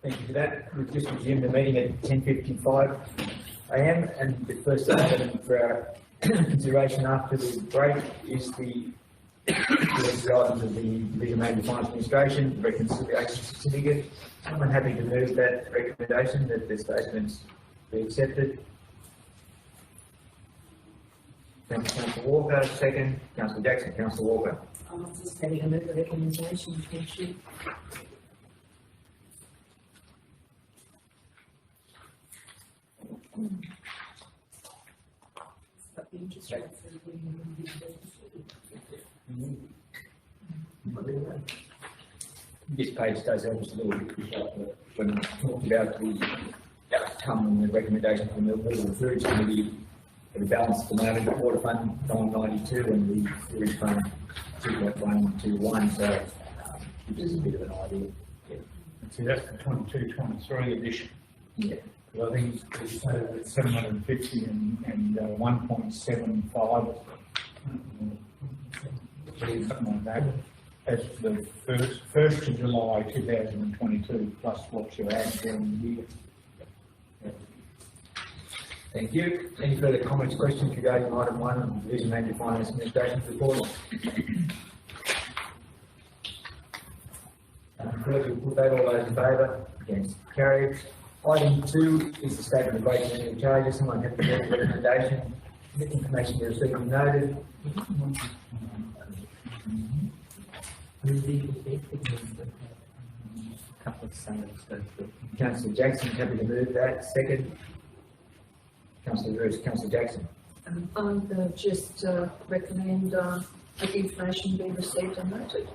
Thank you for that. We've just resumed the meeting at 10:55 a.m. and the first item for our consideration after the break is the items of the Division Major Finance Administration, the reconciliation certificate. Someone happy to move that recommendation that the statements be accepted? Thank you, Councillor Walker. Second, Councillor Jackson. Councillor Walker. I'm just having a move the recommendation. Thank you. But the interest rates are This page does have just a little bit when I talked about the outcome and the recommendation from the Water Sewage Committee for the balance of the moment, Water Fund 992 and the Sewage Fund 2.121, so it gives us a bit of an idea. Yeah. See, that's the 22-23 edition. Yeah. Well, I think it's 750 and 1.75, something like that. As the first of July 2022, plus what you add during the year. Yeah. Thank you. Any further comments, questions regarding item 1 of the Division Major Finance Administration report? Clerk will put that. All those in favour? Against? Carried. Item 2 is the statement of rates and annual charges. Someone have to make a recommendation. The information you received and noted. Couple of sales go through. Councillor Jackson, happy to move that. Second. Councillor Bruce. Councillor Jackson. I just recommend that the information be received and noted.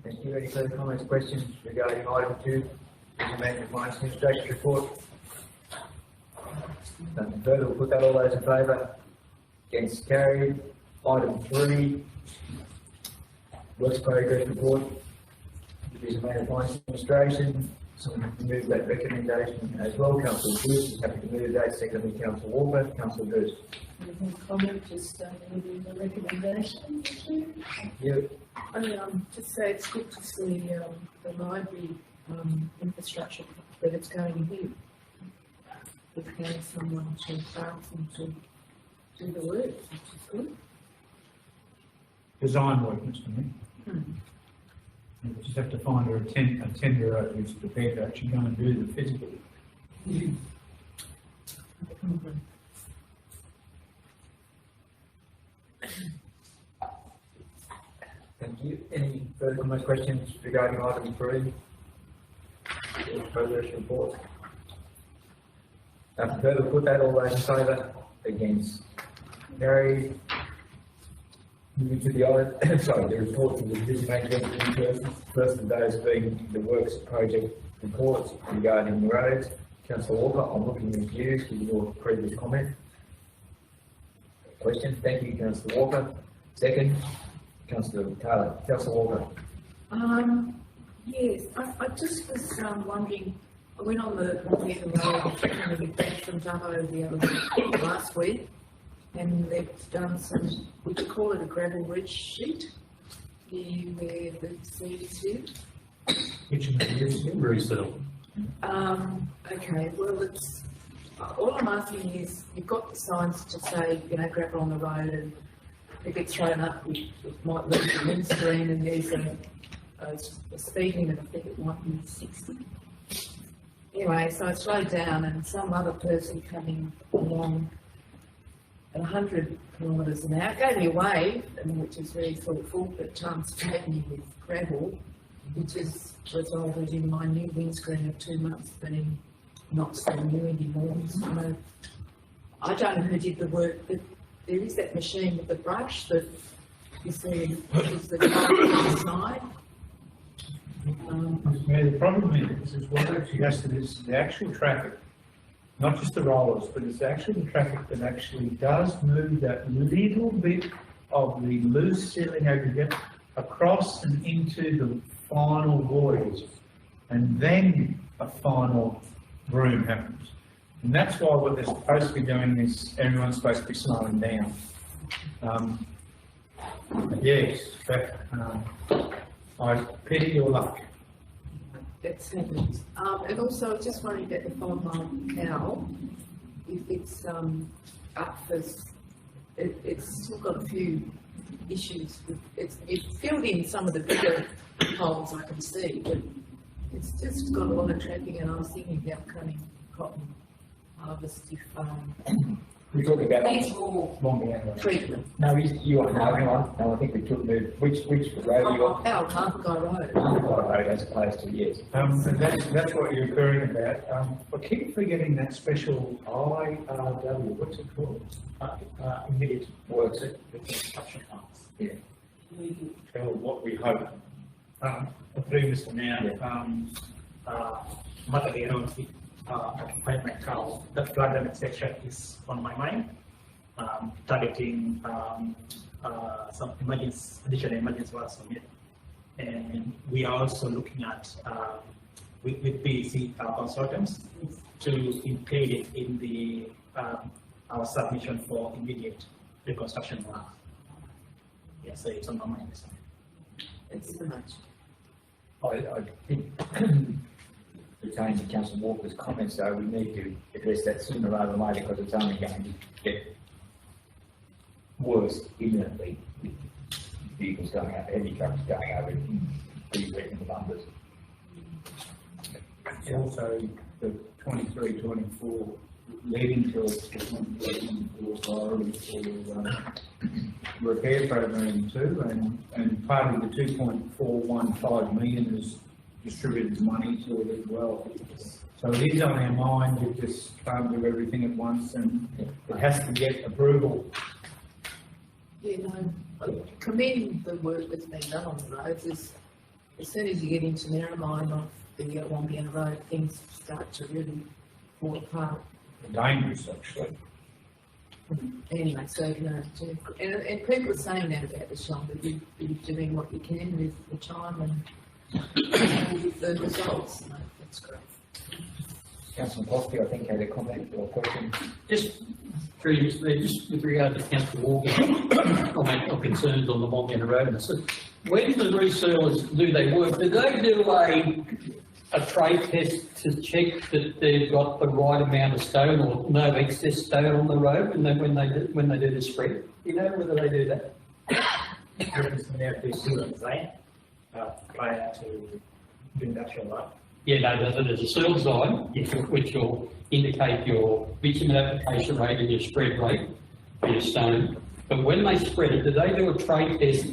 Thank you. Any further comments, questions regarding item 2, the Major Finance Administration report? Nothing further. We'll put that. All those in favour? Against? Carried. Item 3, Works Progress report, Division Major Finance Administration. Someone can move that recommendation as well. Councillor Bruce is happy to move that. Secondly, Councillor Walker. Councillor Bruce. Any comment, just moving the recommendation. Thank you. Just say it's good to see the library infrastructure that it's going ahead. We've had someone to start and to do the work, which is good. Design work, Mr. Mayor. You just have to find a tenderer who's prepared to actually go and do the physical. Thank you. Any further comments, questions regarding item 3? Progress report. Nothing further. Put that. All those in favour? Against? Carried. Moving to the item, sorry, the report from the Division Major. First of those being the works project reports regarding the roads. Councillor Walker, I'm looking at you for your previous comment. Question. Thank you, Councillor Walker. Second, Councillor Taylor. Councillor Walker. Yes, I just was wondering, I went on the road back from Dubbo the other last week, and they've done some, would you call it a gravel ridge sheet, where the seed is here? Which is Resettle. Okay, well, it's, all I'm asking is, you've got the signs to say, you know, gravel on the road, and if it's thrown up, it might lose the windscreen, and there's a speed limit, I think it might be 60. Anyway, so I slowed down, and some other person coming along at 100 kilometres an hour gave me a wave, which is very thoughtful, but sprayed me with gravel, which has resulted in my new windscreen of 2 months being not so new anymore. So I don't know who did the work, but there is that machine with the brush that you see is the side. The problem is what actually has to do is the actual traffic, not just the rollers, but it's actually the traffic that actually does move that little bit of the loose sealing aggregate across and into the final voids, and then a final broom happens. And that's why what they're supposed to be doing is everyone's supposed to be slowing down. Yes, that, I pity your luck. That's happened. And also, I was just wondering about the 5 Mile Cow, if it's, up for, it's still got a few issues with, it's filled in some of the bigger holes I can see, but it's just got a lot of traffic, and I was thinking about upcoming cotton harvest if, We're talking about these all Montgomery. treatment. No, you are, no, hang on, no, I think we took the, which road you on? Oh, Martha Road. Road as opposed to, yes. And that's what you're referring about. I keep forgetting that special IRW, what's it called? Immediate Works. The construction funds. Yeah. Well, what we hope. Previous Mayor, Matagay Road, occupied my cow. The flood damage section is on my mind. Targeting some additional emergency works on it. And we are also looking at with PEC consultants to include it in the our submission for immediate reconstruction work. Yes, so it's on my mind. Thanks so much. I think, retaining to Councillor Walker's comments, though, we need to address that sooner rather than later, because it's only going to get worse imminently with vehicles going up, heavy trucks going over, pretty reasonable numbers. Also, the 23, 24 leading to a priority for repair program too, and part of the 2.415 million is distributed money to it as well. So it is on our mind, we just can't do everything at once, and it has to get approval. Yeah, no, I commend the work that's been done on the roads. As soon as you get into Narromine off the Wombian Road, things start to really fall apart. Dangerous, actually. Anyway, so, you know, and people are saying that about the shop, that you're doing what you can with the time and with the results. So that's great. Councillor Bosky, I think, had a comment or question. Just previously, just with regard to Councillor Walker's comment or concerns on the Montana Road, so when the resealers do they work, do they do a trade test to check that they've got the right amount of stone or no excess stone on the road when they do the spread? Do you know whether they do that? Previous Mayor, they do a design prior to doing the actual work. Yeah, no, there's a seal design which will indicate your bitumen application rate and your spread rate for your stone. But when they spread it, do they do a trade test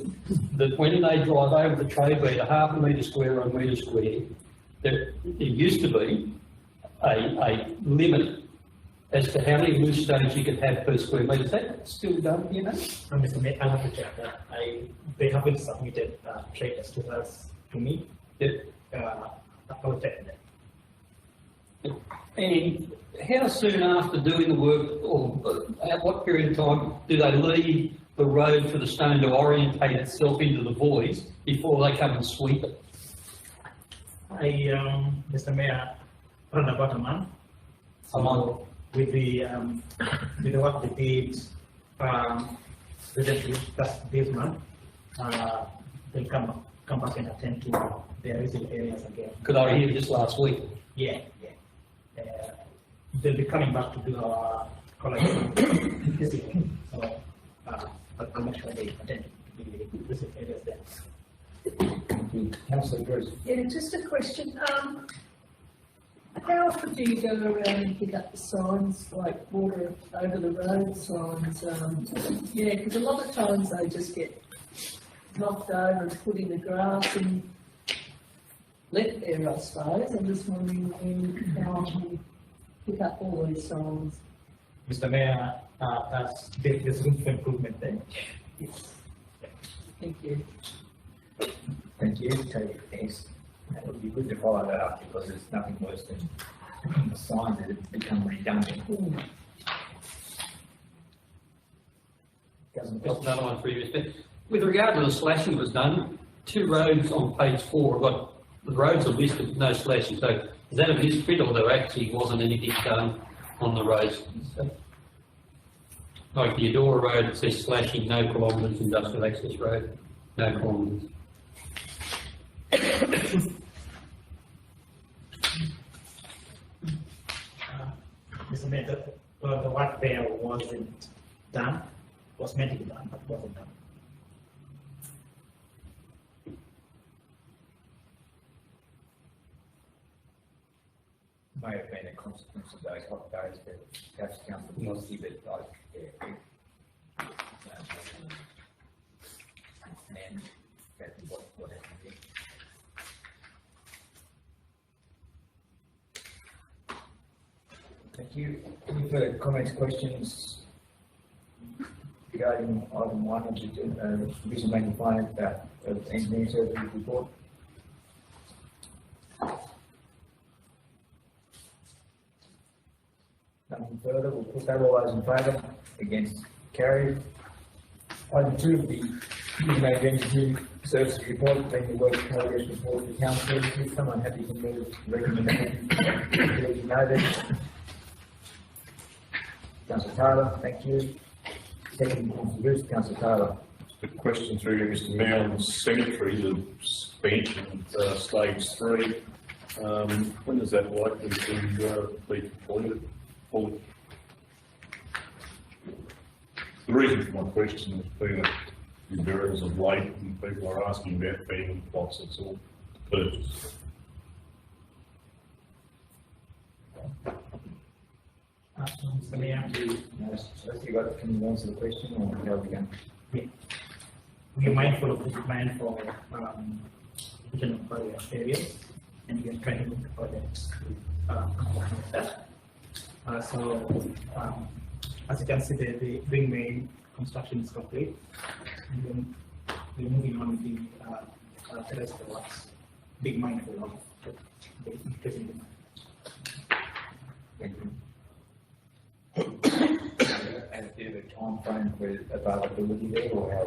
that when they drive over the trade meter, 1/2 metre square or 1 metre square, there used to be a limit as to how many loose stones you could have per square metre? Is that still done, you know? Mr. Mayor, I'll have to check that. They haven't submitted trade test results to me. I will check that. And how soon after doing the work, or at what period of time, do they leave the road for the stone to orientate itself into the voids before they come and sweep it? Mr. Mayor, around about a month. So with the work they did recently, just this month, they'll come back and attend to their residual areas again. Because I hear this last week. Yeah. They'll be coming back to do our collection this year. So, I'll make sure they attend to the residual areas there. Thank you. Councillor Bruce. Yeah, just a question. How often do you go around and pick up the signs, like water over the road signs? Yeah, because a lot of times they just get knocked over and put in the grass and left there, I suppose. I'm just wondering how often you pick up all these signs. Mr. Mayor, there's room for improvement there. Thank you. Thank you. Thanks. That would be good to follow that up, because there's nothing worse than a sign that has become redundant. Just another one previously. With regard to the slashing that was done, 2 roads on page 4 have got, the roads are listed with no slashing, so is that a misprint or there actually wasn't anything done on the roads? Like the Eudora Road, it says slashing no kilometres industrial access road, no kilometres. Mr. Mayor, the work there wasn't done, was meant to be done, but wasn't done. May have been a consequence of those hot days, but perhaps council policy, but like, yeah. And exactly what happened here. Thank you. Any further comments, questions regarding item 1 of the Division Making Finance of Engineering Services report? Nothing further, we'll put that, all those in favour, against, carried. Item 2 of the Division of Engineering Services report, being the work progress report for town services. Someone happy to move the recommendation, please noted. Councillor Taylor, thank you. Second, Councillor Bruce, Councillor Taylor. The question through you, Mr. Mayor, on the cemetery, the expansion of stage 3. When is that likely to be completed fully? The reason for my question has been that the burials of late and people are asking about family plots, that's all, to purchase. Mr. Mayor, So you got, can you answer the question or how are we going? we are mindful of the demand for regional project areas, and we are trying to make projects to comply with that. As you can see, the wing main construction is complete, and then we're moving on with the rest of the works. Big mindful of the increasing demand. Thank you. And a bit of a time frame for availability there or how?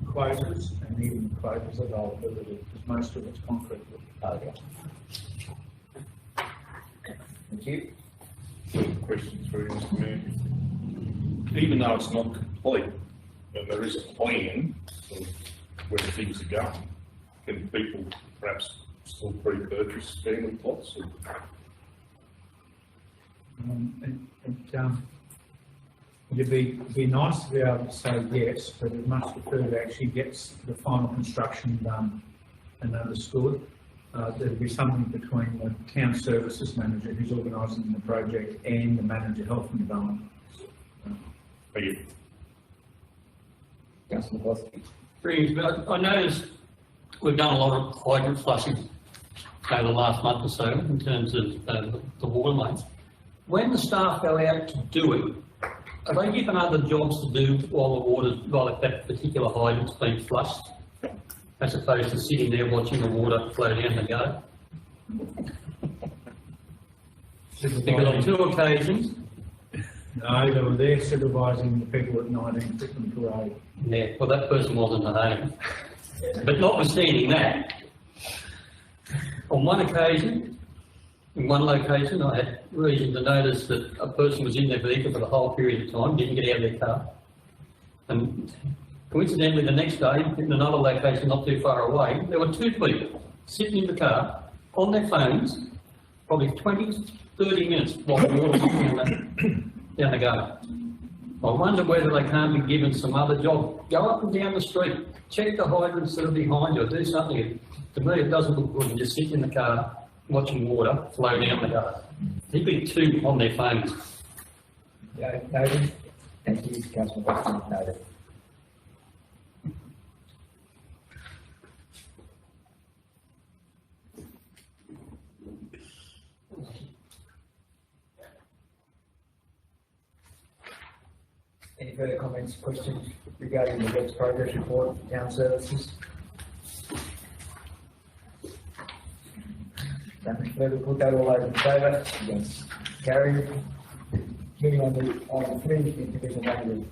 Closures and even closures availability, because most of it's concrete. Okay. Thank you. Question through you, Mr. Mayor. Even though it's not complete, and there is a plan of where things are going, can people perhaps still pre-purchase family plots? It'd be nice to be able to say yes, but it much prefer to actually get the final construction done and understood. There'll be something between the town services manager who's organising the project and the manager of health and development. Thank you. Councillor Bosky. I noticed we've done a lot of hydrant flushing over the last month or so in terms of the water mains. When the staff go out to do it, are they given other jobs to do while that particular hydrant's being flushed, as opposed to sitting there watching the water flow down the gutter? Because on 2 occasions, No, they were there supervising the people at 19 Crichton Parade. yeah, well, that person wasn't at home. But notwithstanding that, on one occasion, in one location, I had reason to notice that a person was in their vehicle for the whole period of time, didn't get out of their car. And coincidentally, the next day, in another location not too far away, there were 2 people sitting in the car on their phones, probably 20, 30 minutes while the water was down the gutter. I wonder whether they can't be given some other job. Go up and down the street, check the hydrants that are behind you, or do something. To me, it doesn't look good to just sit in the car watching water flow down the gutter. There'd be 2 on their phones. Yeah, noted. Thank you, Councillor Bosky, noted. Any further comments, questions regarding the works progress report for town services? Nothing further, put that all over in favour, against, carried. Moving on to item 3, the Division of the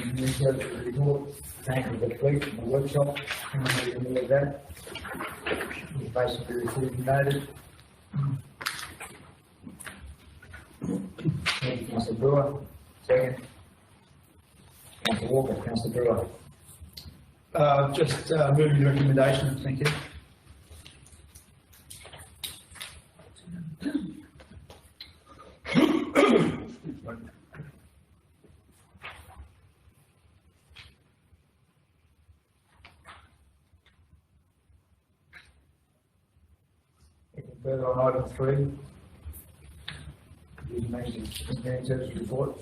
Engineering Services report, tank of the fleet and the workshop, any of that? Basically received and noted. Councillor Brewer, second. Councillor Walker, Councillor Brewer. Just moving the recommendation, thank you. Anything further on item 3? The engineering service report.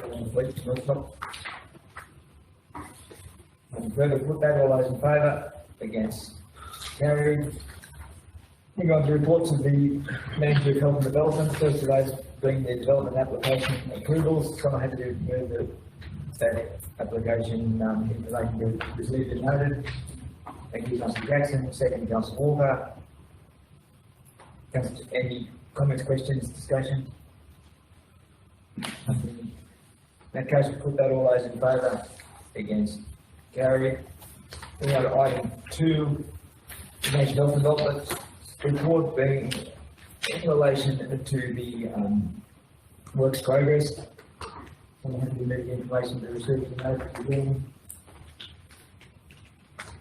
On the fleet, workshop. Nothing further, put that, all those in favour, against, carried. Moving on to reports of the Manager of Health and Development, first of those being the development application approvals. Someone had to move that application in relation to received and noted. Thank you, Councillor Jackson, second, Councillor Walker. Councillor, any comments, questions, discussion? In that case, we'll put that, all those in favour, against, carried. We have item 2, Manager of Health and Development report being in relation to the works progress. Someone has to remove the information to receive the notice again.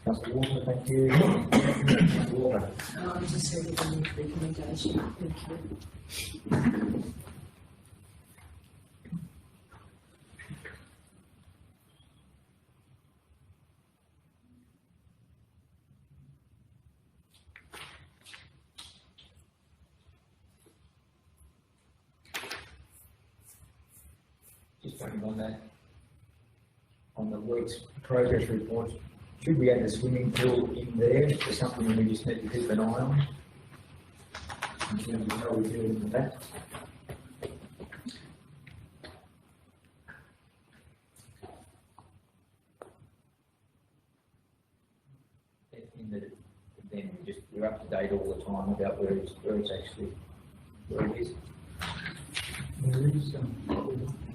Councillor Walker, thank you. Councillor Walker. I'm just reading the recommendation, thank you. Just talking on that, on the works progress report, should we add the swimming pool in there? Is something we just need to keep an eye on? In terms of how we're dealing with that? In the, then we're up to date all the time about where it's actually, where it is. There is a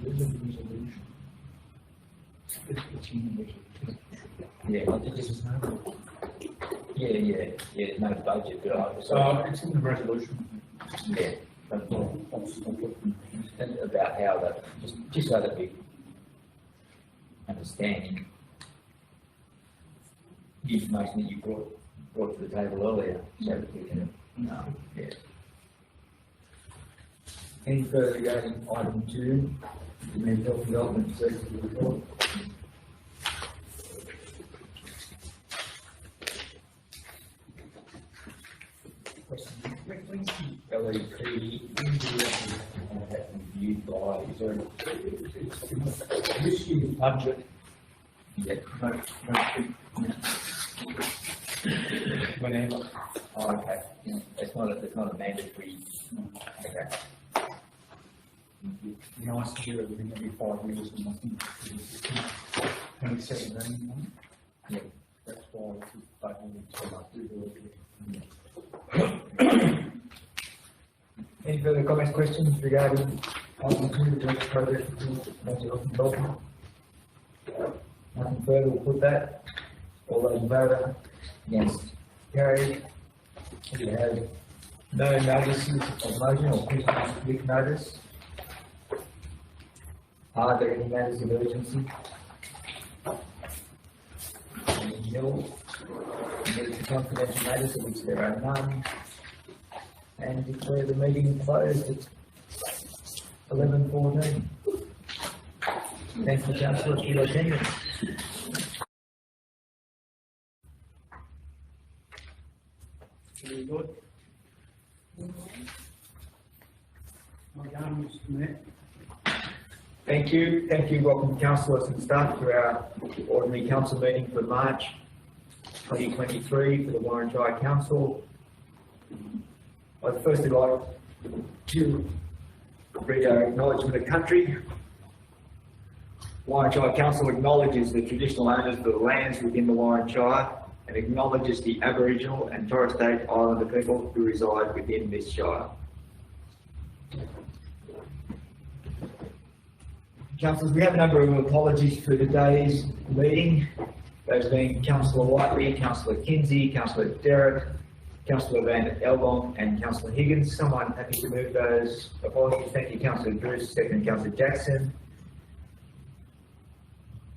resolution. It's in the resolution. Yeah, I think this is no. Yeah, there's no budget, but It's in the resolution. yeah, but, and about how that, just so that we understand the information that you brought to the table earlier, so that we can, yeah. Any further regarding item 2, the mental health development services report? LEP, reviewed by, is there? This year's budget, Yeah. whenever, Oh, okay, yeah, it's not a mandatory, okay. nice to do everything every 5 years and nothing. 2017, right? Yeah. That's why it's budgeted so much. Any further comments, questions regarding item 2, the next project, mental health and development? Nothing further, we'll put that. All those in favour? Against? Carried. We have no notices of motion or questions with notice. Are there any matters of urgency? Nil. Move to confidential matters of which there are none. And declare the meeting closed at 11:14. Thank you, councillors, for your attendance. Very good. Well done, Mr. Mayor. Thank you, welcome councillors and staff to our ordinary council meeting for March 2023 for the Warren Shire Council. I'd firstly like to read our acknowledgement of country. Warren Shire Council acknowledges the traditional owners of the lands within the Warren Shire and acknowledges the Aboriginal and Torres Strait Islander people who reside within this shire. Councillors, we have a number of apologies for today's meeting. Those being Councillor Whiteley, Councillor Kinsey, Councillor Derrick, Councillor Van Elbong and Councillor Higgins. Someone happy to move those apologies? Thank you, Councillor Bruce, second Councillor Jackson.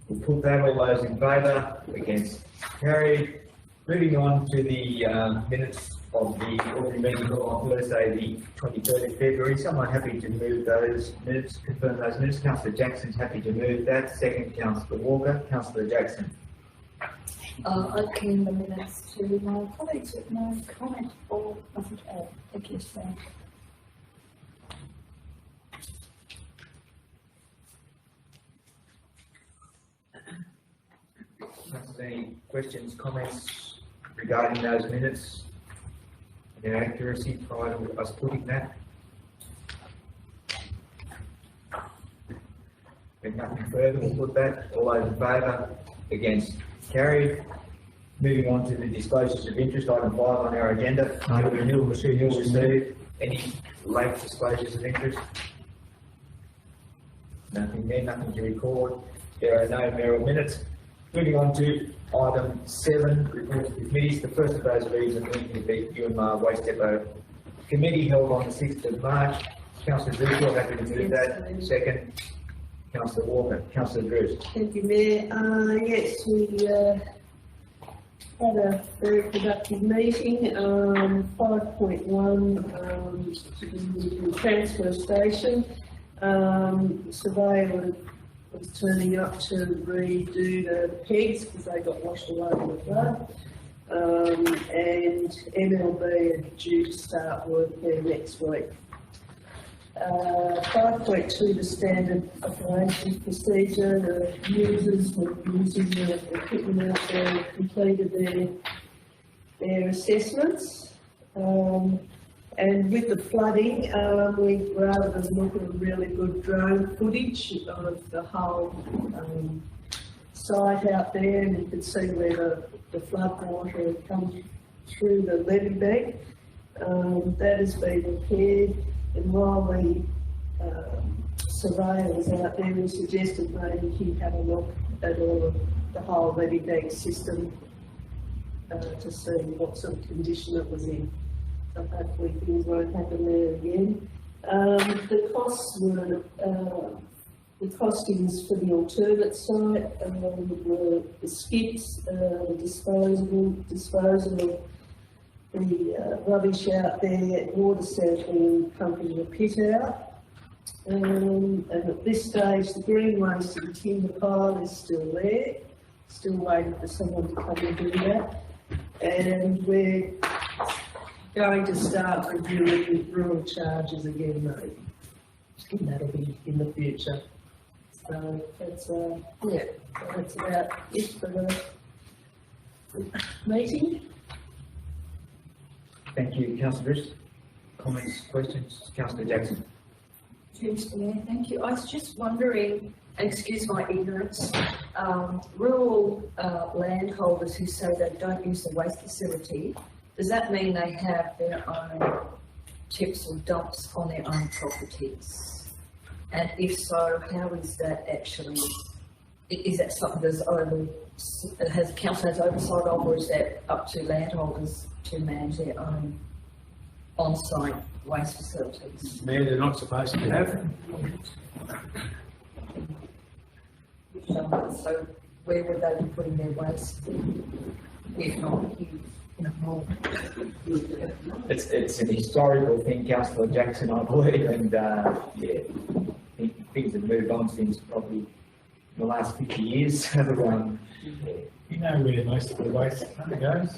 We'll put that, all those in favour, against, carried. Moving on to the minutes of the ordinary meeting on Thursday, the 23rd of February. Someone happy to move those minutes, confirm those minutes? Councillor Jackson's happy to move that. Second, Councillor Walker. Councillor Jackson. I can the minutes to my colleagues with no comment or nothing to add. Thank you, Sam. Any questions, comments regarding those minutes? Their accuracy prior to us putting that? If nothing further, we'll put that. All those in favour? Against? Carried. Moving on to the disclosures of interest, item 5 on our agenda. Nil received. Any late disclosures of interest? Nothing there, nothing to record. There are no mayoral minutes. Moving on to item 7, reports of the committees. The first of those reads a meeting of the UMR Waste Depot Committee held on the 6th of March. Councillor Drews, you're happy to move that. Second, Councillor Walker. Councillor Drews. Thank you, Mayor. Yes, we had a very productive meeting. 5.1, the transfer station. Surveyor was turning up to redo the pegs because they got washed away in the flood. And MLB are due to start work there next week. 5.2, the standard operations procedure. The users were using the equipment out there, completed their assessments. And with the flooding, we were able to look at a really good drone footage of the whole site out there, and you could see where the flood water had come through the levee bank. That has been repaired, and while the surveyor was out there, we suggested maybe he'd have a look at all of the whole levee bank system to see what sort of condition it was in. So hopefully things won't happen there again. The costs were, the costings for the alternate site were the skips, the disposal of the rubbish out there, water sampling, pumping the pit out. And at this stage, the green waste and timber pile is still there, still waiting for someone to come and do that. And we're going to start reviewing rural charges again, maybe. And that'll be in the future. So that's, yeah, that's about it for the meeting. Thank you, Councillor Bruce. Comments, questions? Councillor Jackson. Mr. Mayor, thank you. I was just wondering, and excuse my ignorance, rural landholders who say they don't use the waste facility, does that mean they have their own tips or dumps on their own properties? And if so, how is that actually, is that something that has council has oversight of, or is that up to landholders to manage their own on-site waste facilities? Mayor, they're not supposed to have. So where would they be putting their waste if not here in a hole? It's an historical thing, Councillor Jackson, I believe, and yeah, things have moved on since probably the last 50 years. You know where most of the waste goes?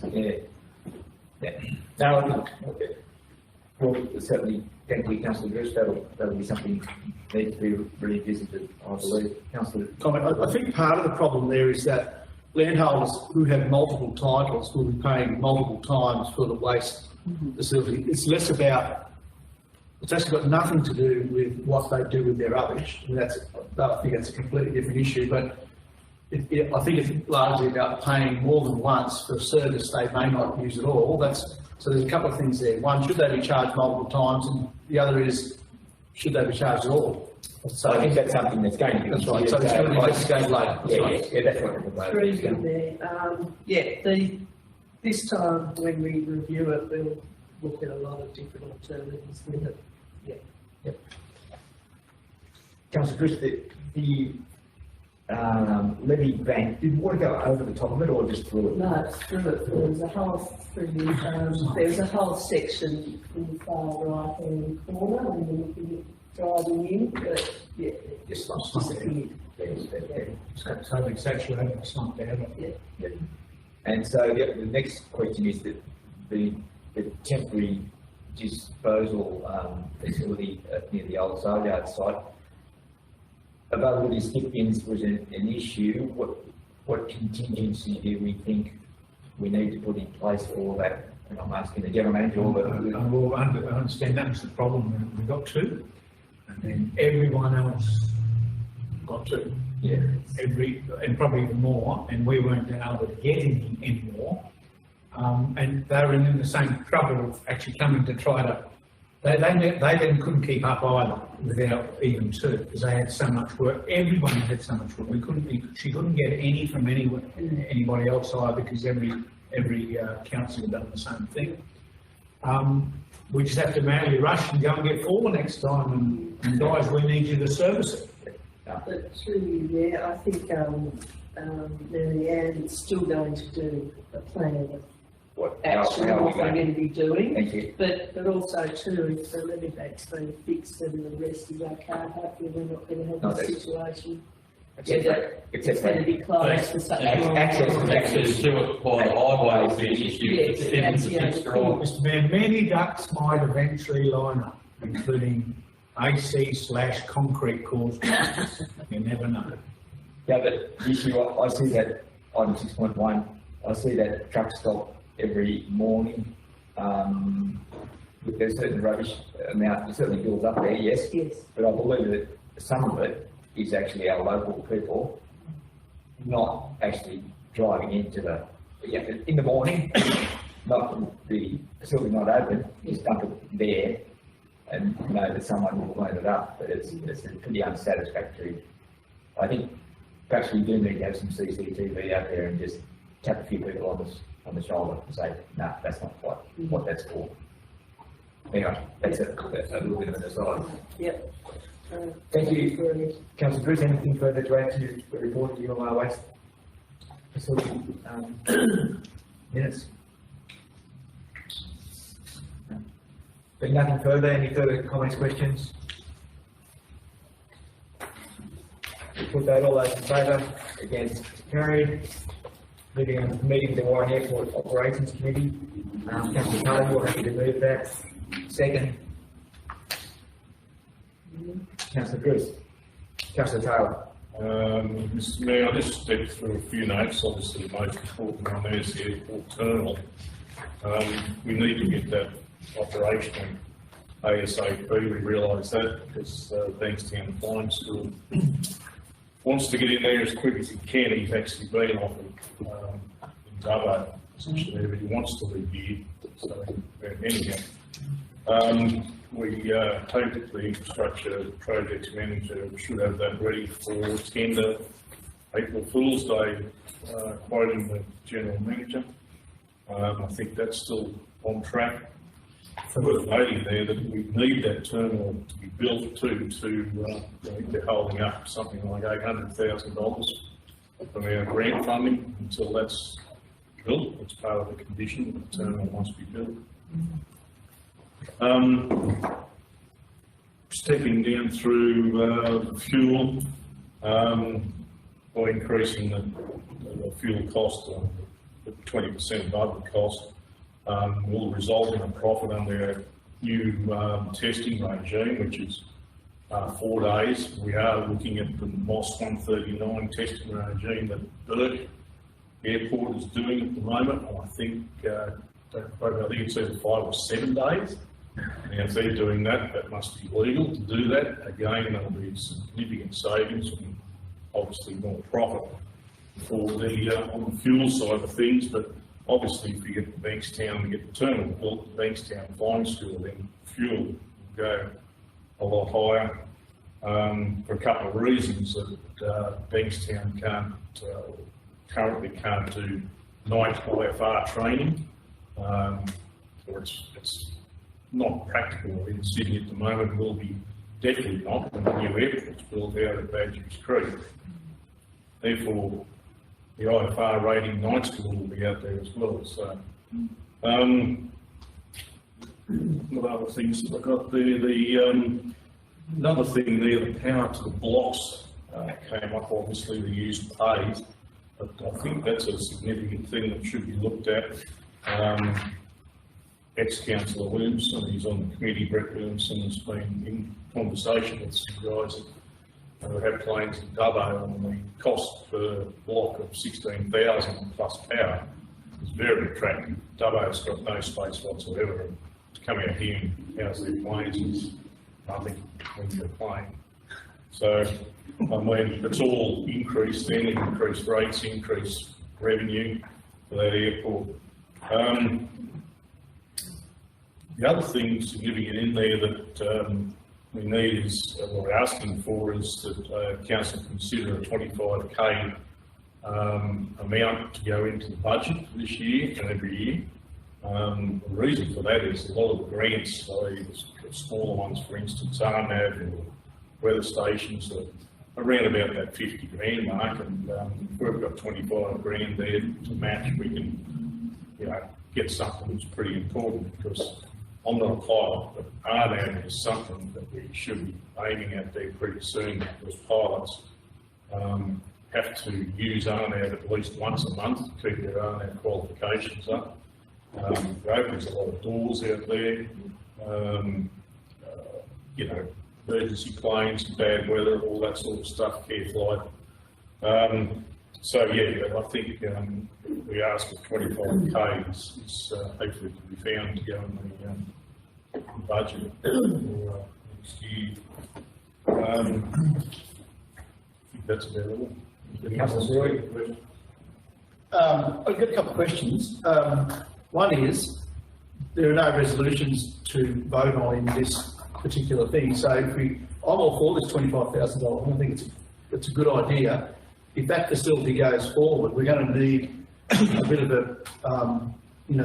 Yeah. No, well, certainly, thank you, Councillor Bruce. That'll be something that needs to be revisited, I believe. Councillor. Comment. I think part of the problem there is that landholders who have multiple titles will be paying multiple times for the waste facility. It's less about, it's actually got nothing to do with what they do with their rubbish. I think that's a completely different issue, but I think it's largely about paying more than once for a service they may not use at all. So there's a couple of things there. One, should they be charged multiple times? And the other is, should they be charged at all? So I think that's something that's going to be. That's right. So it's going to be investigated later. Yeah, that's what the Through there. Yeah, this time when we review it, we'll look at a lot of different alternatives with it. Councillor Chris, the levy bank, did water go over the top of it or just through it? No, it's through it. There was a whole there was a whole section in the far right hand corner when you're looking at driving in, but yeah, it just disappeared. It's totally saturated, it's not down. And so the next question is that the temporary disposal facility near the old sale yard site, availability of skip bins was an issue. What contingency do we think we need to put in place for that? And I'm asking the general manager or I understand that was the problem, we got two, and then everyone else got two. yeah. And probably even more, and we weren't able to get any anymore. And they were in the same trouble of actually coming to try to, they then couldn't keep up either without even two, because they had so much work. Everyone had so much work. She couldn't get any from anybody else either, because every council had done the same thing. We just have to manually rush and go and get four next time, and guys, we need you to service it. But through you there, I think Mary Ann is still going to do a plan of actually what we're going to be doing. Thank you. But also too, if the levy bank's been fixed and the rest is okay, hopefully we're not going to have a situation where it's going to be closed for such a long Access time. to it by the highway is the issue. Yes, that's the other thing. Mr. Mayor, many ducks might eventually line up, including AC/concrete caused crisis. You never know. Yeah, but the issue, I see that item 6.1, I see that truck stop every morning. There's certain rubbish amount, it certainly builds up there, yes. Yes. But I believe that some of it is actually our local people not actually driving into in the morning, not the facility not open, just dump it there and know that someone will clean it up, but it's pretty unsatisfactory. I think perhaps we do need to have some CCTV out there and just tap a few people on the shoulder and say, no, that's not quite what that's for. Anyway, that's a little bit of an aside. Yep. Thank you. Councillor Bruce, anything further to add to the report of your waste facility minutes? But nothing further, any further comments, questions? Put that, all those in favour, against, carried. Moving on to the meeting of the Warren Airport Operations Committee. Councillor Taylor, you're happy to move that. Second. Councillor Bruce. Councillor Taylor. Mr. Mayor, I just stepped through a few notes. Obviously, the most important one there is the airport terminal. We need to get that operational ASAP. We realise that because Bankstown Flying School wants to get in there as quick as he can. He's actually been offered in Dubbo, essentially, but he wants to live here. So, anyhow, we hope that the infrastructure projects manager should have that ready for tender April Fool's Day, quoting the general manager. I think that's still on track. Worth noting there that we need that terminal to be built too. They're holding up something like $800,000 from our grant funding until that's built. It's part of the condition that the terminal must be built. Stepping down through fuel, by increasing the fuel cost 20% above the cost, will result in a profit under our new testing regime, which is 4 days. We are looking at the MOS 139 testing regime that Burke Airport is doing at the moment. I think it's either 5 or 7 days. And if they're doing that, that must be legal to do that. Again, there'll be significant savings and obviously more profit for the on the fuel side of things. But obviously, if you get to Bankstown and get the terminal built, the Bankstown Flying School, then fuel will go a lot higher for a couple of reasons that Bankstown currently can't do night IFR training. Or it's not practical in Sydney at the moment, will be definitely not when the new airport's built out at Badger's Creek. Therefore, the IFR rating night school will be out there as well, so. What other things have I got there? Another thing there, the power to the blocks came up, obviously the used pays, but I think that's a significant thing that should be looked at. Ex-councillor Williamson, he's on the committee, Brett Williamson, has been in conversation with some guys that have planes in Dubbo on the cost per block of 16,000 plus power. It's very attractive. Dubbo's got no space whatsoever. To come out here and house their planes is nothing when you're playing. So, I mean, it's all increased then, increased rates, increased revenue for that airport. The other thing significant in there that we need is, what we're asking for is that council consider a 25k amount to go into the budget this year and every year. The reason for that is a lot of the grants, the smaller ones, for instance, RNAV or weather stations, are around about that 50 grand mark, and if we've got 25 grand there to match, we can, get something that's pretty important, because I'm not a pilot, but RNAV is something that we should be aiming at there pretty soon, because pilots have to use RNAV at least once a month to keep their RNAV qualifications up. It opens a lot of doors out there, emergency planes, bad weather, all that sort of stuff, care flight. So yeah, I think we ask for 25k is hopefully to be found to go in the budget for next year. I think that's about all. I've got a couple of questions. One is, there are no resolutions to vote on in this particular thing, so I'm all for this $25,000. I think it's a good idea. If that facility goes forward, we're going to need a bit of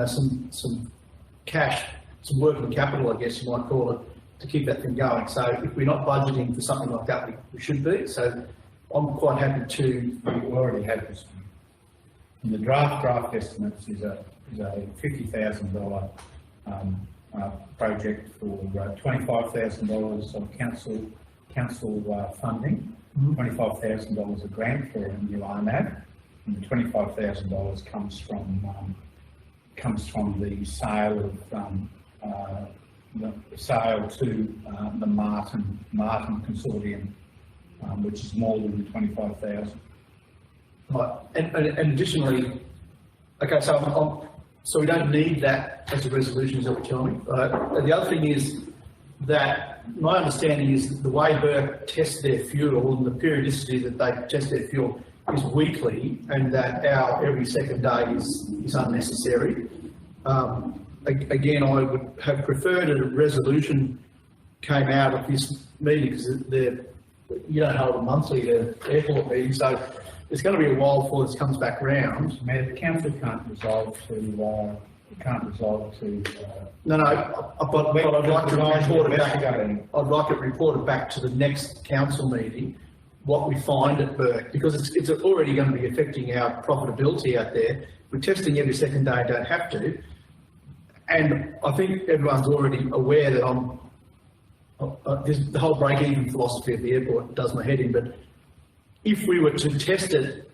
some cash, some working capital, I guess you might call it, to keep that thing going. So if we're not budgeting for something like that, we should be. So I'm quite happy to. We already have this. In the draft estimates is a $50,000 project for $25,000 of council funding, $25,000 a grant for a new RNAV, and the $25,000 comes from the sale of the sale to the Martin Consortium, which is more than the 25,000. Right, and additionally, okay, so we don't need that as a resolution, is that what you're telling me? And the other thing is that my understanding is that the way Burke tests their fuel and the periodicity that they test their fuel is weekly, and that our every second day is unnecessary. Again, I would have preferred a resolution came out of this meeting, because you don't hold a monthly airport meeting, so it's going to be a while before this comes back round. Mayor, the council can't resolve to. No, but I'd like to report it back. I'd like it reported back to the next council meeting what we find at Burke, because it's already going to be affecting our profitability out there. We're testing every second day, don't have to, and I think everyone's already aware that the whole break-even philosophy of the airport does my head in. But if we were to test it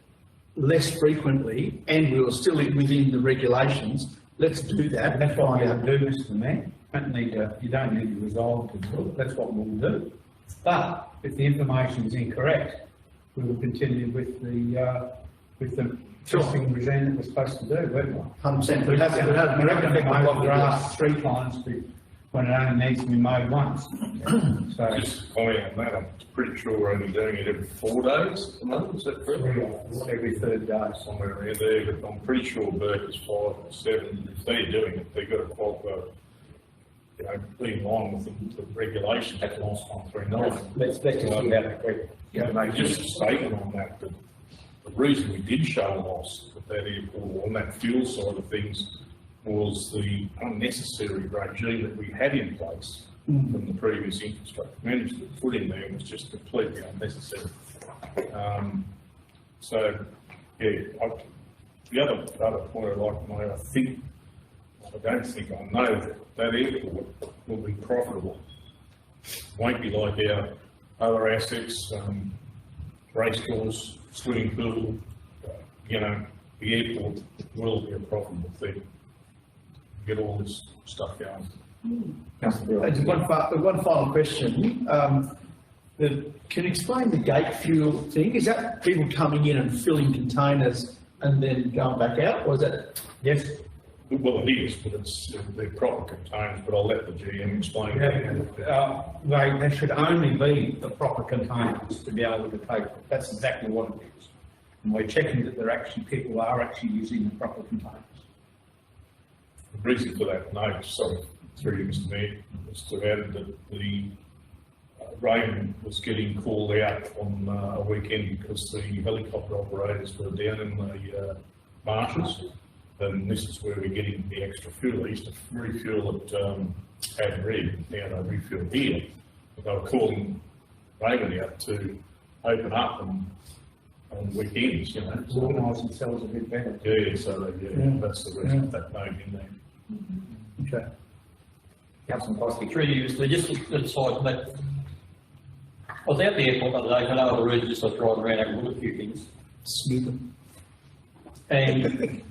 less frequently and we were still within the regulations, let's do that. That's what we'll do, Mr. Mayor. You don't need to resolve to do it. That's what we'll do. But if the information is incorrect, we will continue with the testing regime that we're supposed to do, won't we? 100%. We're not going to mow grass 3 times when it only needs to be mowed once. So just comment on that, I'm pretty sure we're only doing it every 4 days a month, is that correct? every 3rd day. Somewhere around there, but I'm pretty sure Burke is 5 or 7. If they're doing it, they've got to qualify, be in line with the regulations. That's last 139. Let's just get out of the quick. Make just a statement on that, but the reason we did show a loss at that airport on that fuel side of things was the unnecessary regime that we had in place from the previous infrastructure management put in there was just completely unnecessary. So, yeah, the other point I'd like to make, I know that airport will be profitable. Won't be like our other assets, racecourse, swimming pool, the airport will be a profitable thing. Get all this stuff going. Just one final question. Can you explain the gate fuel thing? Is that people coming in and filling containers and then going back out, or is that? Yes. Well, it is, but they're proper containers, but I'll let the GM explain. They should only be the proper containers to be able to take it. That's exactly what it is. And we're checking that people are actually using the proper containers. The reason for that note, sorry, through you, Mr. Mayor, was to add that the rain was getting called out on a weekend because the helicopter operators were down in the marshes, and this is where we're getting the extra fuel. They used to refuel at Ad Red, now they refuel here. But they were calling Raven out to open up on weekends, Organise themselves a bit better. Yeah, so that's the reason that note in there. Okay. Councillor Koski. Through you, so just aside that, I was out the airport the other day, for no other reason, just I was driving around having a look at a few things. Smith. And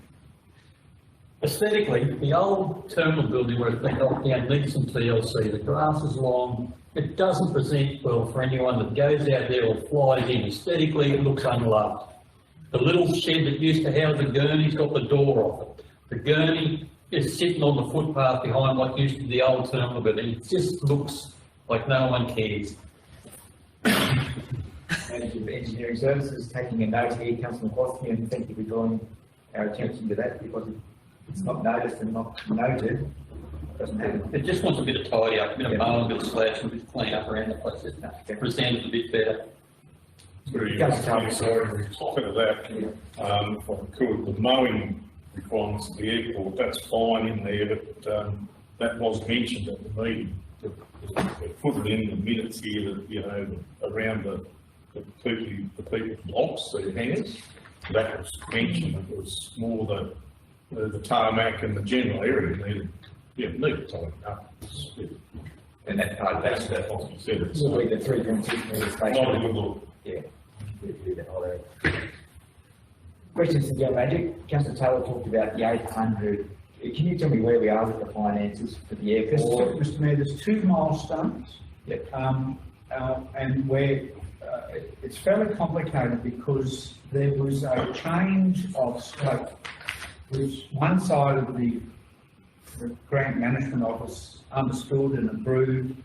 aesthetically, the old terminal building where it's been knocked down needs some TLC. The grass is long. It doesn't present well for anyone that goes out there or flies in. Aesthetically, it looks unloved. The little shed that used to house the gurney's got the door off it. The gurney is sitting on the footpath behind what used to be the old terminal building. It just looks like no one cares. Manager of Engineering Services, taking a note here, Councillor Koski, and thank you for drawing our attention to that, because it's not noticed and not noted. Doesn't happen. It just wants a bit of tidy up, a bit of mowing, a bit of slash, and a bit of clean up around the place. It presents a bit better. Sorry, talking of that, if I could, the mowing requirements of the airport, that's fine in there, but that was mentioned at the meeting. To put it in the minutes here that, around the people's blocks, the hangers, that was mentioned. It was more the tarmac and the general area needed tidying up. And that part, That's what you said. It's will be the 3.6 metre station. not a good look. Yeah. Do that whole area. Questions to the Magic. Councillor Taylor talked about the 800. Can you tell me where we are with the finances for the airport? Mr. Mayor, there's two milestones. Yep. And where it's fairly complicated because there was a change of scope, which one side of the Grant Management Office understood and approved.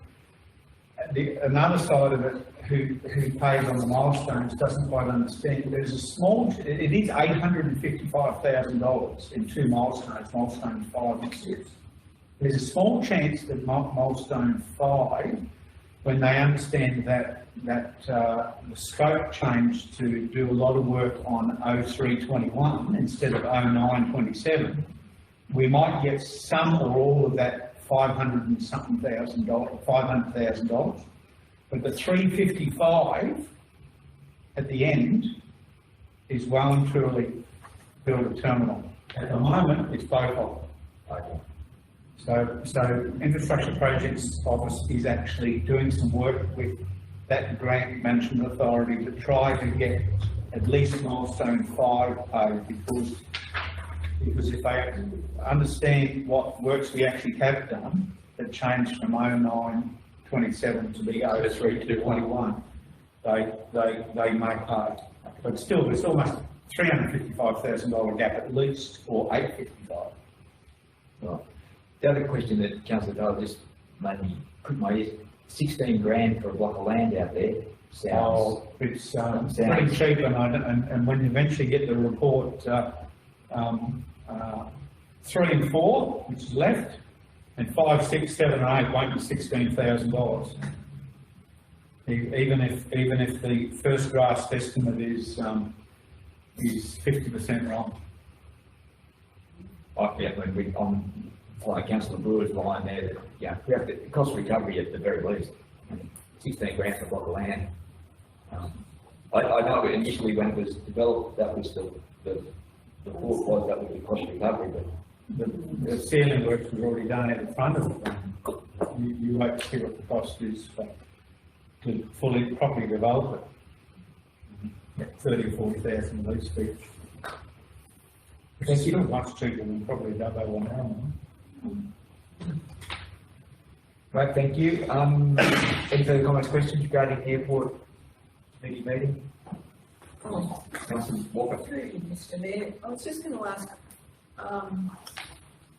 Another side of it, who pays on the milestones, doesn't quite understand. There's a small, it is $855,000 in two milestones, milestone 5 and 6. There's a small chance that milestone 5, when they understand that the scope changed to do a lot of work on 0321 instead of 0927, we might get some or all of that $500,000, but the 355 at the end is well and truly build a terminal. At the moment, it's both of them. So Infrastructure Projects Office is actually doing some work with that Grant Management Authority to try to get at least milestone 5 paid, because if they understand what works we actually have done, that changed from 0927 to the 0321, they may pay. But still, there's almost $355,000 gap at least, or $855. Right. The other question that Councillor Taylor just made me put my ears, 16 grand for a block of land out there. Sounds. It's pretty cheap, and when you eventually get the report, 3 and 4, which is left, and 5, 6, 7, and 8 won't be $16,000. Even if the first draft estimate is is 50% wrong. Yeah, when we, on, like Councillor Brewer's line there, that, yeah, we have to, cost recovery at the very least. I mean, 16 grand for a block of land. I know initially when it was developed, that was the thought was that would be cost recovery, but The ceiling works was already done at the front of it. You wait to see what the cost is to fully, properly develop it. 30 or 40,000 at least each. It's still much cheaper than probably Dubbo one now. right, thank you. Any further comments, questions regarding the airport committee meeting? Councillor Walker. Thank you, Mr. Mayor. I was just going to ask, I'm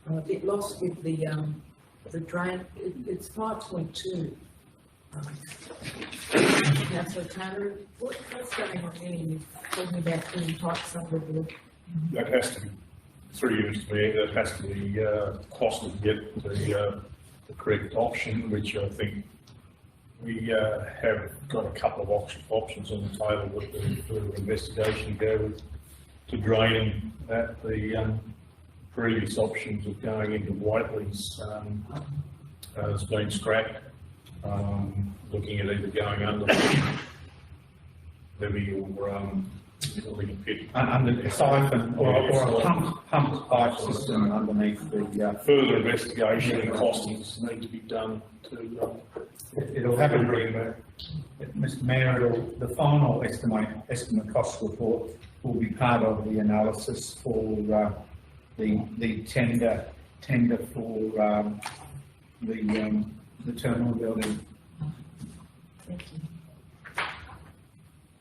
a bit lost with the drain. It's 5.2. Councillor Tanner, what's going on here? You're talking about putting pipes under the. That has to be, through you, Mr. Mayor, that has to be costed to get the correct option, which I think we have got a couple of options on the table with the further investigation go to draining that. The previous options of going into Whiteley's has been scrapped. Looking at either going under the levy or building a pit. Under the siphon or a pump pipe system underneath the. Further investigation and costings need to be done to. It'll have a Mr. Mayor, the final estimate cost report will be part of the analysis for the tender for the terminal building. Thank you.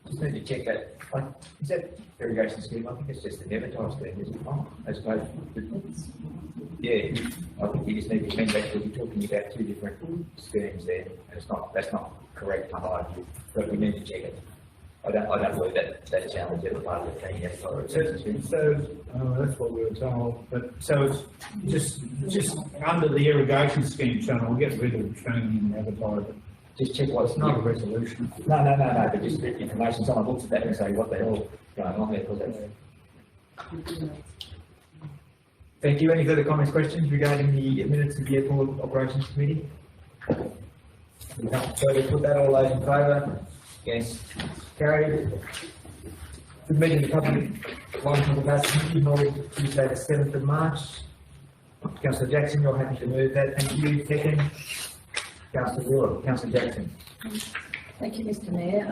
Just need to check that. Is that irrigation scheme? I think it's just an advertised thing, isn't it? As opposed to, yeah, I think you just need to change that because you're talking about two different schemes there, and that's not correct in my view. But we need to check it. I don't believe that challenge ever part of the thing yet. So that's what we were told. But so it's just under the irrigation scheme channel, we'll get rid of the training and advertising. Just check what's Not a not. resolution. No, but just the information, someone looks at that and say, what the hell is going on there? Because that's- Thank you. Any further comments, questions regarding the minutes of the Airport Operations Committee? Without further, put that, all those in favour? Yes. Carried. The meeting of the public, line from the Committee, held Tuesday the 7th of March. Councillor Jackson, you're happy to move that. Thank you. Second. Councillor Brewer. Councillor Jackson. Thank you, Mr. Mayor.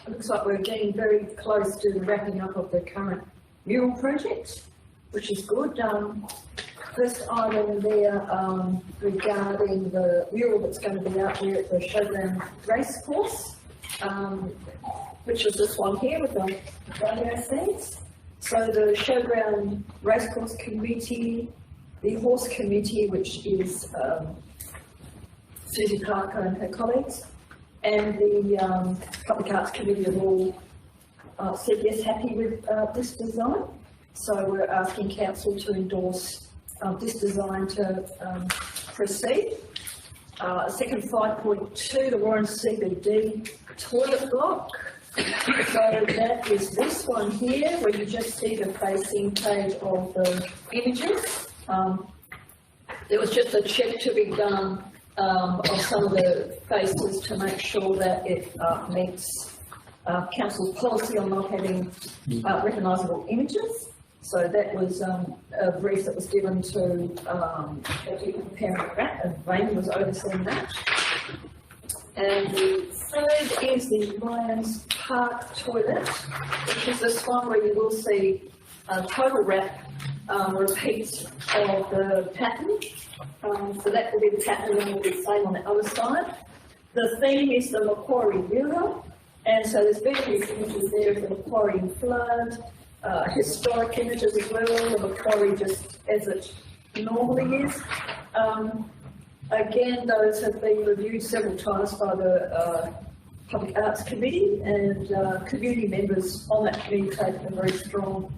It looks like we're getting very close to the wrapping up of the current mural project, which is good. First item there regarding the mural that's going to be out there at the Showground Racecourse, which is this one here with the radio scenes. So the Showground Racecourse Committee, the Horse Committee, which is Susie Parker and her colleagues, and the Public Arts Committee have all said yes, happy with this design. So we're asking council to endorse this design to proceed. Second 5.2, the Warren CBD toilet block. So that is this one here, where you just see the facing page of the images. There was just a check to be done of some of the faces to make sure that it meets council's policy on not having recognisable images. So that was a brief that was given to Parent Rat, and Raymond was overseeing that. And the third is the Lions Park toilet, which is this one where you will see a total wrap repeat of the pattern. So that will be the pattern and will be the same on the other side. The theme is the Macquarie River, and so there's various images there of the Macquarie flood, historic images as well, the Macquarie just as it normally is. Again, those have been reviewed several times by the Public Arts Committee, and community members on that committee take a very strong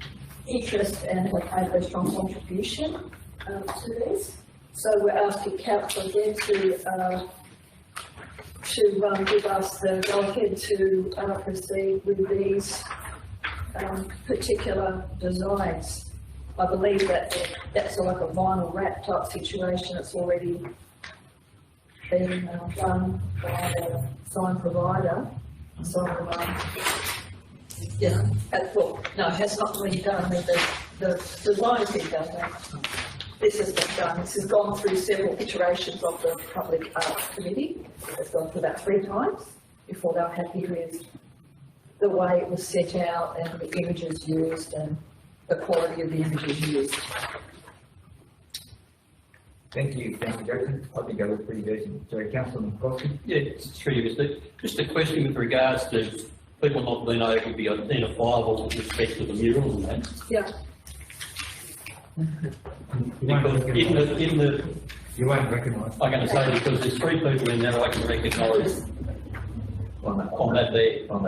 interest and have made a very strong contribution to this. So we're asking council again to give us the go-ahead to proceed with these particular designs. I believe that that's like a vinyl wrap type situation. It's already been done by the sign provider. So, yeah, well, no, it has not been done. I mean, the design has been done. This has been done. This has gone through several iterations of the Public Arts Committee. It's gone through about 3 times before they were happy with the way it was set out and the images used and the quality of the images used. Thank you, Jackson. I think that was pretty decent. Sorry, Councillor McCloskey? Yeah, it's true. Just a question with regards to people not being able to be identifiable with respect to the murals and that. Yeah. Because You won't recognise. I'm going to say because there's 3 people in there I can recognise on that there. Won't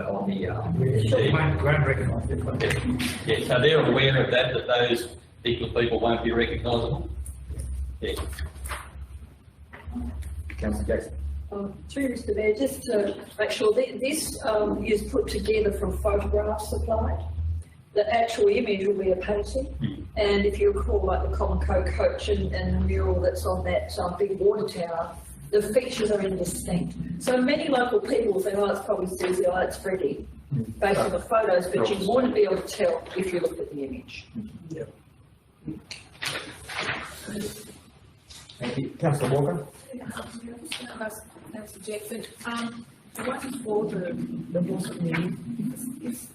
recognise this one. Yeah, so they're aware of that those particular people won't be recognisable. Yeah. Councillor Jackson? Through Mr. Mayor, just to make sure that this is put together from photographs supplied. The actual image will be a painting, and if you recall, like the Common coach and the mural that's on that big water tower, the features are indistinct. So many local people think, oh, it's probably Susie, oh, it's Freddie, based on the photos, but you wouldn't be able to tell if you looked at the image. Yep. Thank you. Councillor Walker? Councillor Jackson, the one for the horse committee,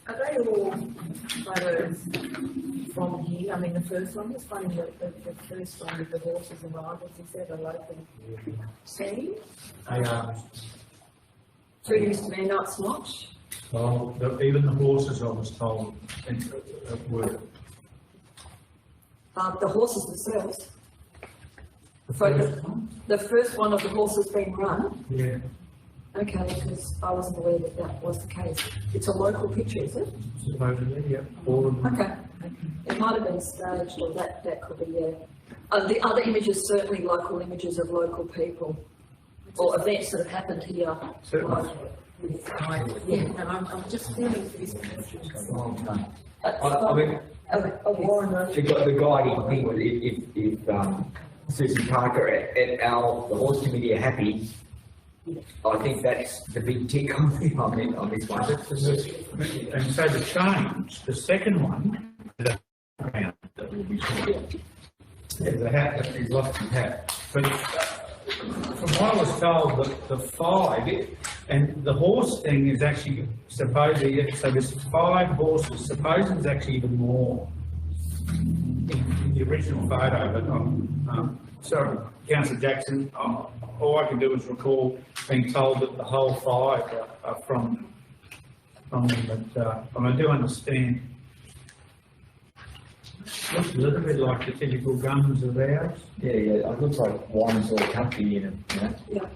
are they all photos from here? I mean, the first one was finding the first one with the horses and riders, is that a local scene? Through Mr. Mayor, no, it's not. Well, even the horses, I was told, were. The horses themselves. The first one of the horses being run. Yeah. Okay, because I wasn't aware that that was the case. It's a local picture, is it? Supposedly, yeah. All of them. Okay. It might have been staged, or that could be, yeah. The other images, certainly local images of local people, or events that have happened here. Certainly. Yeah, and I'm just feeling for this question. I mean, the guiding thing was if Susan Parker and the horse committee are happy, I think that's the big tick on this one. And so the change, the second one, the ground that will be shown. There's a hat that he's lost his hat. But from what I was told, the 5, and the horse thing is actually supposedly, so there's 5 horses, supposedly there's actually even more in the original photo, but sorry, Councillor Jackson, all I can do is recall being told that the whole 5 are from them, but I do understand. Looks a little bit like the typical guns of ours. Yeah, it looks like wine sort of country in it, you know. Yeah.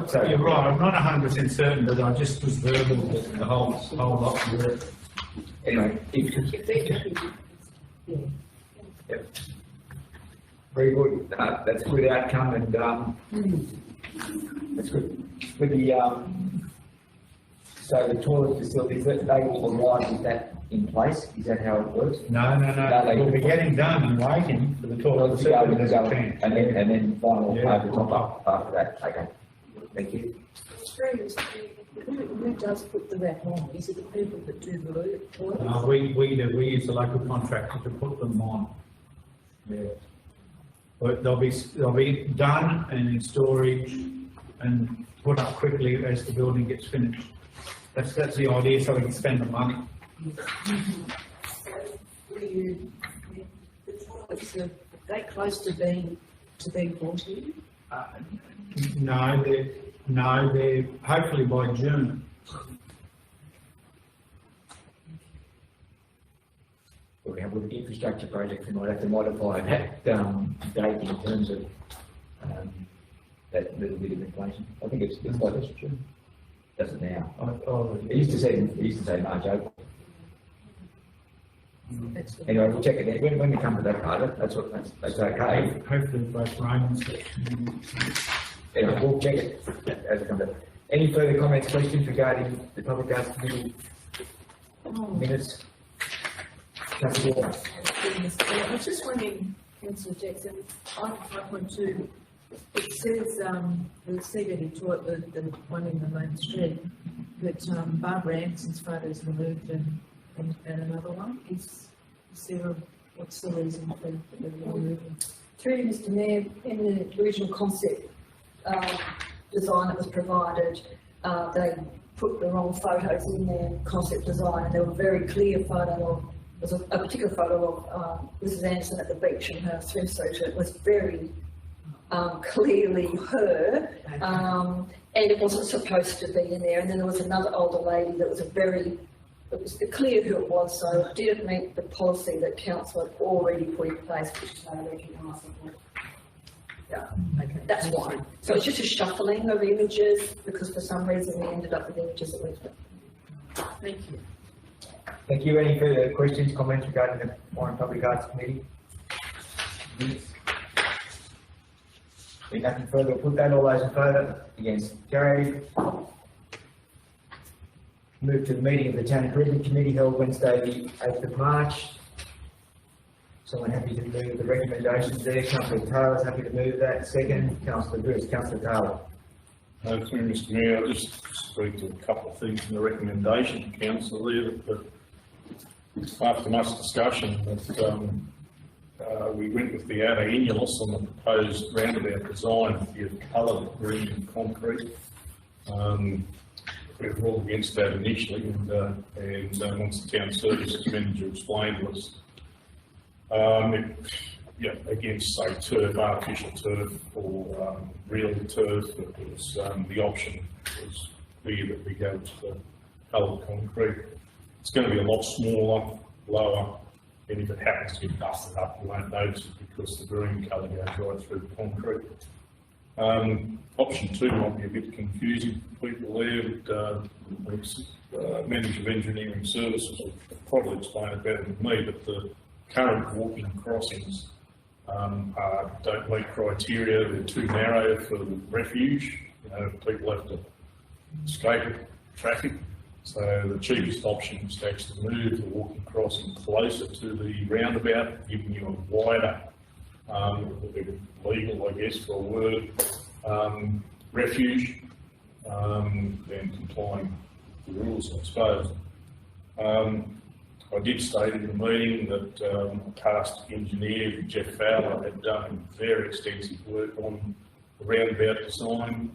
So you're right, I'm not 100% certain, but I just was verbal that the whole lot of it. Anyway, yep. Very good. That's a good outcome, and that's good. With the so the toilet facilities, they will arrive with that in place. Is that how it works? No, we'll be getting done and waiting for the toilet facilities to finish. And then final Yeah. over top up after that. Okay. Thank you. Who does put the wrap on? Is it the people that do the toilets? We do. We use a local contractor to put them on. Yeah. But they'll be done and in storage and put up quickly as the building gets finished. That's the idea, so we can spend the money. Are they close to being bought in? No, they're hopefully by June. We have with the infrastructure project, we might have to modify that date in terms of that little bit of inflation. I think it's like this, does it now? It used to say March, April. Anyway, we'll check it when we come to that part. That's okay. Hopefully both Romans. Anyway, we'll check it as it comes up. Any further comments, questions regarding the Public Arts Committee minutes? Councillor Ward. I was just wondering, Councillor Jackson, item 5.2, it says, the CBD toilet, the one in the main street, that Barbara Anderson's photo is removed and another one. Is there what's the reason for the removing? Through you, Mr Mayor, in the original concept design that was provided, they put the wrong photos in their concept design, and there were a very clear photo of, there was a particular photo of Mrs Anderson at the beach in her swimsuit. It was very clearly her, and it wasn't supposed to be in there. And then there was another older lady that was it was clear who it was, so it didn't meet the policy that council had already put in place, which is no recognisable. Yeah, okay, that's why. So it's just a shuffling of images, because for some reason we ended up with images that were. Thank you. Thank you. Any further questions, comments regarding the Warren Public Arts Committee? If nothing further, we'll put that. All those in favour? Against? Carried. Move to the meeting of the Town Improvement Committee held Wednesday, the 8th of March. Someone happy to move the recommendations there? Councillor Taylor's happy to move that. Second, Councillor Bruce. Councillor Taylor. Thank you, Mr Mayor. I'll just speak to a couple of things in the recommendation, Council, there, that after much discussion, that we went with the outer annulus on the proposed roundabout design via coloured green and concrete. We were all against that initially, and once the town services manager explained was against, say, turf, artificial turf, or real turf. It was the option was clear that we go with the coloured concrete. It's going to be a lot smaller, lower, and if it happens to get dusted up, you won't notice it because the green colour goes right through the concrete. Option 2 might be a bit confusing for people there, but Manager of Engineering Services will probably explain it better than me, but the current walking crossings don't meet criteria. They're too narrow for the refuge. People have to escape traffic. So the cheapest option is to actually move the walking crossing closer to the roundabout, giving you a wider, legal, I guess, for a word, refuge, and complying with the rules, I suppose. I did state in the meeting that past engineer, Jeff Fowler, had done very extensive work on the roundabout design.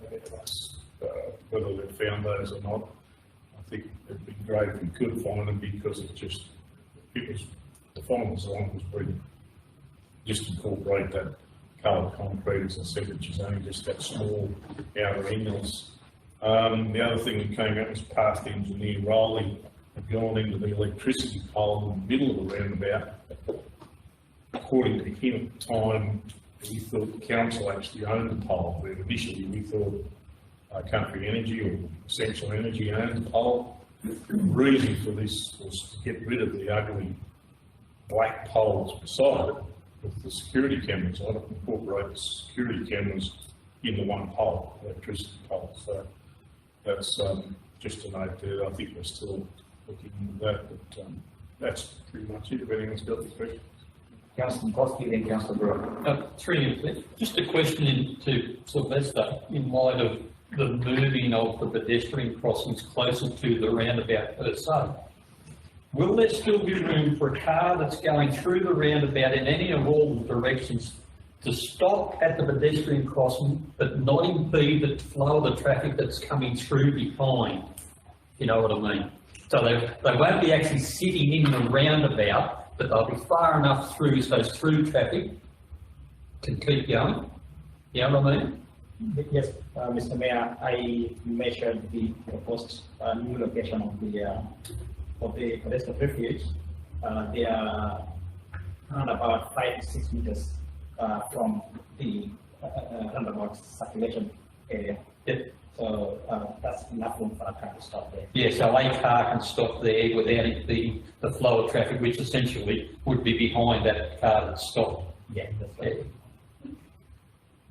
Whether they've found those or not, I think it'd be great if we could find them, because the final design was brilliant. Just incorporate that coloured concrete, as I said, which is only just that small outer annulus. The other thing that came out was past engineer Rowley had gone into the electricity pole in the middle of the roundabout. According to him at the time, he thought the council actually owned the pole, where initially we thought Country Energy or Essential Energy owned the pole. The reason for this was to get rid of the ugly black poles beside it with the security cameras on it, incorporate the security cameras into one pole, electricity pole. So that's just a note there. I think we're still looking into that, but that's pretty much it. If anyone's got any questions. Councillor Koski, then Councillor Brewer. 3 minutes. Just a question to Sylvester, in light of the moving of the pedestrian crossings closer to the roundabout per se. Will there still be room for a car that's going through the roundabout in any of all the directions to stop at the pedestrian crossing but not impede the flow of the traffic that's coming through behind? You know what I mean? So they won't be actually sitting in the roundabout, but they'll be far enough through so through traffic can keep going. You know what I mean? Yes, Mr. Mayor, I measured the proposed new location of the pedestrian refuge. They are around about 5 to 6 meters from the roundabout circulation area. Yep. So that's enough room for a car to stop there. Yeah, so a car can stop there without impeding the flow of traffic, which essentially would be behind that car that stopped. Yeah, that's right.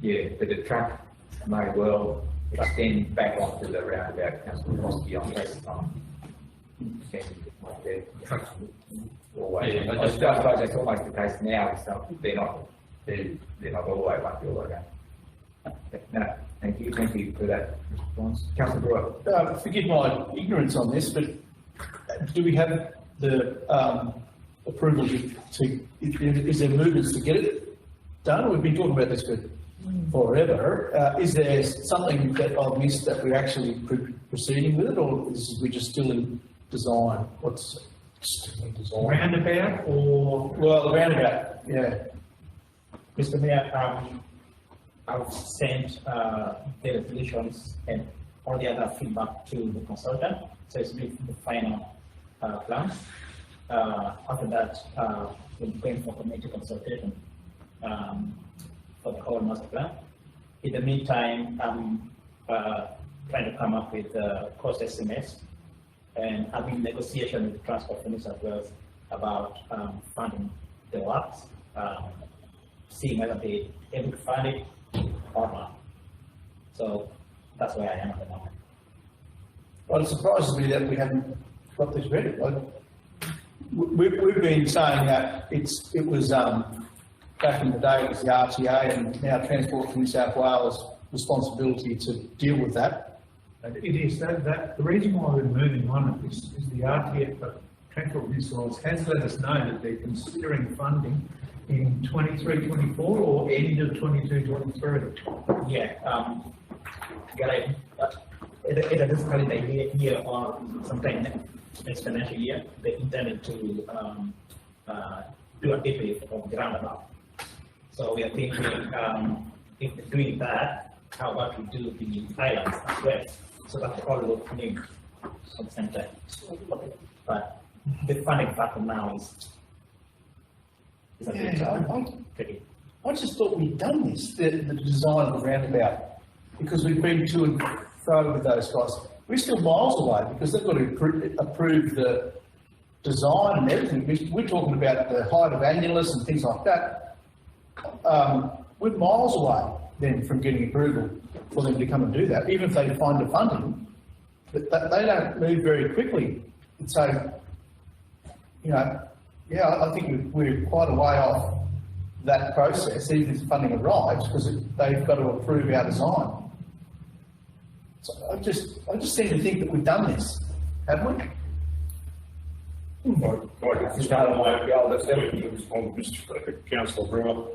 Yeah, but the truck may well extend back onto the roundabout, Councillor Koski, on this time. like the trucks always. Yeah, I suppose that's almost the case now, so they're not always like the other guy. No, thank you for that response. Councillor Brewer. Forgive my ignorance on this, but do we have the approval is there movements to get it done? We've been talking about this for forever. Is there something that I've missed that we're actually proceeding with it, or is we just still in design? What's still in design? Roundabout or? Well, the roundabout, yeah. Mr. Mayor, I've sent the resolutions and all the other feedback to the consultant, so it's been the final plan. After that, we're going for community consultation for the whole master plan. In the meantime, I'm trying to come up with cost estimates and having negotiation with the transport minister as well about funding the works, seeing whether they're able to fund it or not. So that's where I am at the moment. Well, it surprises me that we haven't got this ready. We've been saying that it was back in the day it was the RTA and now Transport for New South Wales' responsibility to deal with that. It is that the reason why we're moving on is the RTF, but Transport for New South Wales has let us know that they're considering funding in 23-24 or end of 22-23. Yeah, either this calendar year or sometime next financial year, they intended to do a debrief of the roundabout. So we are thinking, if they're doing that, how about we do the islands as well, so that they all look new at the same time. But the funding factor now is a bit tricky. I just thought we'd done this, the design of the roundabout, because we've been to and fro with those guys. We're still miles away because they've got to approve the design and everything. We're talking about the height of annulus and things like that. We're miles away then from getting approval for them to come and do that, even if they find the funding. But they don't move very quickly. And so, you know, yeah, I think we're quite a way off that process, even if funding arrives, because they've got to approve our design. So I just seem to think that we've done this, haven't we? Councillor Brewer,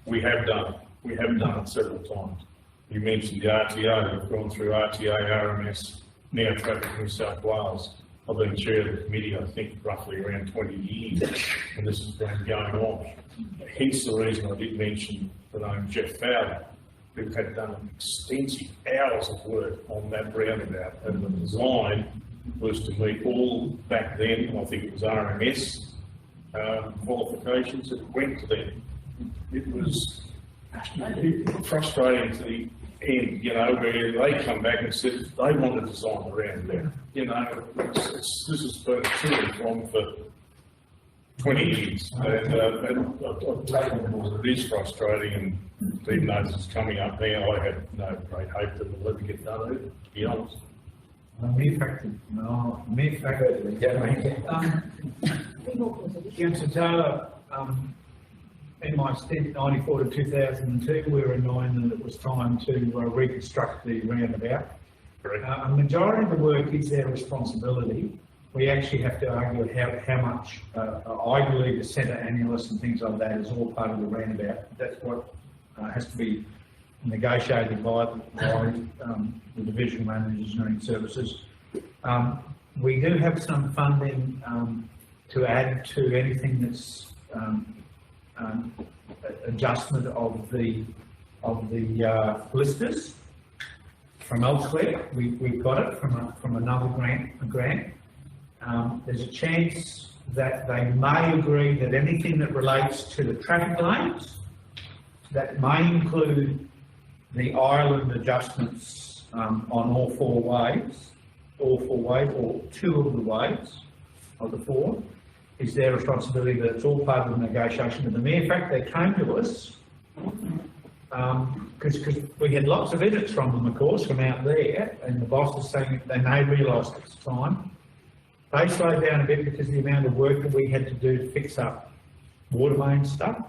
we have done it several times. You mentioned the RTA, we've gone through RTA, RMS, now Traffic New South Wales. I've been chair of the committee, I think, roughly around 20 years, and this has been going on. Hence the reason I did mention the name Jeff Fowler, who had done extensive hours of work on that roundabout, and the design was to meet all, back then, I think it was RMS qualifications that went to them. It was frustrating to the end, you know, where they come back and said they want to design the roundabout. You know, this has been a chilling from for 20 years, and I've taken it as it is frustrating, and even though this is coming up now, I have no great hope that we'll ever get done either, to be honest. Councillor Taylor, in my stint 94 to 2002, we were annoyed that it was time to reconstruct the roundabout. A majority of the work is their responsibility. We actually have to argue how much, I believe the centre annulus and things like that is all part of the roundabout. That's what has to be negotiated by the Division of Engineering Services. We do have some funding to add to anything that's adjustment of the blisters from elsewhere. We've got it from another grant. There's a chance that they may agree that anything that relates to the traffic lanes, that may include the island adjustments on all four ways, or two of the ways of the four, is their responsibility. That it's all part of the negotiation. And the mere fact they came to us, because we had lots of edits from them, of course, from out there, and the boss is saying they may realise it's time. They slowed down a bit because of the amount of work that we had to do to fix up water main stuff.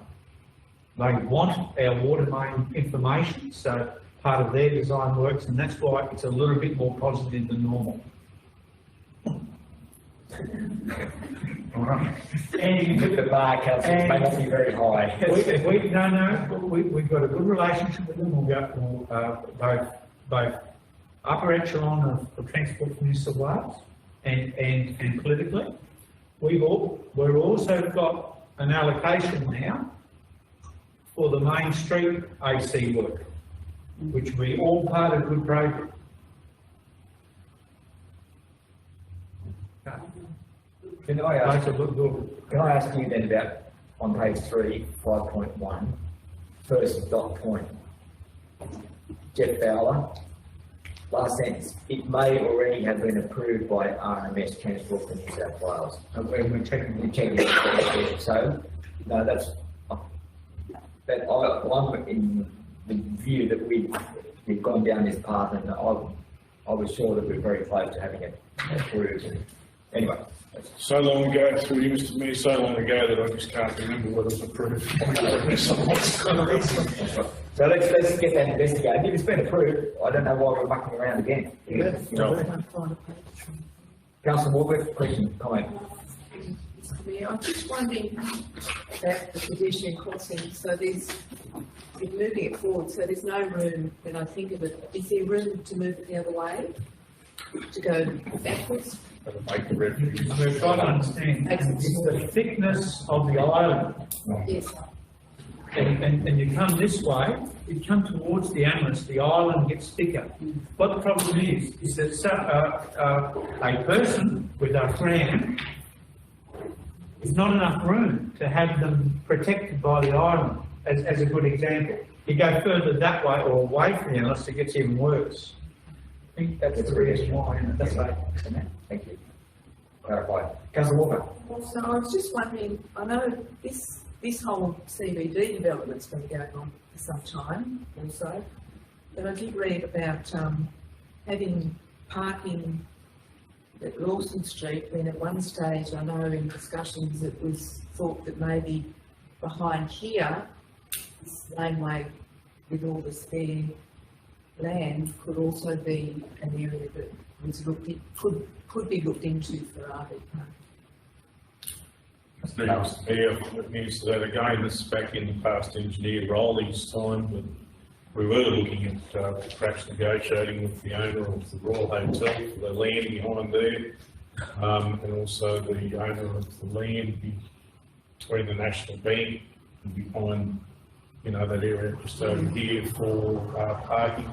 They want our water main information, so part of their design works, and that's why it's a little bit more positive than normal. All right. And you took the bar, councillor, it may not be very high. We've got a good relationship with them. We'll go, both upper echelon of Transport for New South Wales and politically. We've also got an allocation now for the Main Street AC work, which will be all part of good project. Can I ask you then about, on page 3, 5.1, first dot point, Jeff Fowler, last sentence, it may already have been approved by RMS Transport for New South Wales. And we're checking it, so, no, that's, I'm in the view that we've gone down this path, and I was sure that we're very close to having it approved. Anyway. So long ago, through you, Mr. Mayor, so long ago that I just can't remember whether it was approved. So let's get that investigated. If it's been approved, I don't know why we're mucking around again. Councillor Warwick, question, comment. I'm just wondering about the pedestrian crossing, so you're moving it forward, so there's no room, when I think of it, is there room to move it the other way? To go backwards? Make the refuge. We're trying to understand, it's the thickness of the island. Yes. And you come this way, you come towards the Amherst, the island gets thicker. What the problem is that a person with a pram, there's not enough room to have them protected by the island, as a good example. You go further that way or away from the Amherst, it gets even worse. I think that's the reason why, isn't it? That's right. Thank you. Clarify. Councillor Walker. So I was just wondering, I know this whole CBD development's been going on for some time also, but I did read about having parking at Lawson Street, when at one stage I know in discussions it was thought that maybe behind here, this laneway with all the spare land could also be an area that was could be looked into for RV parking. Mr. Mayor, it means that again, this is back in the past engineer Rowley's time, but we were looking at perhaps negotiating with the owner of the Royal Hotel for the land behind there, and also the owner of the land between the National Bank and behind, that area just over here for parking.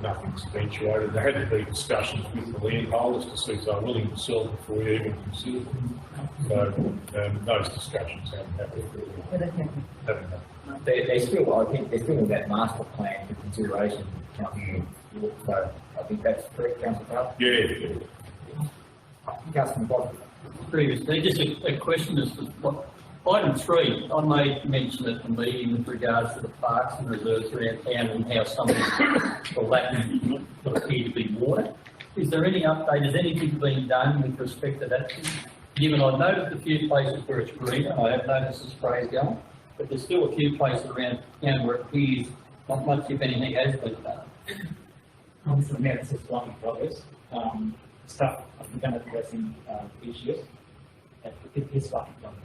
Nothing's eventuated. There had to be discussions with the landholders to see if they're willing to sell before we even consider them. So those discussions haven't happened. They're still, I think, they're still in that master plan for consideration, Councillor. So I think that's correct, Councillor Carl? Yeah. Councillor Bob. Previously, just a question as to what, item 3, I made mention at the meeting with regards to the parks and reserves around town and how some of the lack will appear to be water. Is there any update? Has anything been done with respect to that? Given I've noticed a few places where it's green, I have noticed the sprays going, but there's still a few places around town where it appears not much, if anything, has been done. Councillor Mayor, this is one in progress. Staff have begun addressing issues. It is work in progress.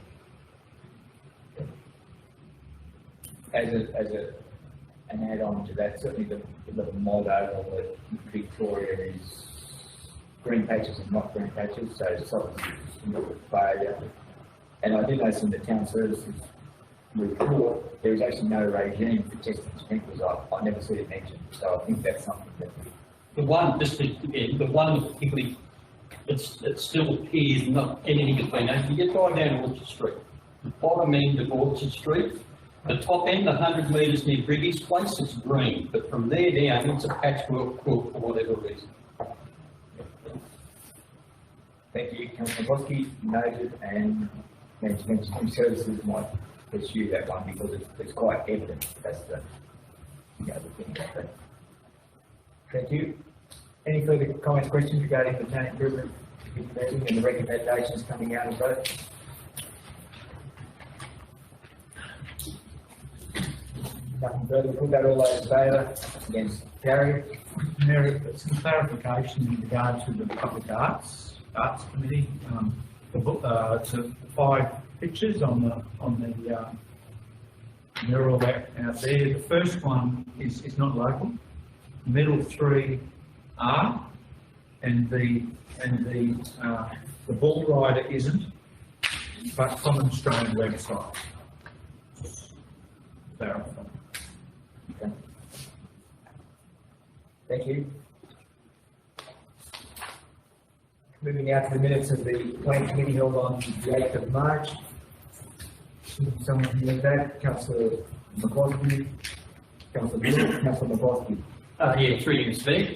As an add-on to that, certainly the motto of Victoria is green patches and not green patches, so it's failure. And I did notice in the town services report, there is actually no regime for testing sprinklers. I never see it mentioned, so I think that's something that The one, just again, the one particularly, it still appears not anything has been done. You get right down to Orchard Street, the bottom end of Orchard Street, the top end, 100 metres near Briggy's place, it's green, but from there down, it's a patchwork quilt for whatever reason. Thank you, Councillor Bosky, noted, and management services might pursue that one because it's quite evident. That's the thing about that. Thank you. Any further comments, questions regarding the town improvement meeting and the recommendations coming out of that. Nothing further, we'll put that all those in favour, against carried. Mayor, some clarification in regard to the Public Arts Committee. The book, it's the 5 pictures on the mural out there. The first one is not local. The middle 3 are, and the bull rider isn't, but Common Australian website. Clarify. Thank you. Moving now to the minutes of the planning committee held on the 8th of March. Someone can make that, Councillor McCloskey, Councillor Bill, Councillor McCloskey. Yeah, 3 minutes there.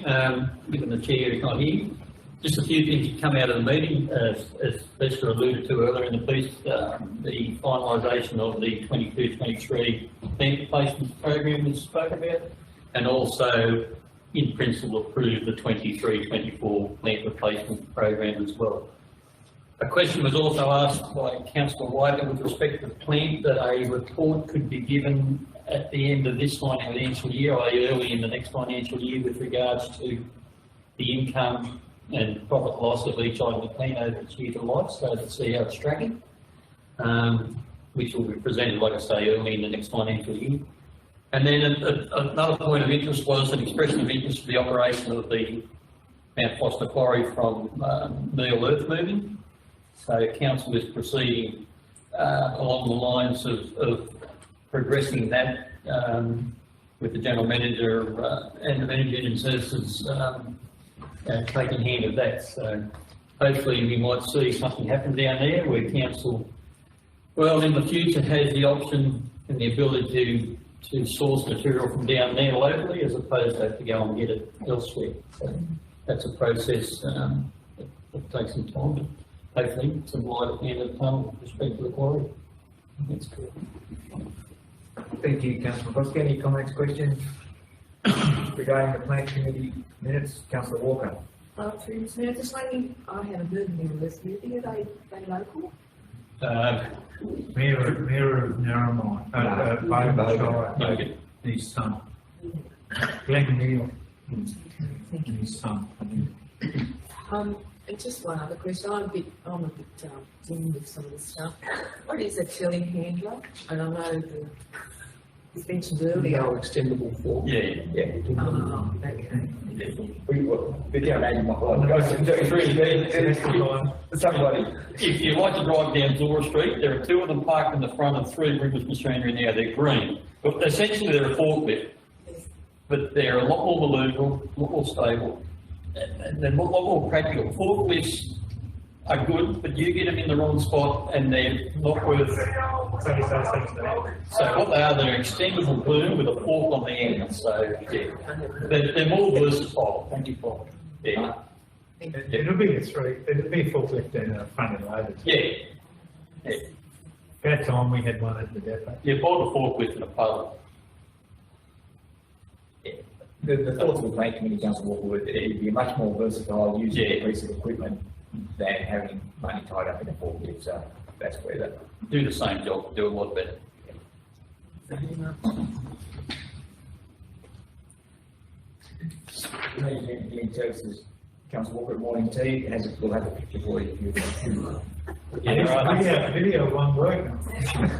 Given the chair is not here, just a few things that come out of the meeting, as Lester alluded to earlier in the piece, the finalisation of the 22-23 plant replacement program was spoken about, and also in principle approve the 23-24 plant replacement program as well. A question was also asked by Councillor White with respect to the plant that a report could be given at the end of this financial year, i.e. early in the next financial year, with regards to the income and profit loss of each item of the plant over its year to life, so to see how it's tracking, which will be presented, like I say, early in the next financial year. And then another point of interest was an expression of interest for the operation of the Mount Foster Quarry from Neil Earth Moving. So council is proceeding along the lines of progressing that with the general manager and the manager and services taking hand of that. So hopefully we might see something happen down there where council, well, in the future has the option and the ability to source material from down there locally as opposed to have to go and get it elsewhere. So that's a process that takes some time, but hopefully some light at the end of the tunnel with respect to the quarry. That's good. Thank you, Councillor McCloskey. Any comments, questions regarding the plant committee minutes? Councillor Walker. Through this, now, just wondering, I haven't heard the name of this meeting, are they local? Mayor of Narromine, his son. Glenn Neal, and his son. And just one other question, I'm a bit in with some of this stuff. What is a tilling handler? And I know it's mentioned earlier. extendable form. Yeah. Okay. Somebody. If you like to drive down Zora Street, there are 2 of them parked in the front of 3 Rivers Machinery now. They're green, but essentially they're a forklift. But they're a lot more maneuverable, a lot more stable, and they're a lot more practical. Forklifts are good, but you get them in the wrong spot and they're not worth. So what they are, they're extendable boom with a fork on the end. So yeah, they're more versatile. Thank you, Paul. Yeah. It'll be a forklift in the front of the loader. Yeah. That time we had one at the depot. You bought a forklift and a puddle. The thoughts of the plant committee, Councillor Walker, would it'd be a much more versatile use of a piece of equipment than having money tied up in a forklift. So that's where that. Do the same job, do a lot better. Engineering services, Councillor Walker at Morning Tea, we'll have a picture for you if you. Yeah, right. Video won't work.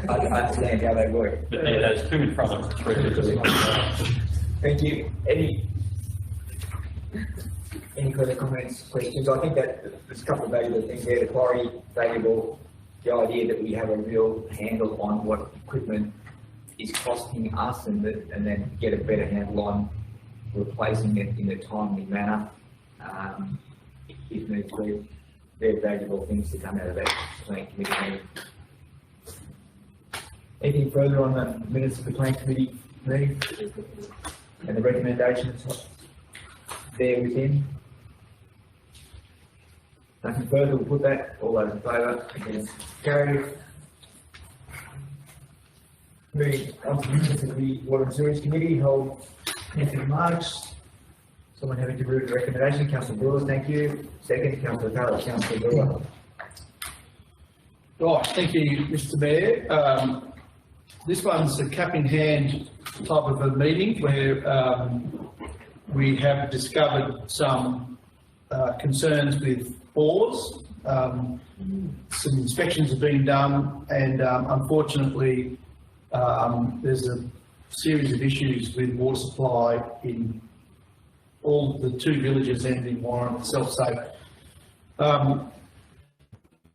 I understand how they work. But yeah, there's 2 in front of us. 3. Thank you. Any further comments, questions? I think that there's a couple of valuable things there. The quarry, valuable. The idea that we have a real handle on what equipment is costing us and then get a better handle on replacing it in a timely manner. If needs be, they're valuable things to come out of that plant committee meeting. Anything further on the minutes of the plant committee meeting? And the recommendations there within? Nothing further, we'll put that, all those in favour, against, carried. Moving on to the minutes of the Water and Sewage Committee held 10th of March. Someone having to move the recommendation, councillor Brewer, thank you. Second, councillor Carroll, councillor Brewer. Right, thank you, Mr Mayor. This one's a cap in hand type of a meeting where we have discovered some concerns with bores. Some inspections have been done, and unfortunately there's a series of issues with water supply in all the 2 villages and in Warren itself. So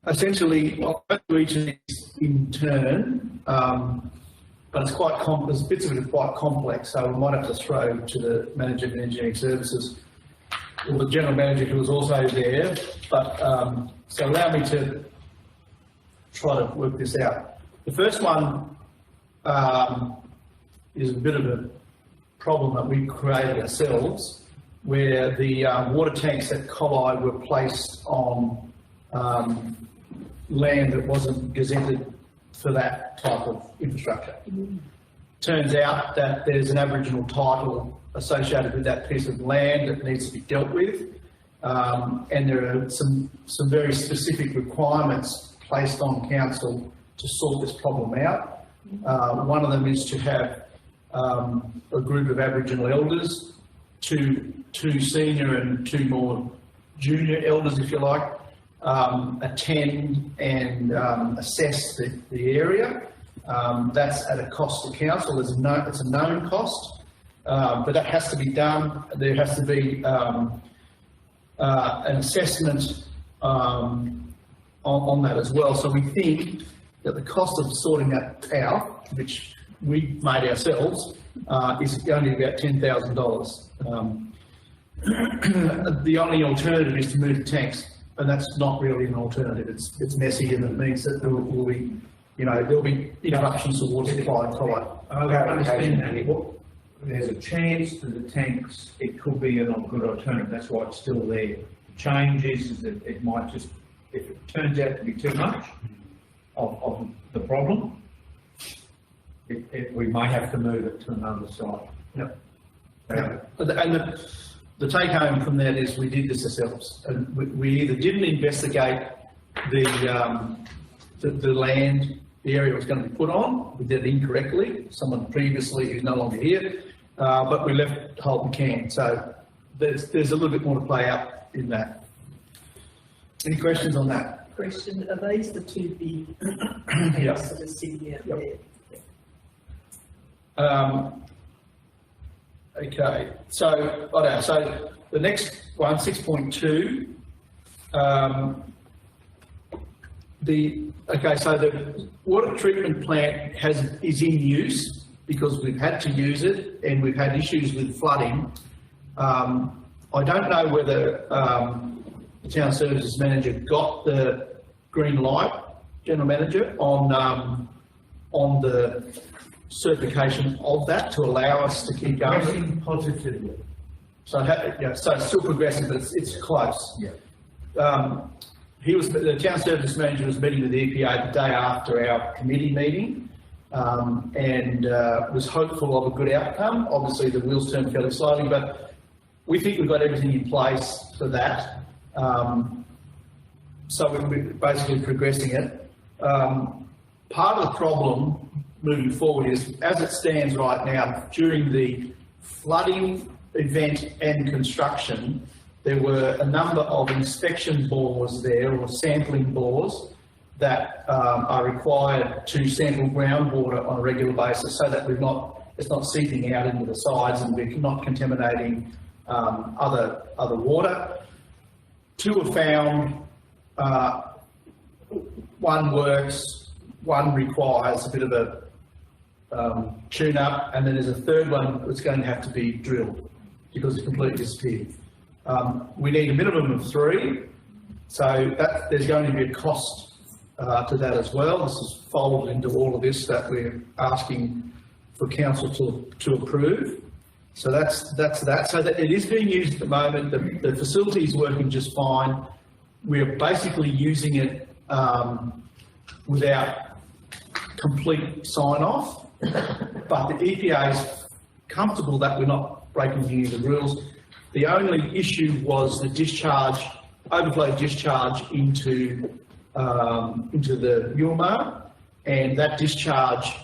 essentially, I'll go through each of these in turn, but it's quite there's bits of it are quite complex, so we might have to throw to the manager of engineering services, or the general manager who was also there. But so allow me to try to work this out. The first one is a bit of a problem that we created ourselves, where the water tanks at Collie were placed on land that wasn't gazetted for that type of infrastructure. Turns out that there's an Aboriginal title associated with that piece of land that needs to be dealt with, and there are some very specific requirements placed on council to sort this problem out. One of them is to have a group of Aboriginal elders, two senior and 2 more junior elders, if you like, attend and assess the area. That's at a cost to council. It's a known cost, but that has to be done. There has to be an assessment on that as well. So we think that the cost of sorting that out, which we made ourselves, is going to be about $10,000. The only alternative is to move the tanks, and that's not really an alternative. It's messy, and it means that there will be, there'll be interruptions to water supply and Collie. I understand that. There's a chance that the tanks, it could be a not good alternative, that's why it's still there. The change is that it might just, if it turns out to be too much of the problem, we may have to move it to another site. Yep. And the take home from that is we did this ourselves, and we either didn't investigate the land the area was going to be put on, we did it incorrectly, someone previously who's no longer here, but we left Holden Can. So there's a little bit more to play out in that. Any questions on that? Question, are these the 2 big tanks that are sitting out there? Okay, so the next one, 6.2, so the water treatment plant is in use because we've had to use it and we've had issues with flooding. I don't know whether the town services manager got the green light, general manager, on the certification of that to allow us to keep going. Progressing positively. So, so it's still progressing, but it's close. Yeah. The town service manager was meeting with the EPA the day after our committee meeting, and was hopeful of a good outcome. Obviously, the wheels turned fairly slowly, but we think we've got everything in place for that. So we're basically progressing it. Part of the problem moving forward is, as it stands right now, during the flooding event and construction, there were a number of inspection bores there, or sampling bores, that are required to sample groundwater on a regular basis, so that it's not seeping out into the sides and we're not contaminating other water. 2 are found, one works, one requires a bit of a tune-up, and then there's a 3rd one that's going to have to be drilled because it's completely disappeared. We need a minimum of 3, so there's going to be a cost to that as well. This is folded into all of this that we're asking for council to approve. So that's that. So that it is being used at the moment. The facility is working just fine. We're basically using it without complete sign-off, but the EPA is comfortable that we're not breaking any of the rules. The only issue was the discharge, overflow discharge into the Ulamar, and that discharge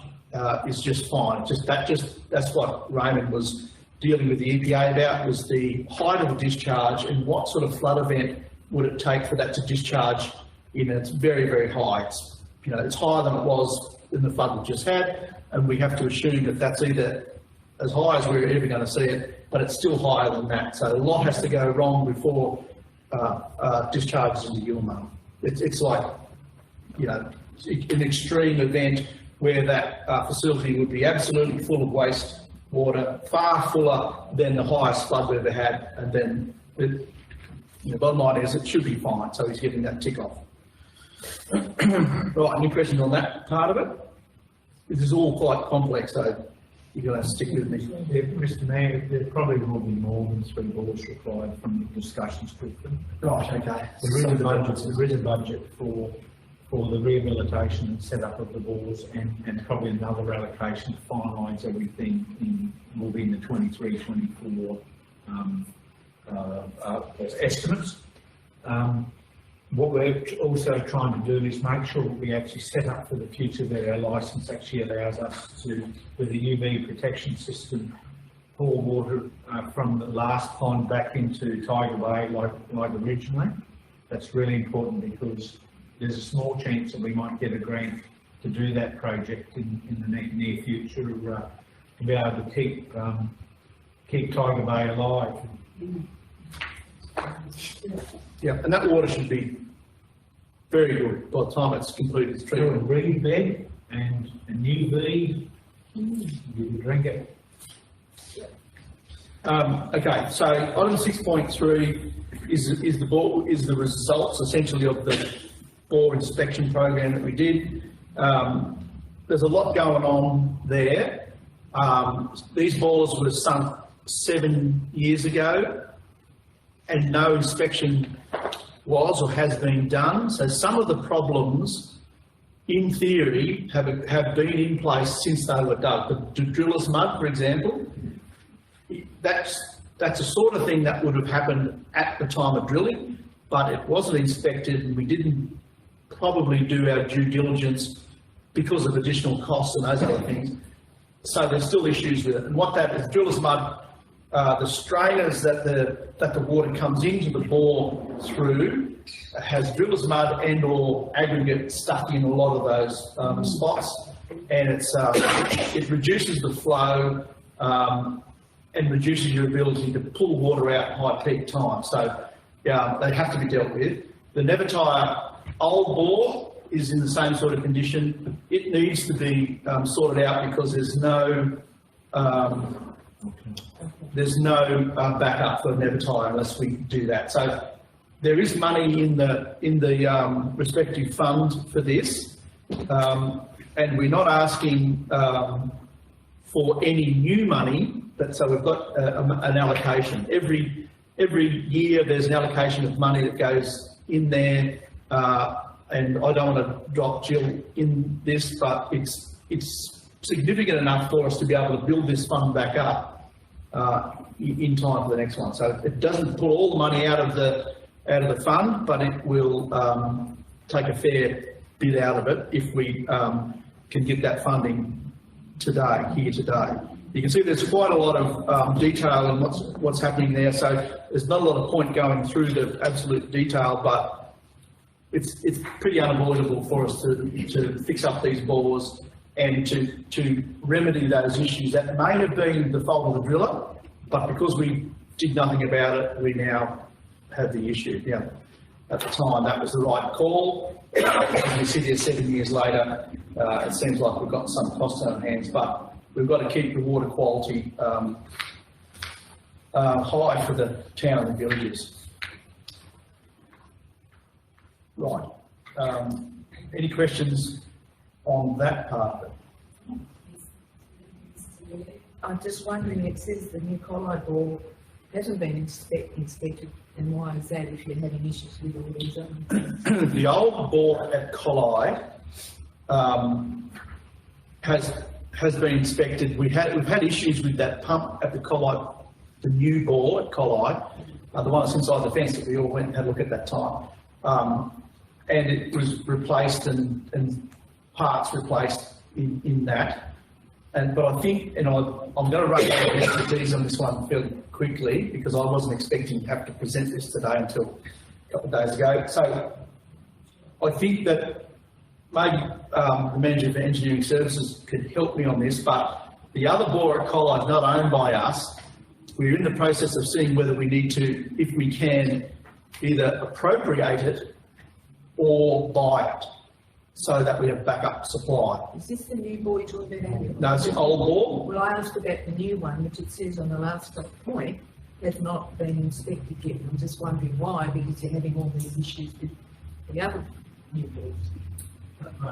is just fine. That's what Raymond was dealing with the EPA about, was the height of the discharge and what sort of flood event would it take for that to discharge in. It's very, very high. It's, you know, it's higher than it was in the flood we just had, and we have to assume that that's either as high as we're ever going to see it, but it's still higher than that. So a lot has to go wrong before discharges into Ulamar. It's like, you know, an extreme event where that facility would be absolutely full of waste water, far fuller than the highest flood we've ever had, and then the bottom line is it should be fine, so he's getting that tick off. Right, any questions on that part of it? This is all quite complex, so you're going to have to stick with me. Yeah, Mr. Mayor, there probably will be more than 3 bores required from the discussions with them. Right, okay. There is a budget for the rehabilitation and setup of the bores, and probably another allocation to finalise everything will be in the 23-24 estimates. What we're also trying to do is make sure that we actually set up for the future that our licence actually allows us to, with the UV protection system, pour water from the last pond back into Tiger Bay like originally. That's really important because there's a small chance that we might get a grant to do that project in the near future to be able to keep Tiger Bay alive. Yeah, and that water should be very good by the time it's completed. It's Through a treated. reed bed and a new bead, you can drink it. Okay, so item 6.3 is the results essentially of the bore inspection program that we did. There's a lot going on there. These bores were sunk 7 years ago, and no inspection was or has been done. So some of the problems, in theory, have been in place since they were dug. The driller's mud, for example, that's a sort of thing that would have happened at the time of drilling, but it wasn't inspected, and we didn't probably do our due diligence because of additional costs and those other things. So there's still issues with it. And what that is, driller's mud, the strainers that the water comes into the bore through has driller's mud and or aggregate stuck in a lot of those spots, and it reduces the flow and reduces your ability to pull water out at high peak time. So yeah, they have to be dealt with. The Nevertire old bore is in the same sort of condition. It needs to be sorted out because there's no backup for Nevertire unless we do that. So there is money in the respective fund for this, and we're not asking for any new money. But so we've got an allocation every year. There's an allocation of money that goes in there, and I don't want to drop Jill in this, but it's significant enough for us to be able to build this fund back up in time for the next one. So it doesn't pull all the money out of the fund, but it will take a fair bit out of it if we can get that funding here today. You can see there's quite a lot of detail in what's happening there. So there's not a lot of point going through the absolute detail, but it's pretty unavoidable for us to fix up these bores and to remedy those issues that may have been the fault of the driller, but because we did nothing about it, we now have the issue. Yeah, at the time that was the right call. As we sit here 7 years later, it seems like we've got some costs on our hands, but we've got to keep the water quality high for the town and the villages. Right. Any questions on that part of it? I'm just wondering, it says the new collide bore hasn't been inspected, and why is that if you're having issues with all these other things? The old bore at Collide has been inspected. We've had issues with that pump at the Collide the new bore at Colli, the one that's inside the fence that we all went and had a look at that time. And it was replaced and parts replaced in that. But I think, and I'm going to run out of expertise on this one fairly quickly because I wasn't expecting to have to present this today until a couple of days ago. So I think that maybe the manager for engineering services could help me on this, but the other bore at Colli is not owned by us. We're in the process of seeing whether we need to, if we can, either appropriate it or buy it so that we have backup supply. Is this the new bore you're talking about, Andy? No, it's the old bore. Well, I asked about the new one, which it says on the last stop point has not been inspected yet. I'm just wondering why, because you're having all these issues with the other new bores.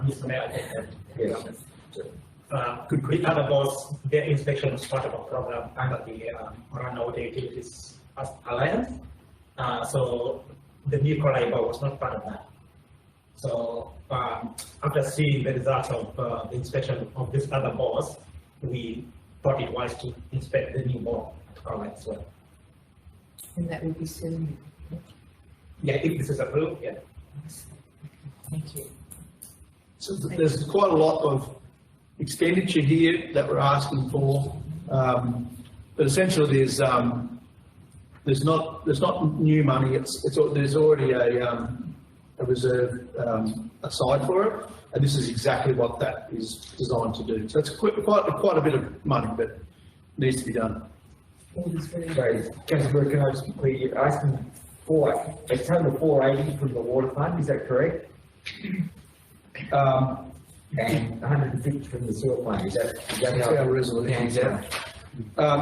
Mr. Mayor, I think that, Yes. with other boards, their inspection was part of a program under the Run-Out Utilities Alliance. So the new Colli board was not part of that. So after seeing the results of the inspection of this other boards, we thought it wise to inspect the new board at Colli as well. And that would be soon. Yeah, if this is approved, yeah. Thank you. So there's quite a lot of expenditure here that we're asking for, but essentially there's not new money. There's already a reserve aside for it, and this is exactly what that is designed to do. So it's quite a bit of money, but needs to be done. Sorry, Councillor Brewer, can I just be clear, you're asking for a total of 480 from the water fund, is that correct? And 150 from the sewer fund, is that That's our resolution. hands out?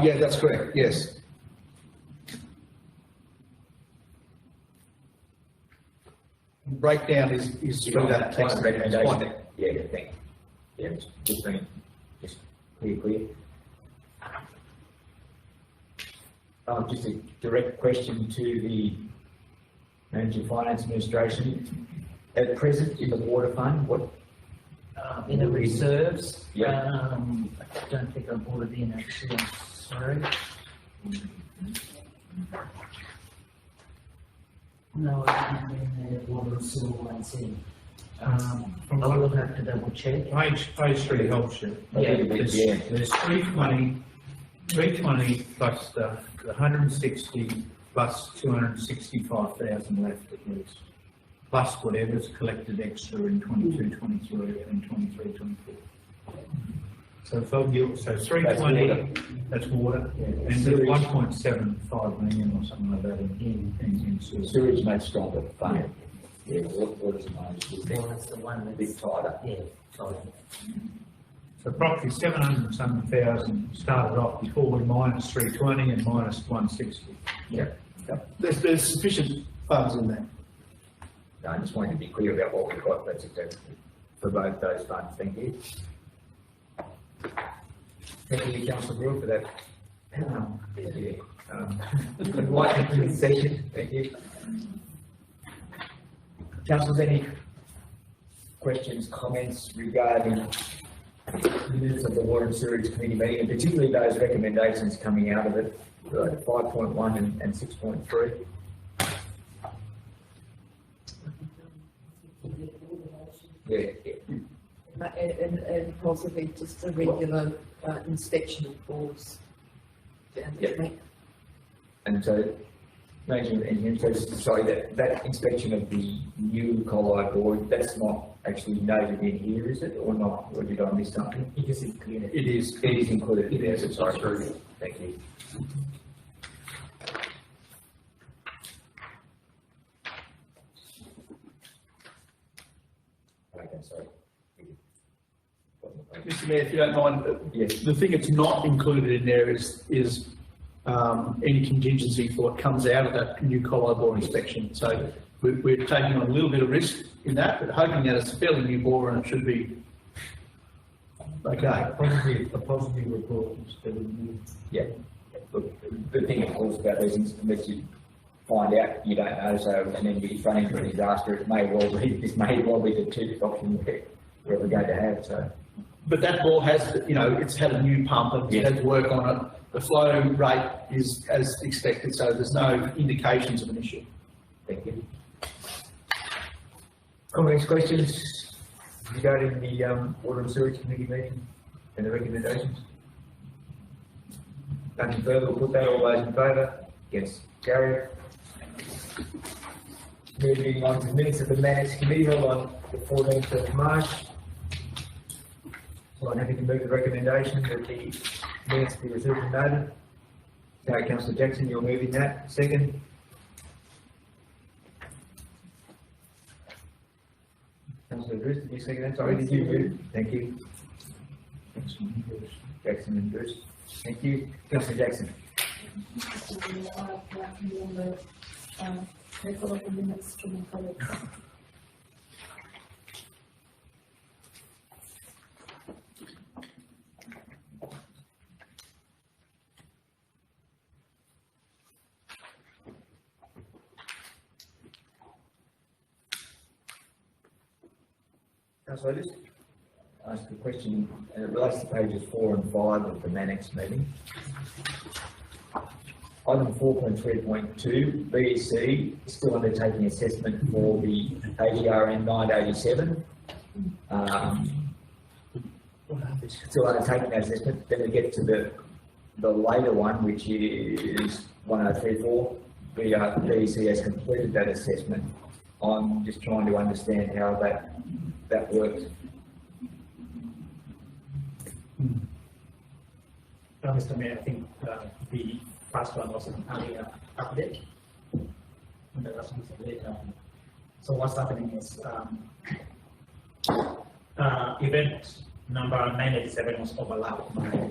Yeah, that's correct, yes. Breakdown is through that Thanks text. for the recommendation. Yeah, thank you. Yeah, just clear. Just a direct question to the Manager of Finance Administration. At present, in the water fund, what? In the reserves, Yeah. I don't think I brought it in actually, I'm sorry. No, I didn't bring the water and sewer ones in. I will have to double check. Page 3 helps you. Yeah. There's 320 plus the 160 plus 265,000 left at least, plus whatever's collected extra in 22, 23 and 23, 24. So so 320, that's water, and there's 1.75 million or something like that in sewage. Sewage makes stronger fund. Yeah, water's managed, Well, that's the one a that's, bit tighter. yeah, sorry. So approximately 700 and something thousand started off before we minus 320 and minus 160. Yeah. There's sufficient funds in there. No, I just wanted to be clear about what we've got, that's exactly, for both those funds, thank you. Thank you, Councillor Brewer, for that. Enlightening session, thank you. Councillors, any questions, comments regarding the minutes of the Water and Sewerage Committee meeting, and particularly those recommendations coming out of it, 5.1 and 6.3? Yeah. And possibly just a regular inspection of bores. Yeah. And so, Manager Engineering, so sorry, that inspection of the new Colli board, that's not actually noted in here, is it, or not? Or did I miss something? It is included. It is. It is included in there, so sorry. Thank you. Okay, sorry. Mr. Mayor, if you don't mind, Yes. the thing that's not included in there is any contingency for what comes out of that new Colli bore inspection. So we're taking on a little bit of risk in that, but hoping that it's a fairly new bore and it should be okay. A positive report instead of Yeah. Look, the thing, of course, about these unless you find out you don't know, so, and then you run into a disaster, this may well be the two option we're going to have, so. but that bore has, you know, it's had a new pump and it's had to work on it. The flow rate is as expected, so there's no indications of an issue. Thank you. Comments, questions regarding the Water and Sewage Committee meeting and the recommendations? Nothing further, we'll put that, all those in favour? Against? Carried. Moving on to minutes of the Manners Committee held on the 14th of March. So I'm happy to move the recommendation that the minutes be received and noted. So Councillor Jackson, you're moving that. Second. Councillor Bruce, did you second that? Sorry, did you move? Thank you. Jackson and Bruce. Thank you. Councillor Jackson. Record of the minutes from the colleagues. Councillor, I just ask a question, and it relates to pages 4 and 5 of the Manx meeting. Item 4.3.2, BEC is still undertaking assessment for the ADRN 987. Still undertaking that assessment. Then we get to the later one, which is 1034. BEC has completed that assessment. I'm just trying to understand how that works. Mr. Mayor, I think the first one was an earlier update. And the last one is later. So what's happening is event number 987 was overlapped by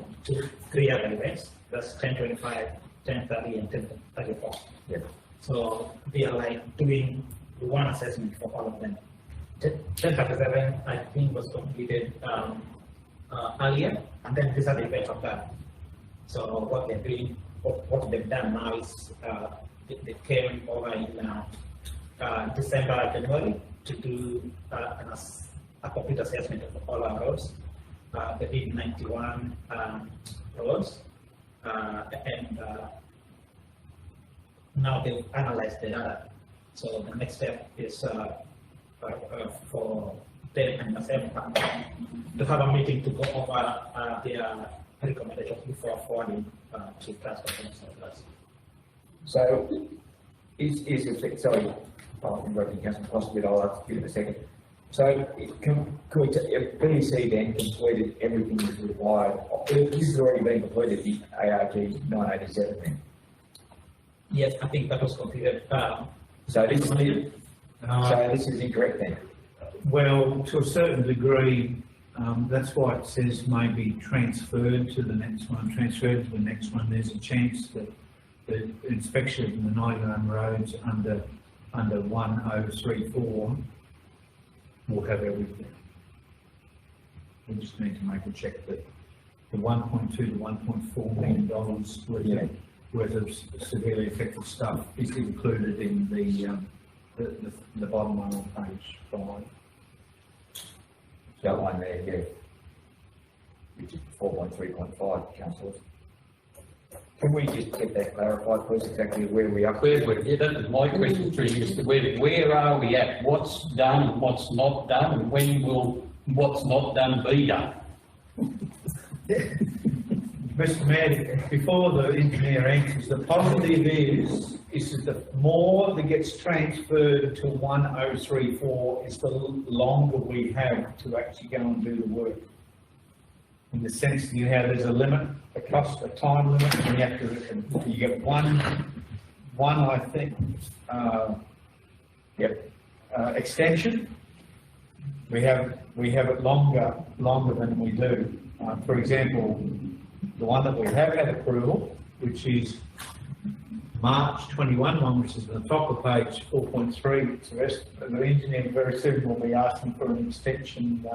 three other events. That's 1025, 1030, and 1034. Yeah. So they are like doing one assessment for all of them. 1037, I think, was completed earlier, and then these are the effects of that. So what they're doing, what they've done now is they came over in December, January to do a complete assessment of all our roads. They did 91 roads, and now they've analyzed the data. So the next step is for them and myself to have a meeting to go over their recommendations before forwarding to transport and surplus. So, is it, sorry, I'm interrupting Councillor Costa a bit, I'll ask you in a second. So, if BEC then completed everything that's required, this has already been completed, the ARG 987 then? Yes, I think that was completed. So this is incorrect then? Well, to a certain degree, that's why it says maybe transferred to the next one, transferred to the next one. There's a chance that the inspection of the 99 roads under 1034 will have everything. We just need to make a check that the 1.2 to 1.4 million dollars worth of severely affected stuff is included in the bottom one on page 5. That one there, yeah. Which is 4.3.5, councillors. Can we just get that clarified, please, exactly where we are? Yeah, that was my question to you, Mr. Webb. Where are we at? What's done, what's not done, and when will what's not done be done? Mr. Mayor, before the engineer answers, the positive is that the more that gets transferred to 1034 is the longer we have to actually go and do the work. In the sense that there's a limit, a cost, a time limit, and you have to, you get one I think, extension. We have it longer than we do. For example, the one that we have had approval, which is March 21 one, which is at the top of page 4.3, the engineer very soon will be asking for an extension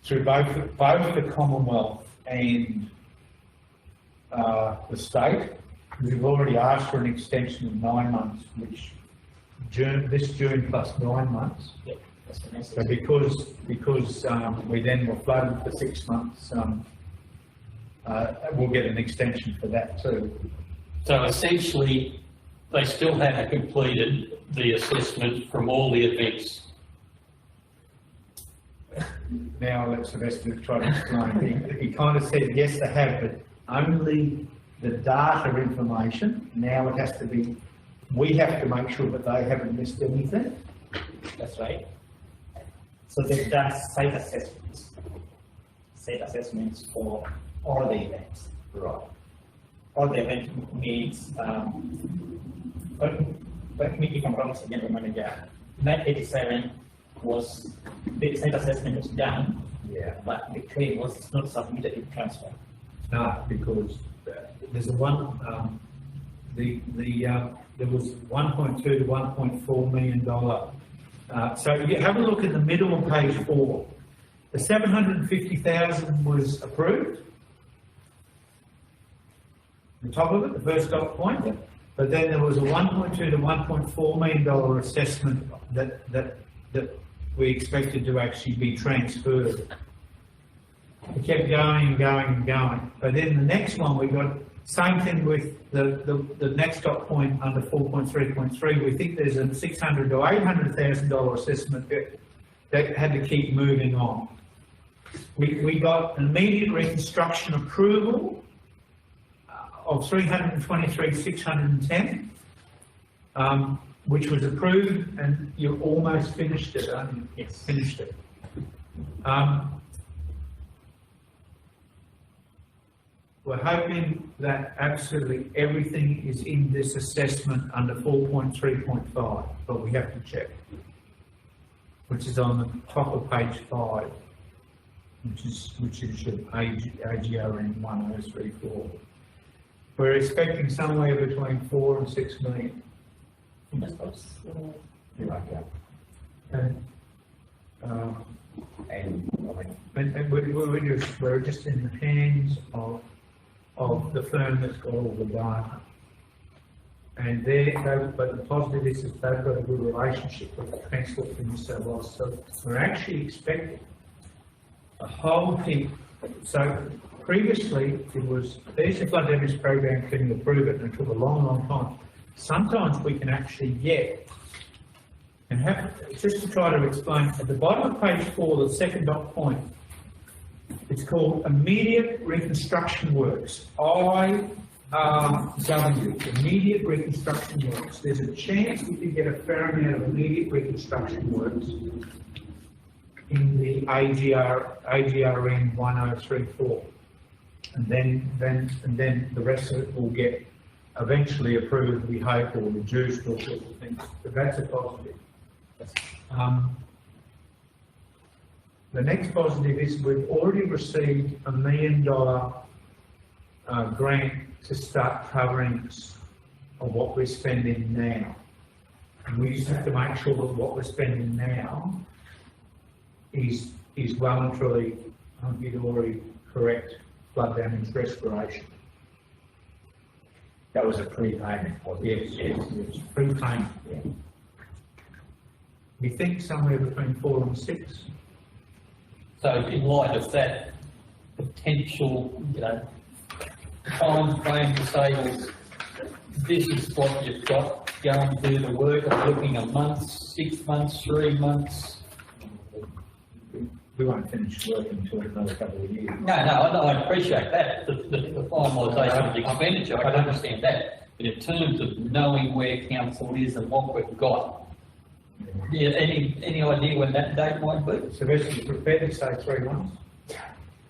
through both the Commonwealth and the state. We've already asked for an extension of 9 months, which this June plus 9 months. Yep. That's the message. So because we then were flooded for 6 months, we'll get an extension for that too. So essentially, they still haven't completed the assessment from all the events. Now let Sylvester try to explain. He kind of said, yes, they have, but only the data information. Now it has to be, we have to make sure that they haven't missed anything. That's right. So they've done site assessments for all the events. Right. All the event means, but me if I'm wrong, Mr. General Manager, 987 was, the site assessment was done, Yeah. but the claim was not submitted in transfer. No, because there's a one, there was 1.2 to 1.4 million dollar. So you have a look at the middle of page 4. The 750,000 was approved. The top of it, the first dot point. But then there was a 1.2 to 1.4 million dollar assessment that we expected to actually be transferred. It kept going and going and going. But then the next one, we got same thing with the next dot point under 4.3.3. We think there's a $600,000 to $800,000 assessment that had to keep moving on. We got immediate reconstruction approval of 323,610, which was approved, and you almost finished it, aren't you? Yes. Finished it. We're hoping that absolutely everything is in this assessment under 4.3.5, but we have to check, which is on the top of page 5, which is your AGRN 1034. We're expecting somewhere between 4 and 6 million. You're right, yeah. And, And, we're just in the hands of the firm that's got all the data. And but the positive is that they've got a good relationship with the Transport for New South Wales. So we're actually expecting a whole heap. So previously it was, there's a flood damage program, can you approve it? And it took a long, long time. Sometimes we can actually get, and have, just to try to explain, at the bottom of page 4, the second dot point, it's called immediate reconstruction works. IRW, immediate reconstruction works. There's a chance we could get a fair amount of immediate reconstruction works in the AGRN 1034. And then the rest of it will get eventually approved, we hope, or reduced, all sorts of things. But that's a positive. The next positive is we've already received $1 million grant to start covering of what we're spending now. And we just have to make sure that what we're spending now is well and truly hunky-dory, correct flood damage restoration. that was a prepayment, wasn't it? Yes, it's prepayment. Yeah. We think somewhere between 4 and 6. So in light of that potential, time frame to say, well, this is what you've got, go and do the work, I'm looking at months, 6 months, 3 months. We won't finish working until another couple of years. No, I appreciate that, the finalisation of the expenditure, I can understand that. But in terms of knowing where council is and what we've got, yeah, any idea when that date might be? Sylvester, you prepared to say 3 months?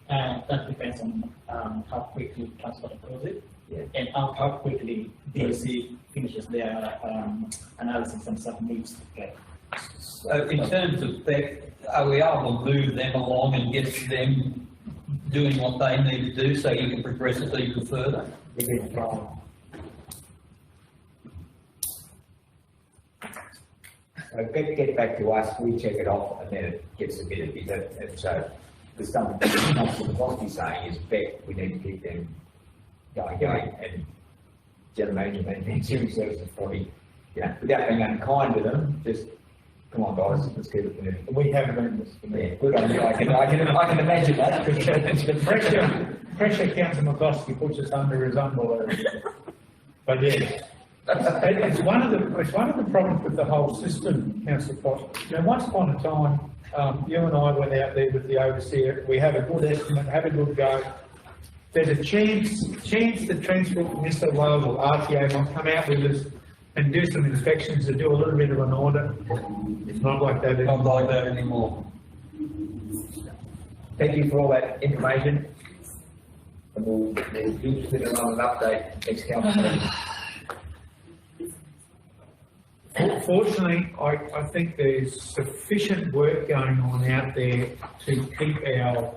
That depends on how quickly transport approves it, Yeah. and how quickly DOC finishes their analysis and submits. So in terms of that, are we able to move them along and get them doing what they need to do so you can progress it even further? Within time. So get back to us, we check it off, and then it gets submitted, and so there's something the policy saying is, we need to keep them going, and general management and civil services probably, without being unkind to them, just Come on, guys, let's keep it moving. We have been, Mr. Mayor. Yeah, good on you. I can imagine that. The pressure Councillor McCloskey puts us under is unbelievable. But yeah, it's one of the problems with the whole system, Councillor Cox. You know, once upon a time, you and I went out there with the overseer, we have a good estimate, have a good go. There's a chance that Transport Minister Wales or RTA might come out with us and do some inspections and do a little bit of an audit. It's not like that anymore. Not like that anymore. Thank you for all that information. And we'll be interested in an update next council meeting. Fortunately, I think there's sufficient work going on out there to keep our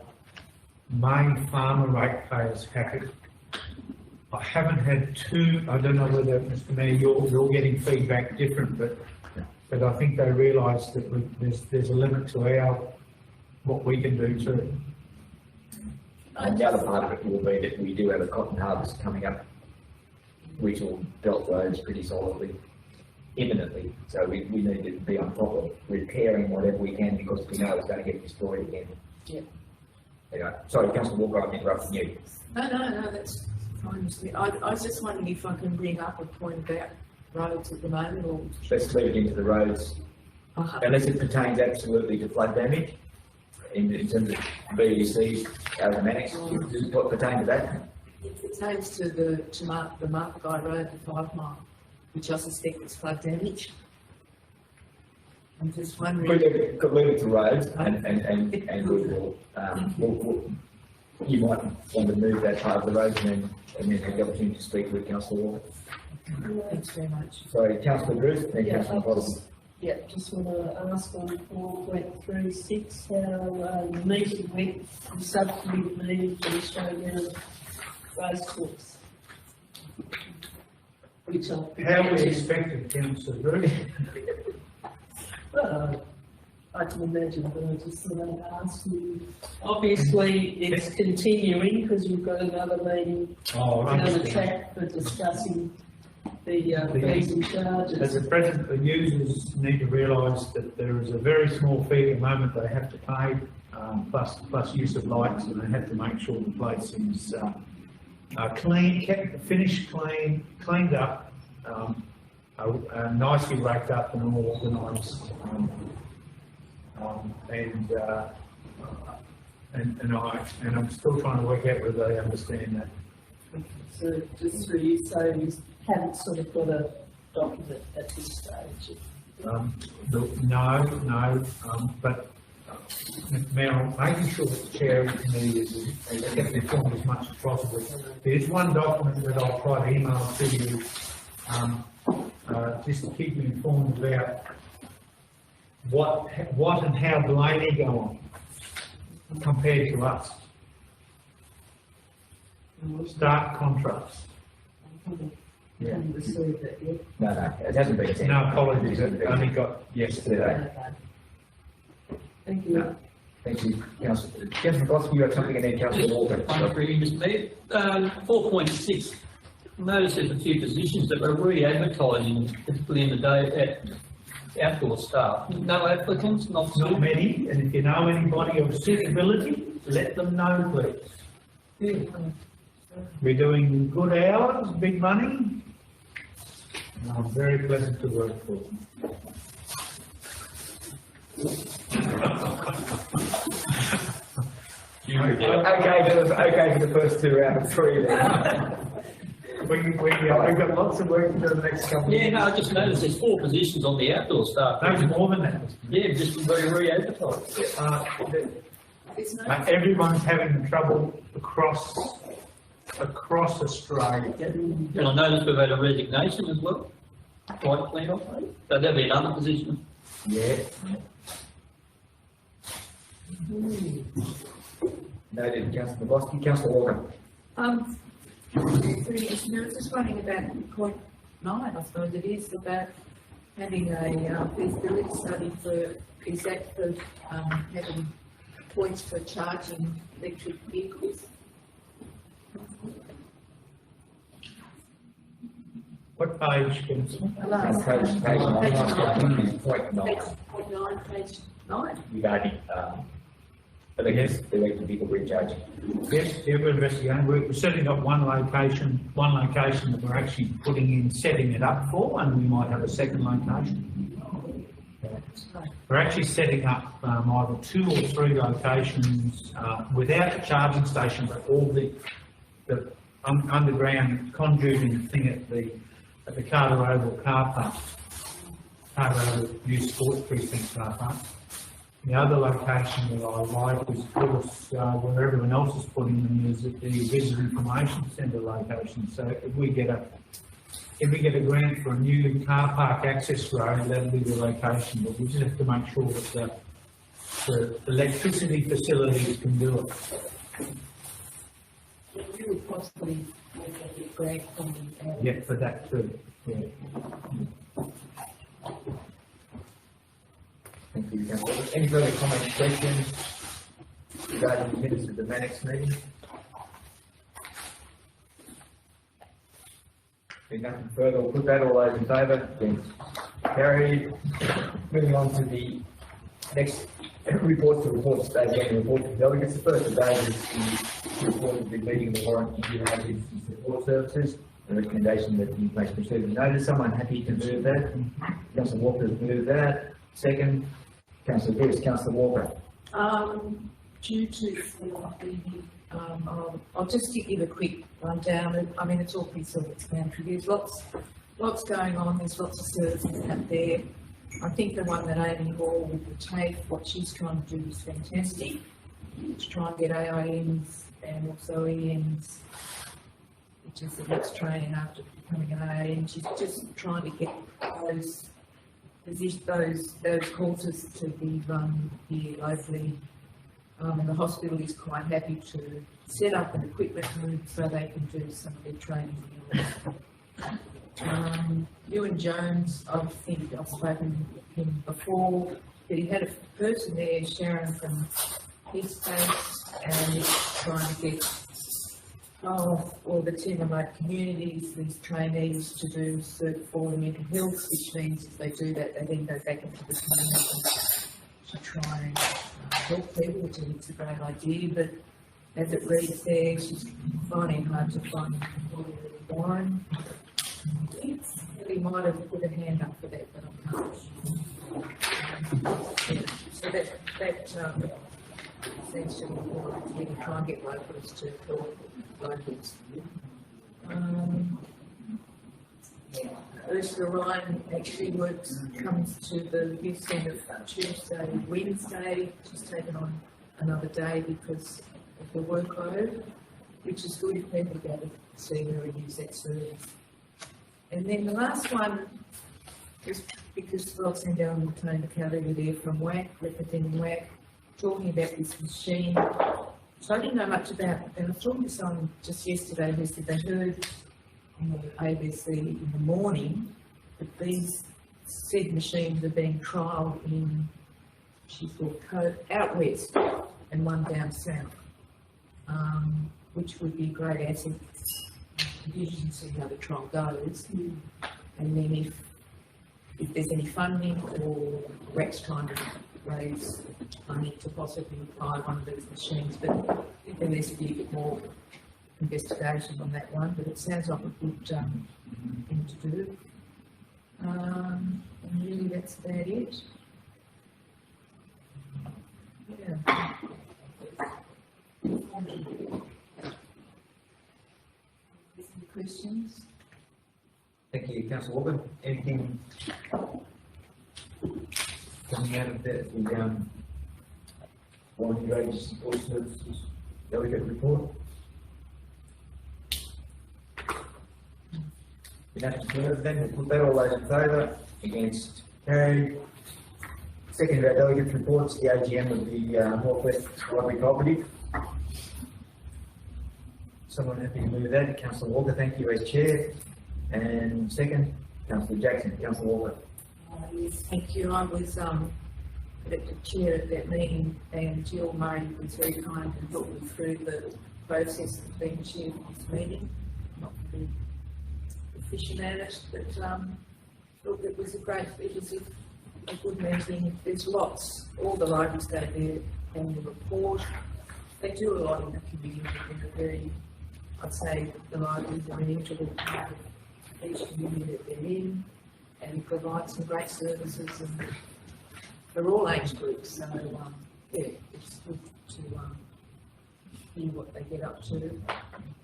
main farmer ratepayers happy. I haven't had I don't know whether, Mr. Mayor, you're getting feedback different, but I think they realise that there's a limit to what we can do too. And the other part of it will be that we do have a cotton harvest coming up, which will belt roads pretty solidly, imminently. So we need to be on top of repairing whatever we can because we know it's going to get destroyed again. Yeah. Anyway, sorry, Councillor Walker, I'm interrupting you. No, that's fine. I was just wondering if I can bring up a point about roads at the moment, or Let's leave it into the roads, unless it pertains absolutely to flood damage, in terms of BUCs, aromatics, does it pertain to that? it pertains to the Market Guy Road, the 5 mile, which I suspect is flood damage. I'm just wondering. Leave it to roads and you might want to move that part of the road and then have the opportunity to speak with Councillor Walker. Thanks very much. Sorry, Councillor Bruce, then Councillor Bottom. Yeah, just want to ask on 4.36 how the meeting went, the subcommittee meeting for the Australian Racecourse. Which How we expected, Councillor Bruce. I can imagine, but I just thought I'd ask you. Obviously, it's continuing because you've got another meeting, another track for discussing the fees and charges. As a present, the users need to realise that there is a very small fee at the moment they have to pay, plus use of lights, and they have to make sure the place is clean, finished clean, cleaned up, nicely raked up and all organised. And I'm still trying to work out whether they understand that. So just through you, so you haven't sort of got a document at this stage? No, but Mayor, making sure that the chair of the committee is kept informed as much as possible. There's one document that I'll try to email to you, just to keep you informed about what and how Delaney go on compared to us. Stark contrast. Yeah. Haven't received it yet? No, it hasn't been sent. No, apologies, I only got yesterday. Okay. Thank you. Thank you, Councillor. Councillor Gosling, you have something in there, Councillor Walker. I agree, Mr. Mayor. 4.6, notice there's a few positions that were re-advertising, particularly in the day at outdoor staff. No applicants, not Not many, and if you know anybody of suitability, let them know, please. Yeah. We're doing good hours, big money, and very pleasant to work for. Okay for the first 2 out of 3 then. We've got lots of work to do the next couple of Yeah, years. no, I just noticed there's 4 positions on the outdoor staff. There's more than that. Yeah, just very re-advertised. It's no. Everyone's having trouble across Australia. And I noticed we've had a resignation as well, quite clean off. So there'll be another position. Yeah. Noted, Councillor Bosky. Councillor Walker. Yes, no, just wondering about point 9, I suppose it is, about having a feasibility study for, is that for having points for charging electric vehicles? What page, Councillor? The last Page 9. Point 9. Point 9, page 9. regarding, electric vehicle recharge. Yes, yeah, we're investigating. We're setting up one location that we're actually putting in, setting it up for, and we might have a second location. We're actually setting up either 2 or 3 locations without a charging station, but all the underground conduiting thing at the Carter Oval car park, Carter Oval Youth Sports Precinct car park. The other location that I like is, of course, where everyone else is putting them, is at the Visitor Information Centre location. So if we get a grant for a new car park access road, that'll be the location, but we just have to make sure that the electricity facilities can do it. You would possibly make a grant from the. Yeah, for that too, yeah. Thank you, Councillor. Any further comments, questions regarding the minutes of the Mannix meeting? If nothing further, we'll put that. All those in favour? Against? Carried. Moving on to the next report today again, report to delegates. The first today is the report of the meeting of the Warren Indian Agency Support Services. The recommendation that the information received notice. Someone happy to move that? Councillor Walker has moved that. Second, Councillor Pierce. Councillor Walker. Due to I'll just give a quick rundown. I mean, it's all pretty self-explanatory. There's lots going on. There's lots of services out there. I think the one that Amy Hall will take, what she's trying to do is fantastic. To try and get AIMs and also EMs, which is the next training after becoming an AIM. She's just trying to get those courses to be run here locally. And the hospital is quite happy to set up an equipment room so they can do some of their training. Ewan Jones, I think I've spoken to him before, but he had a person there, Sharon from his space, and he's trying to get all the 10 remote communities, these trainees to do Cert 4 in mental health, which means if they do that, they then go back into the training to try and help people, which is a great idea, but as it reads there, she's finding it hard to find Warren. He might have put a hand up for that, but I can't. So that essentially we can try and get locals to help locals. Ursula Ryan actually comes to the youth centre Tuesday, Wednesday. She's taken on another day because of the workload, which is good if people go to see her and use that service. And then the last one is because Roxanne Dillon and Tony McCarthy were there from WAC, representing WAC, talking about this machine. So I didn't know much about it, and I was talking to someone just yesterday who said they heard on the ABC in the morning that these said machines are being trialled in, she thought, out west and one down south, which would be a great asset. You can see how the trial goes, and then if there's any funding or WAC's trying to raise money to possibly buy one of these machines, but I think there needs to be a bit more investigation on that one, but it sounds like a good thing to do. And really that's about it. Yeah. Any questions? Thank you, Councillor Walker. Anything coming out of the Warren Agency Support Services delegate report? Nothing further, then we'll put that. All those in favour? Against? Carried. Second of our delegates' reports, the AGM of the North West Rotary Cooperative. Someone happy to move that? Councillor Walker, thank you as chair. And second, Councillor Jackson. Councillor Walker. Yes, thank you. I was elected chair at that meeting, and Jill Murray was very kind and helped me through the process of being chair of this meeting. Not very efficient at it, but thought it was a great, it was a good meeting. There's lots, all the libraries go there and the report. They do a lot in the community. They're very, I'd say the libraries are an integral part of each community that they're in and provide some great services and for all age groups. So, yeah, it's good to hear what they get up to.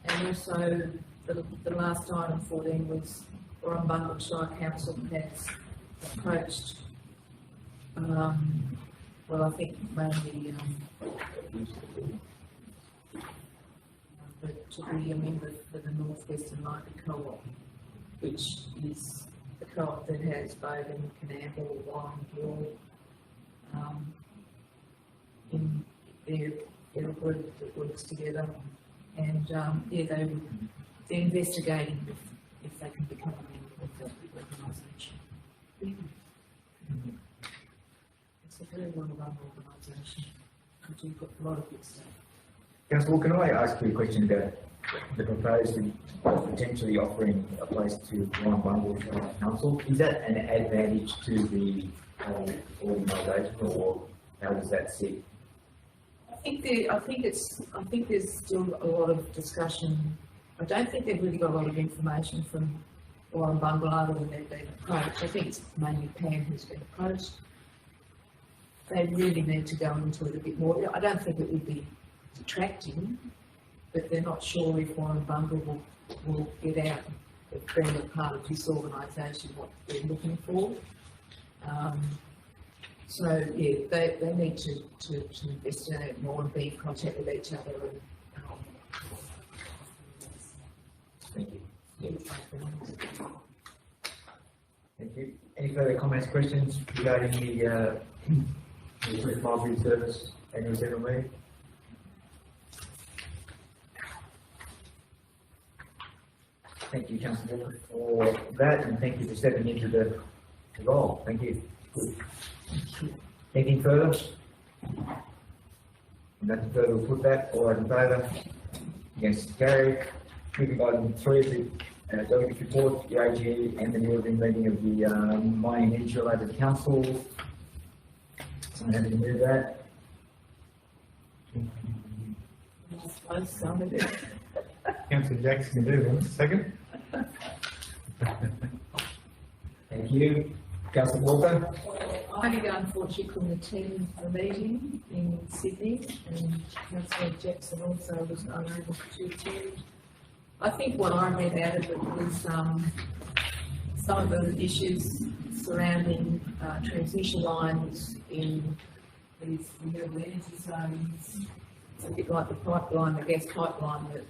And also, the last item for them was Warrumbungle Shire Council has approached, well, I think mainly to be a member for the North Western Library Co-op, which is the co-op that has Bowden, Canberra, Warren, in they're a group that works together, and yeah, they're investigating if they can become a member of that organisation. It's a very well-run organisation. We do a lot of good stuff. Councillor, can I ask you a question about the proposed of potentially offering a place to Warrumbungle Council? Is that an advantage to the organisation, or how does that sit? I think there's still a lot of discussion. I don't think they've really got a lot of information from Warrumbungle other than they've been approached. I think it's mainly Pam who's been approached. They really need to go into it a bit more. I don't think it would be detracting, but they're not sure if Warrumbungle will get out of being a part of this organisation what they're looking for. So yeah, they need to investigate more and be in contact with each other. Thank you. Thank you. Any further comments, questions regarding the Library Service Annual General Meeting? Thank you, Councillor, for that, and thank you for stepping into the role. Thank you. Anything further? Nothing further, we'll put that. All those in favour? Against, carried. Moving to item 3 of the delegate report, the AG and the Northern meeting of the Mining and Energy Related Council. Someone happy to move that? Councillor Jackson can do one. Second. Thank you. Councillor Walker? I unfortunately couldn't attend the meeting in Sydney, and Councillor Jackson also was unable to attend. I think what I read out of it was some of the issues surrounding transmission lines in these renewable energy zones. It's a bit like the pipeline, the gas pipeline that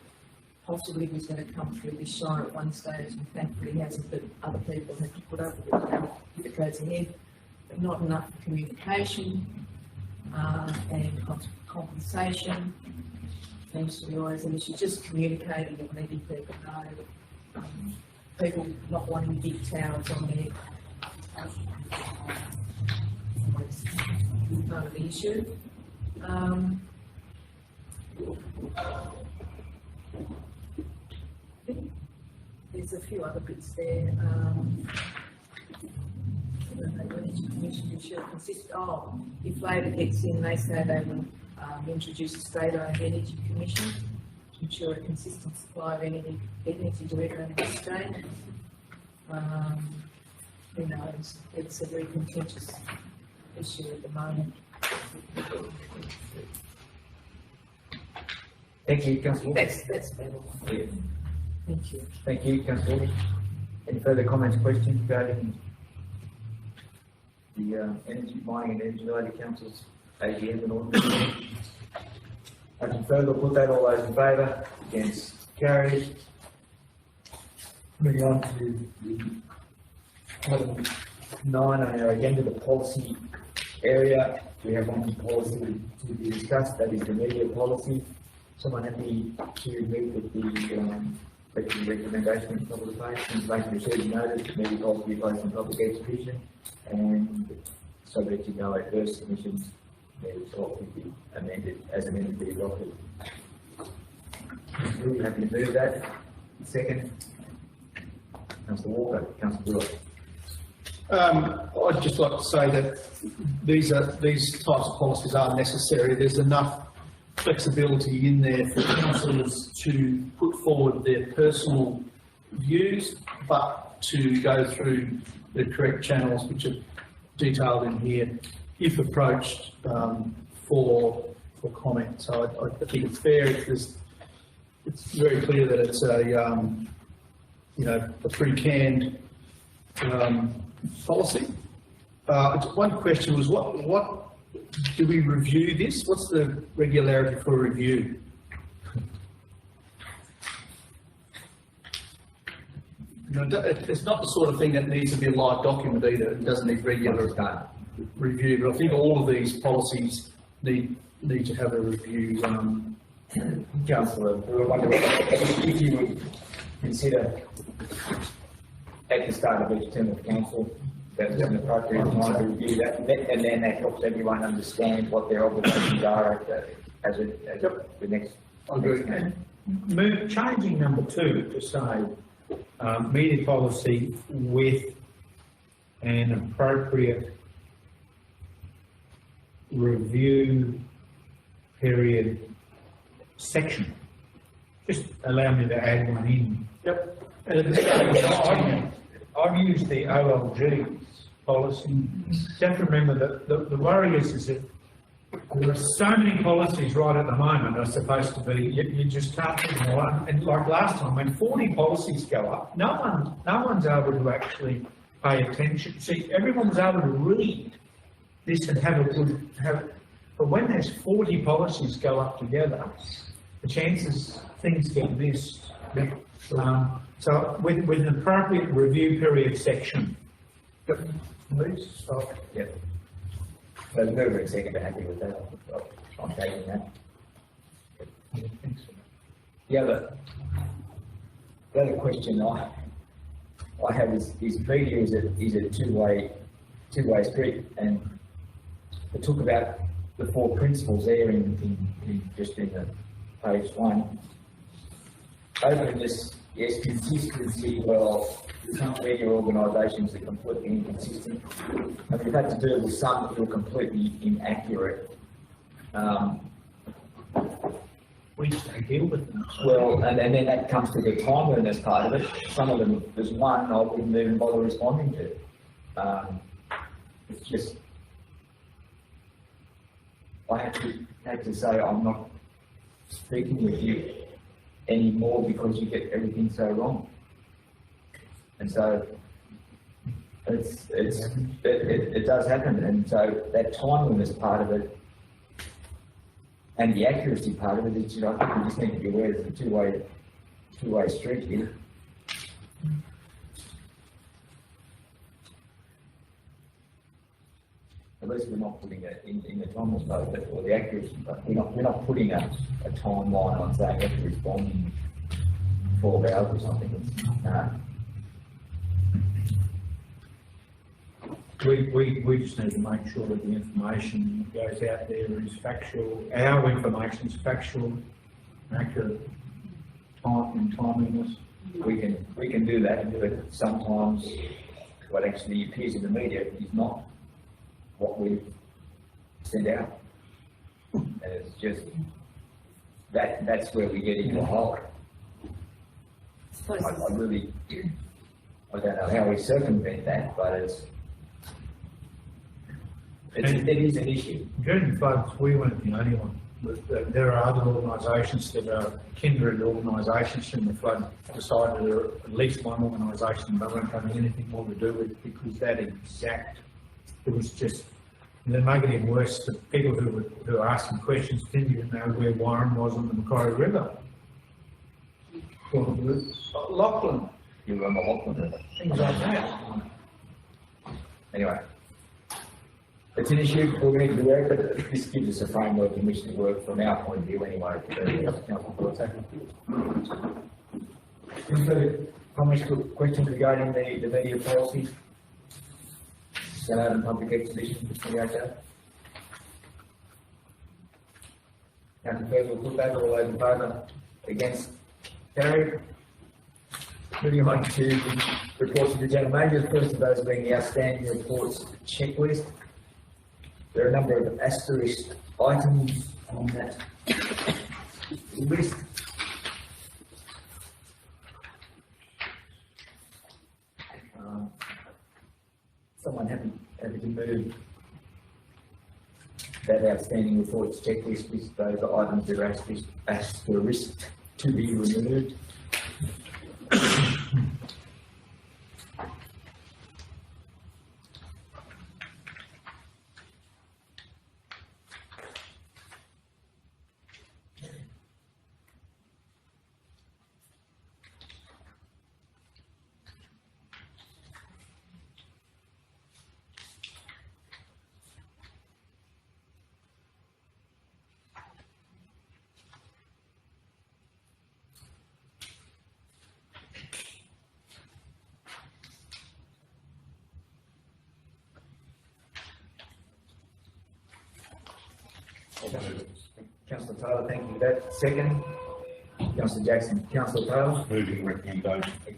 possibly was going to come through this shire at one stage, and thankfully hasn't, but other people have to put up with it if it goes ahead. But not enough communication and compensation seems to be always an issue. Just communicating and letting people know. People not wanting big towers on there. It's part of the issue. There's a few other bits there. If Labor gets in, they say they will introduce a state-owned energy commission to ensure a consistent supply of energy to everyone in the state. Who knows? It's a very contentious issue at the moment. Thank you, Councillor. That's better. Yeah. Thank you. Thank you, Councillor. Any further comments, questions regarding the Mining and Energy Related Council's AGM and all? Nothing further, we'll put that. All those in favour? Against, carried. Moving on to the item 9 on our agenda, the policy area. We have one policy to be discussed, that is the media policy. Someone happy to move with the recommendation at the top of the page, information received notice, media policy placed on public exhibition, and subject to no adverse submissions, media policy be amended, as amended, be adopted. Councillor, happy to move that. Second, Councillor Walker, Councillor Brewer. I'd just like to say that these types of policies are necessary. There's enough flexibility in there for councillors to put forward their personal views, but to go through the correct channels which are detailed in here, if approached for comment. So I think it's fair. It's very clear that it's a pretty canned policy. One question was, what do we review this? What's the regularity for review? It's not the sort of thing that needs to be a live document either. It doesn't need regular review, but I think all of these policies need to have a review. Councillor, we were wondering if you would consider at the start of each term of council that it's an appropriate time to review that, and then that helps everyone understand what their obligations are as the next. Move, changing number 2 to say, media policy with an appropriate review period section. Just allow me to add one in. Yep. And at this stage, I've used the OLG's policy. You have to remember that the worry is that there are so many policies right at the moment are supposed to be, you just can't put them all up. And like last time, when 40 policies go up, no one's able to actually pay attention. See, everyone's able to read this and but when there's 40 policies go up together, the chances things get missed. So with an appropriate review period section. Yep. Please. Yep. So the mover and second are happy with that. I'm taking that. Yeah, thanks. The other question I have is media is a two-way street, and I talk about the 4 principles there in the page 1. Openness, yes. Consistency, well, some media organisations are completely inconsistent. And we've had to deal with some that are completely inaccurate. We don't deal with them. Well, and then that comes to the timeliness part of it. Some of them, there's one I wouldn't even bother responding to. It's just, I had to say I'm not speaking with you anymore because you get everything so wrong. And so it does happen, and so that timeliness part of it and the accuracy part of it, I think we just need to be aware there's a two-way street here. At least we're not putting it in the timeless part of it, or the accuracy part. We're not putting a timeline on saying you have to respond in 12 hours or something. We just need to make sure that the information that goes out there is factual. Our information is factual, accurate, timeliness. We can do that, but sometimes what actually appears in the media is not what we send out. And it's just that's where we get into a hole. I don't know how we circumvent that, but it is an issue. During the floods, we weren't the only one. There are other organisations that are kindred organisations from the flood decided, or at least one organisation they weren't having anything more to do with it because it was just, and then making it worse, the people who are asking questions didn't even know where Warren was on the Macquarie River. Lachlan. You remember Lachlan? Things like that. Anyway. It's an issue we need to work, but this gives us a framework in which to work from our point of view anyway. Any further comments, questions regarding the media policy? Senate and public exhibition for 28 Councillor Purcell will put that, all those in favour, against, carried. Moving on to the reports of the general manager, the first of those being the outstanding reports checklist. There are a number of asterisk items on that list. Someone happy to move that outstanding reports checklist with those items that are asterisked to be removed. Councillor Taylor, thank you for that. Second, Councillor Jackson. Councillor Taylor. Moving recommendation. Thank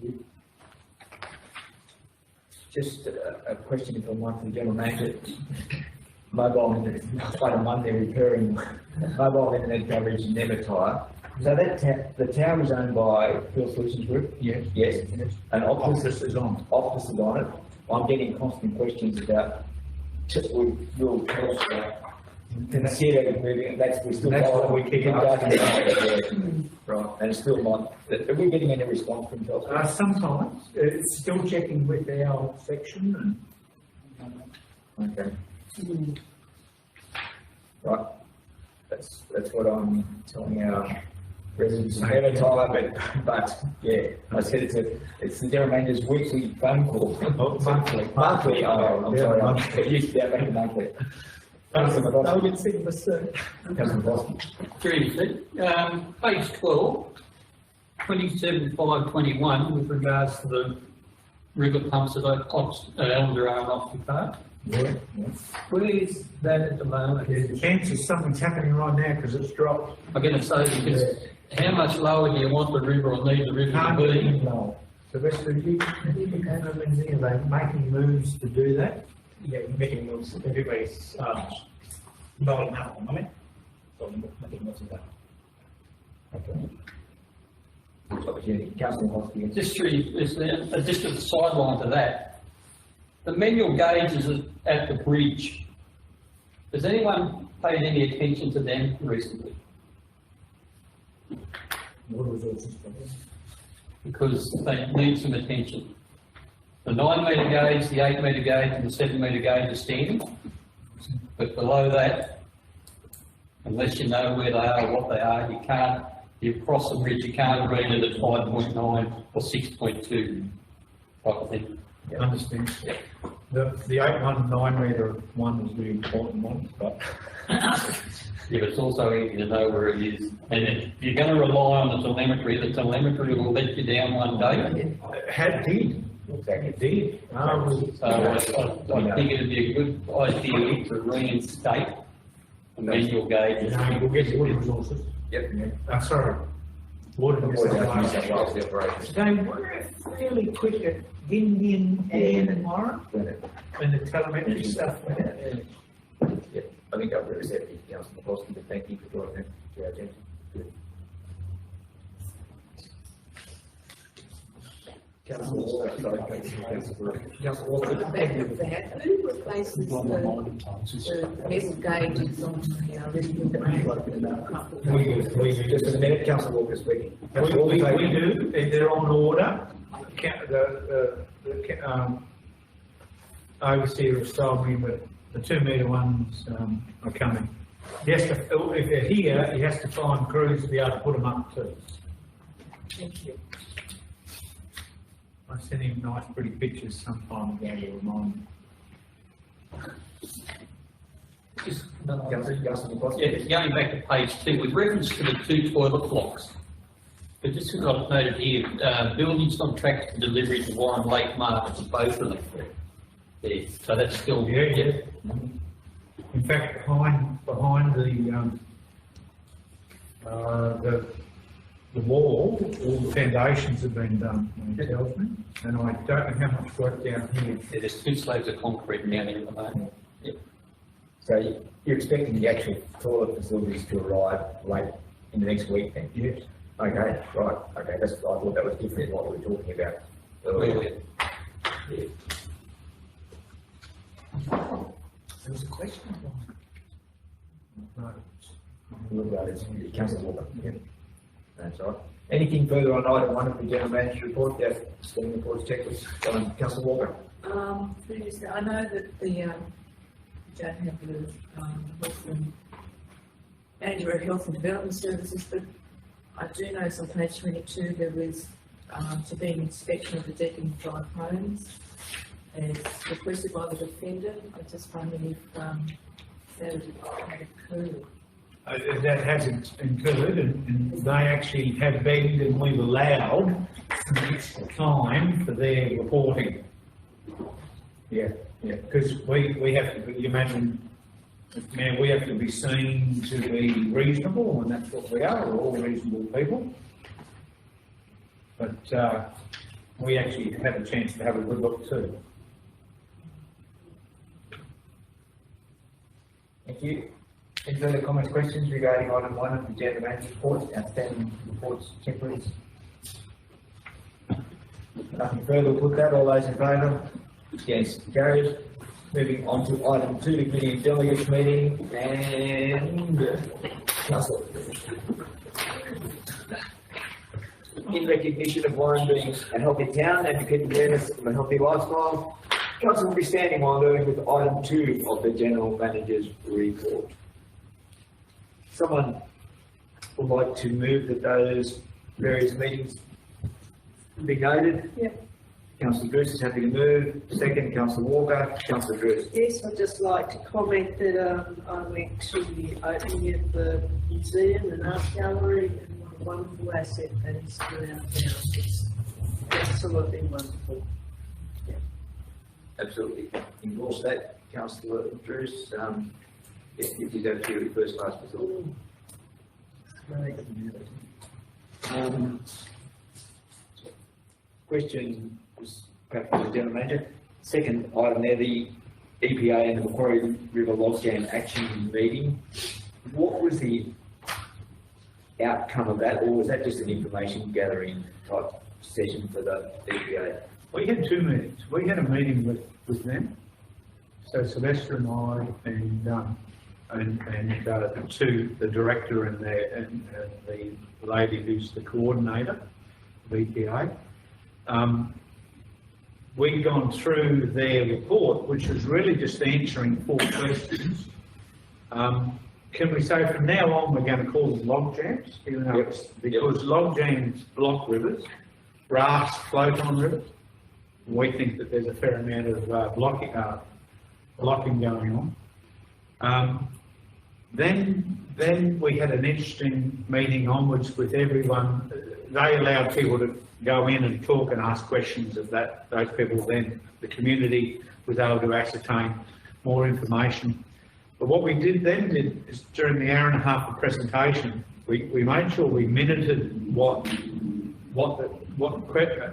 you. Just a question if I might for the general manager. Mobile internet, quite a Monday recurring mobile internet coverage never tire. So that the tower is owned by Field Solutions Group? Yes. Yes. And Optus is on. Optus is on it. I'm getting constant questions about will consider moving it. We're still. That's what we keep asking. Right, and it's still not. Are we getting any response from Telstra? Sometimes, it's still checking with our section and. Okay. Right. That's what I'm telling our residents never tire, but yeah, I said it's the general manager's weekly phone call. Monthly. Monthly, I'm sorry, I'm used to that monthly. Councillor McCloskey. Councillor McCloskey. Seriously, page 12, 27/5/21, with regards to the river pumps at Elmdara and Oxley Park. Yeah. Where is that at the moment? The chance is something's happening right now because it's dropped. I'm going to say, because how much lower do you want the river or need the river Can't to be be? low. So Sylvester, you have anything, are they making moves to do that? Yeah, making moves, everybody's, not enough at the moment, so making moves in that. Councillor McCloskey. Just a sideline to that. The manual gauges at the bridge. Has anyone paid any attention to them recently? Because they need some attention. The 9 metre gauge, the 8 metre gauge and the 7 metre gauge are standing. But below that, unless you know where they are, what they are, you cross the bridge, you can't read it at 5.9 or 6.2 type of thing. I understand. The 8 9 metre one is the important one, but. Yeah, but it's also easy to know where it is. And if you're going to rely on the telemetry will let you down one day. It did. It did. So I think it'd be a good idea to reinstate the manual gauges. We'll get the water resources. Yep. Sorry. Water resources. They They were fairly quick at getting in Anne and Warren when the telemetry stuff went out. Yeah, I think I'm receptive, Councillor McCloskey, but thank you for drawing that to our attention. Good. Councillor Walker, sorry, Councillor Walker. Back of that, who replaces the metal gauges on our little Just a minute, Councillor Walker speaking. We do, they're on order. Overseer has told me that the 2 metre ones are coming. If they're here, he has to find crews to be able to put them up too. Thank you. I sent him nice pretty pictures sometime ago to remind me. Councillor McCloskey. Yeah, going back to page 2, with reference to the 2 toilet blocks. But just as I've noted here, buildings on track to delivery to Warren Lake Market, both of them. Yeah, so that's still. Yeah. In fact, behind the the wall, all the foundations have been done, it tells me, and I don't know how much work down here. Yeah, there's 2 slabs of concrete down here at the moment. So you're expecting the actual toilet facilities to arrive late in the next week then? Yes. Okay, right, okay, I thought that was different than what we were talking about earlier. Yeah. There was a question. No. Councillor Walker, yeah. That's all right. Anything further on item 1 of the general manager's report, the spending reports checklist, Councillor Walker? Previously, I know that the, don't have the, health and, manager of health and development services, but I do notice on page 22 there was, to be an inspection of the Deakin Drive homes as requested by the defendant. I just wondered if, that had occurred. That hasn't occurred, and they actually have begged and we've allowed some extra time for their reporting. Yeah, because we have to, you imagine, now we have to be seen to be reasonable, and that's what we are, we're all reasonable people. But we actually have a chance to have a good look too. Thank you. Any further comments, questions regarding item 1 of the general manager's report, outstanding reports, checklists? Nothing further, we'll put that, all those in favour? Yes, carried. Moving on to item 2, the committee of delegates meeting, and Councillor. In recognition of Warren being a healthy town and to keep awareness of a healthy lifestyle, Council will be standing while learning with item 2 of the general manager's report. Someone would like to move that those various meetings be noted? Yep. Councillor Drews is happy to move. Second, Councillor Walker. Councillor Drews. Yes, I'd just like to comment that I went to the opening of the museum and art gallery, and what a wonderful asset that is to our town. It's absolutely wonderful. Absolutely. Endorse that, Councillor Drews. It is absolutely first class facility. Question was perhaps for the general manager. Second item there, the EPA and the Macquarie River Logjam Action Meeting. What was the outcome of that, or was that just an information gathering type session for the EPA? We had 2 meetings. We had a meeting with them. So Sylvester and I and the director and the lady who's the coordinator of EPA. We'd gone through their report, which was really just answering 4 questions. Can we say from now on we're going to call them log jams? Because log jams block rivers, rafts float on rivers. We think that there's a fair amount of blocking going on. Then we had an interesting meeting onwards with everyone. They allowed people to go in and talk and ask questions of those people. Then the community was able to ascertain more information. But what we did is during the hour and a half of presentation, we made sure we minuted what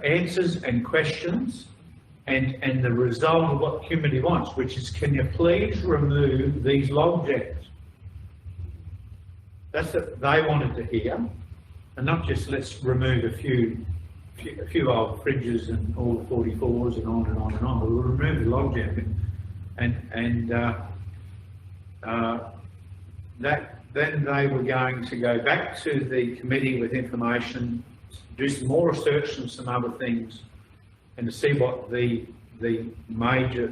answers and questions and the result of what the community wants, which is, can you please remove these log jams? That's what they wanted to hear, and not just let's remove a few old fridges and all the 44s and on and on and on. We'll remove the log jam, then they were going to go back to the committee with information, do some more research and some other things, and to see what the major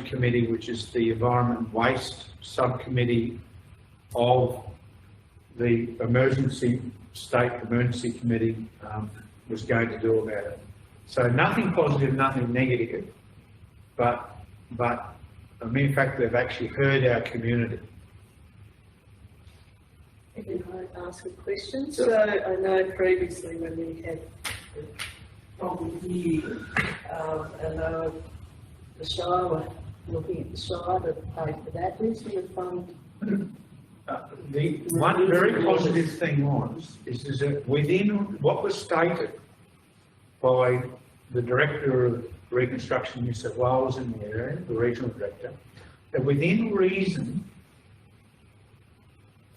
committee, which is the Environment and Waste Subcommittee of the State Emergency Committee, was going to do about it. So nothing positive, nothing negative, but a mere fact they've actually heard our community. Can I ask a question? So I know previously when we had the problem here, I know the Shire were looking at the Shire to pay for that. Who's going to fund The one very positive thing is that within what was stated by the Director of Reconstruction New South Wales in the area, the Regional Director, that within reason,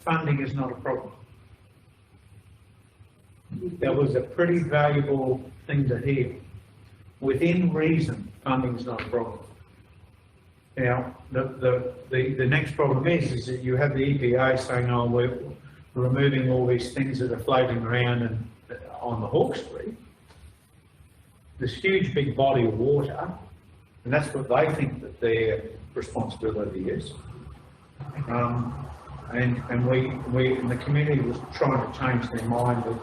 funding is not a problem. That was a pretty valuable thing to hear. Within reason, funding is not a problem. Now, the next problem is that you have the EPA saying, oh, we're removing all these things that are floating around and on the Hawkesbury, this huge big body of water, and that's what they think that their responsibility is. And we in the community was trying to change their mind of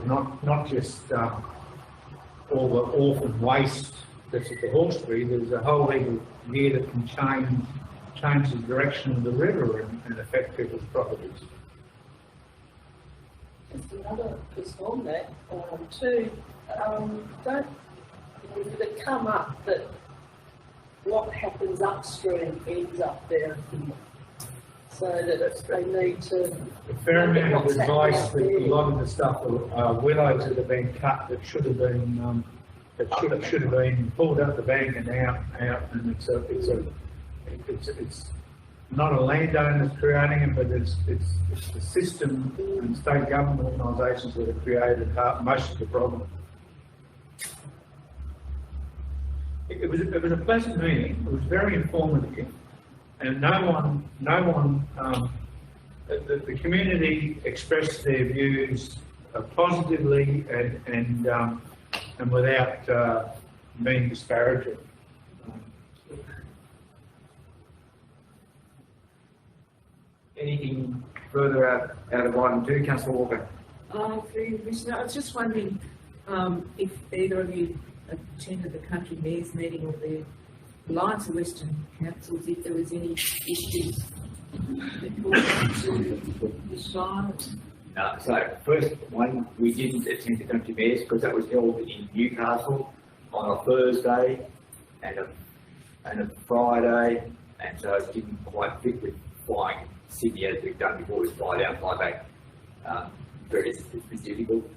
not just all the orphan waste that's at the Hawkesbury. There's a whole heap of gear that can change the direction of the river and affect people's properties. Just another, just on that, too, did it come up that what happens upstream ends up downhill? So that they need to... A fair amount of advice that a lot of the stuff are willows that have been cut that should have been should have been pulled up the bank and out, and it's not a landowner that's creating it, but it's the system and state government organisations that have created most of the problem. It was a pleasant meeting. It was very informative, and the community expressed their views positively and without being disparaging. Anything further out of item 2, Councillor Walker? Commissioner, I was just wondering if either of you attended the country mayor's meeting or the Alliance of Western Councils, if there was any issues reported to the Shire. No, so first one, we didn't attend the country mayor's because that was held in Newcastle on a Thursday and a Friday, and so it didn't quite fit with flying Sydney as we've done before, with fly down, fly back. It's difficult.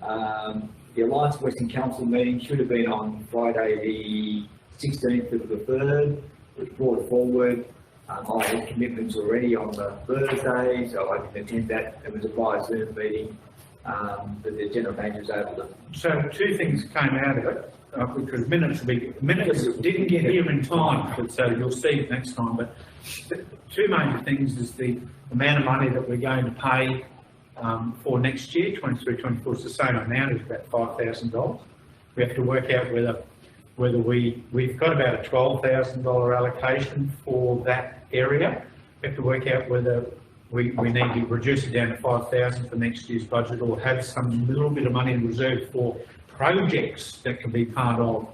The Alliance Western Council meeting should have been on Friday the 16th of the 3rd. It was brought forward. I had commitments already on the Thursday, so I didn't attend that. It was a via Zoom meeting, but the General Manager was able to... So 2 things came out of it, because minutes didn't get here in time, so you'll see it next time, but 2 major things is the amount of money that we're going to pay for next year, 23-24, is the same amount, it's about $5,000. We have to work out whether we've got about a $12,000 allocation for that area. We have to work out whether we need to reduce it down to $5,000 for next year's budget, or have some little bit of money in reserve for projects that can be part of.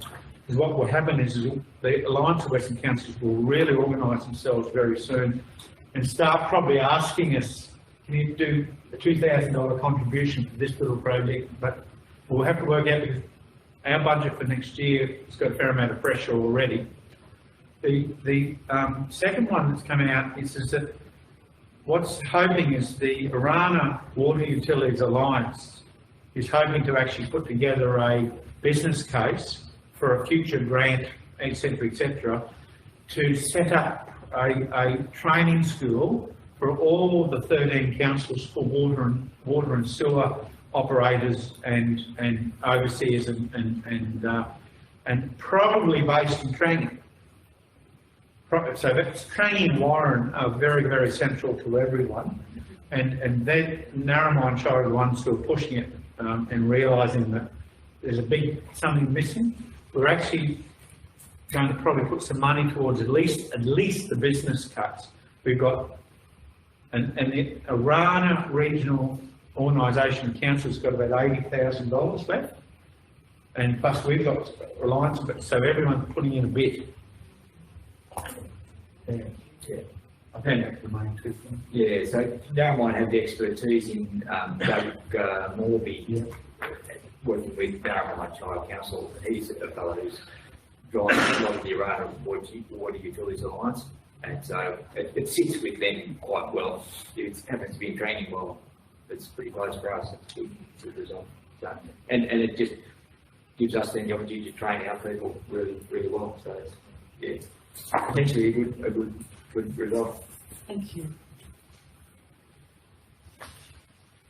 Because what will happen is the Alliance of Western Councils will really organise themselves very soon and start probably asking us, can you do a $2,000 contribution for this little project? But we'll have to work out, because our budget for next year has got a fair amount of pressure already. The second one that's come out is that what's hoping is the Orana Water Utilities Alliance is hoping to actually put together a business case for a future grant, etc., to set up a training school for all the 13 councils for water and sewer operators and overseers and probably based in training. So that's training and wiring are very, very central to everyone, and that Narromine Shire are the ones who are pushing it and realising that there's something missing. We're actually going to probably put some money towards at least the business case. We've got and the Orana Regional Organisation Council's got about $80,000 left, and plus we've got Reliance, so everyone's putting in a bit. Yeah. I think that's the main 2 things. Yeah, so Narromine have the expertise in Doug Morby, working with Narromine Shire Council. He's a fellow who's driving a lot of the Orana Water Utilities Alliance, And so it sits with them quite well. If it happens to be in training, well, it's pretty close for us. It's good result. So, and it just gives us then the opportunity to train our people really, really well. So it's, yeah, potentially a good result. Thank you.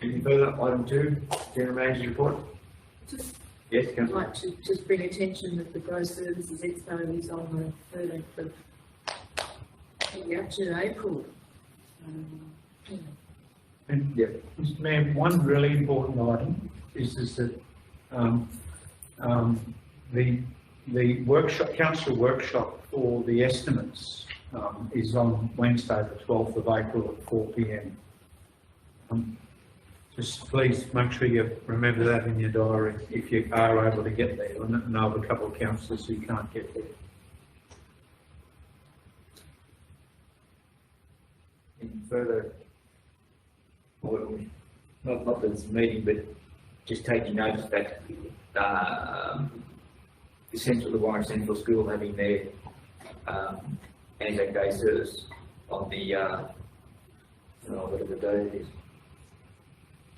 Any further? Item 2, General Manager's report. Just Yes, I'd Councillor. like to just bring attention that the Grow Services Expo is on the 13th of, up to April. Yeah. And, Yeah. Mr Mayor, one really important item is that, the workshop, council workshop for the estimates, is on Wednesday, the 12th of April at 4 p.m. Just please make sure you remember that in your diary if you are able to get there. I know of a couple of councillors who can't get there. Any further? Not that it's a meeting, but just taking notice that the Central, the Warren Central School having their Anzac Day service on the whatever day it is.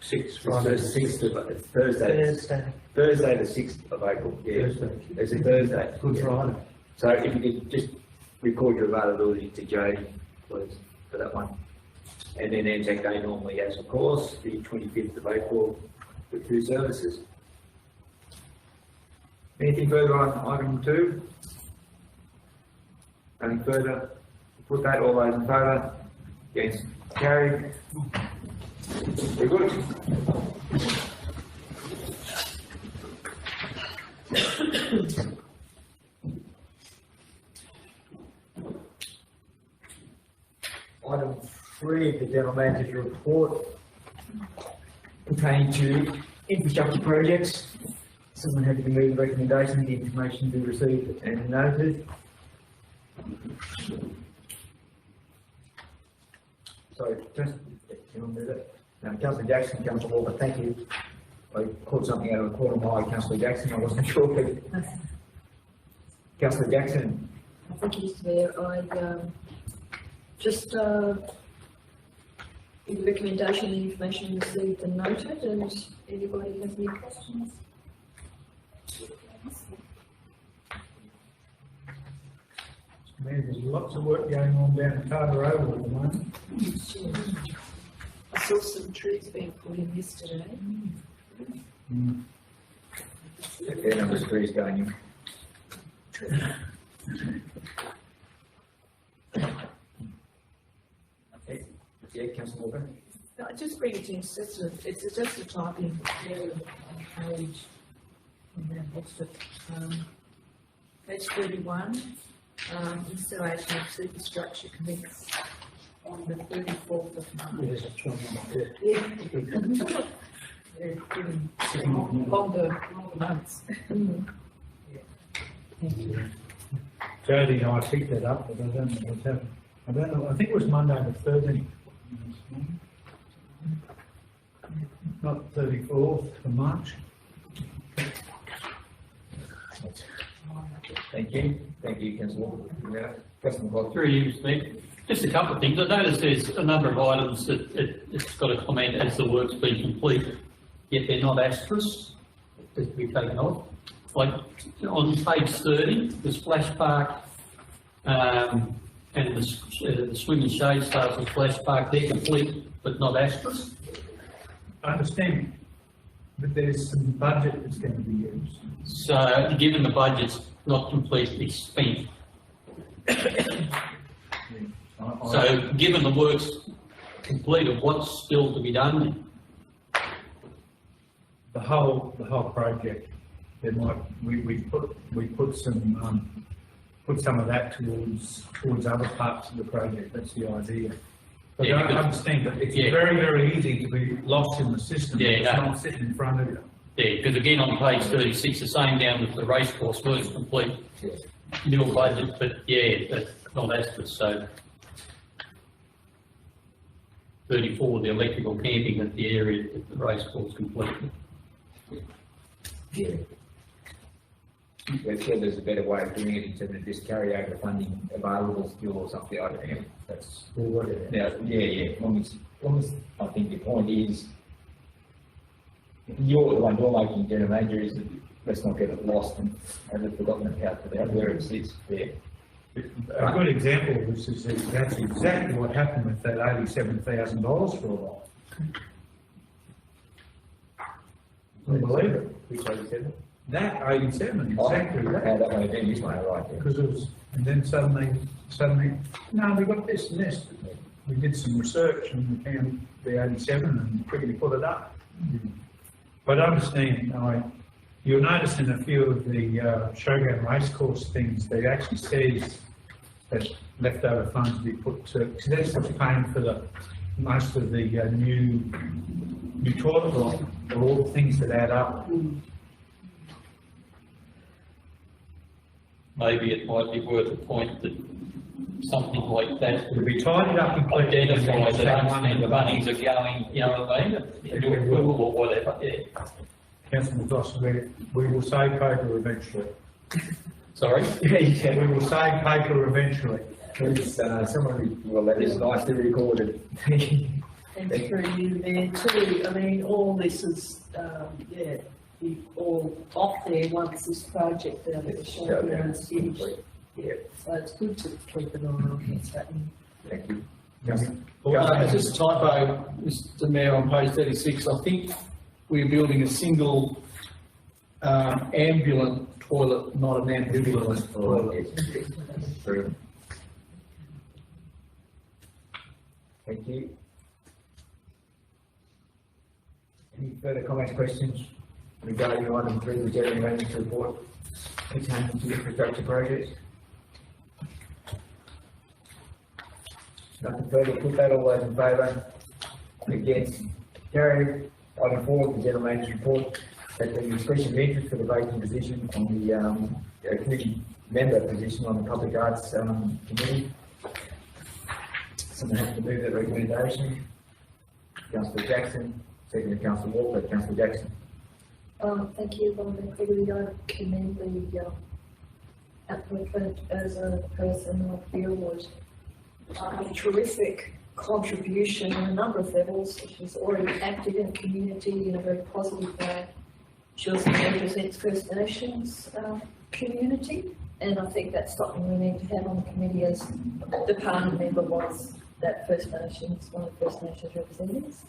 6th, Friday, 6th of it's Thursday. Thursday the 6th of April. Yeah, Thursday. it's a Thursday. Good Friday. So if you could just record your availability to Jody, please, for that one. And then Anzac Day normally has, of course, the 25th of April with 2 services. Anything further on item 2? Nothing further? Put that, all those in favour? Against? Carried. Very good. Item 3 of the General Manager's report pertaining to infrastructure projects. Someone had to move the recommendation, the information be received and noted. Sorry, just, you want to do that? Now, Councillor Jackson, Councillor Walker, thank you. I caught something out of the corner of my eye, Councillor Jackson, I wasn't sure. Councillor Jackson. Thank you, Mr Mayor. I just in the recommendation, the information received and noted, and anybody has any questions? Man, there's lots of work going on down at Carter Oval at the moment. I saw some trees being put in yesterday. A fair number of trees going in. Okay. Yeah, Councillor Walker. No, I just bring it in, it's just a typing error on page, what's it, page 31, installation of superstructure commence on the 34th of March. Yeah. Yeah, given longer months. Jody and I picked that up, but I don't know what's happened. I don't know, I think it was Monday the 13th. Not 34th of March. Thank you, Councillor Walker. Yeah, Councillor McLaughlin. Through you, Mr. Mayor. Just a couple of things. I noticed there's a number of items that it's got a comment as the work's been completed, yet they're not asterisks that to be taken off. Like on page 30, the splash park and the swing and shade stars and splash park, they're complete but not asterisks. I understand, but there's some budget that's going to be used. So given the budget's not completely spent, so given the work's completed, what's still to be done? The whole project, there might, we put some of that towards other parts of the project, that's the idea. But Yeah, I because- understand that it's Yeah. very, very easy to be lost in the system, Yeah, it's no. not sitting in front of you. Yeah, because again, on page 36, the same down with the racecourse, works complete, nil budget, but yeah, that's not asterisk, so. 34, the electrical camping at the area at the racecourse complete. we feel there's a better way of doing it in terms of just carry over funding available still or something, I don't know, that's, now, as long as, I think the point is, the one you're making, General Manager, is that let's not get it lost and have forgotten about where it sits there. A good example of this is that that's exactly what happened with that $87,000 for a while. Unbelievable. Which 87? That 87, exactly How that. that way, then, this one, right there. Because it was, and then suddenly, no, we got this and this. We did some research and we found the 87 and quickly put it up. But understand, you'll notice in a few of the Shogun racecourse things, they actually says that leftover funds be put to, because that's what's paying for most of the new toilet line, all the things that add up. Maybe it might be worth a point that something like that It'll be tidied up and identify that unspent monies are going, you know what I mean? Do a pool or whatever, yeah. Councillor Dawson, we will save paper eventually. Sorry? We will save paper eventually. Please, someone will let us nicely recorded. And through you there too, I mean, all this is, be all off there once this project out at the Showground is finished. Yeah, So it's good to keep an eye on what's happening. thank you. Just a typo, Mr Mayor, on page 36, I think we're building a single ambulant toilet, not an ambivalent toilet. True. Thank you. Any further comments, questions regarding item 3, the General Manager's report pertaining to infrastructure projects? Nothing further, put that, all those in favour? Against? Carried. Item 4, the General Manager's report, that the expression of interest for the vacant position on the committee member position on the Public Arts Committee. Someone has to move that recommendation. Councillor Jackson, second to Councillor Walker. Councillor Jackson. Thank you, Gregory. I commend the applicant as a person I feel was a terrific contribution on a number of levels. She's already active in the community in a very positive way. She also represents First Nations community, and I think that's something we need to have on the committee as the party member was that First Nations, one of the First Nations representatives.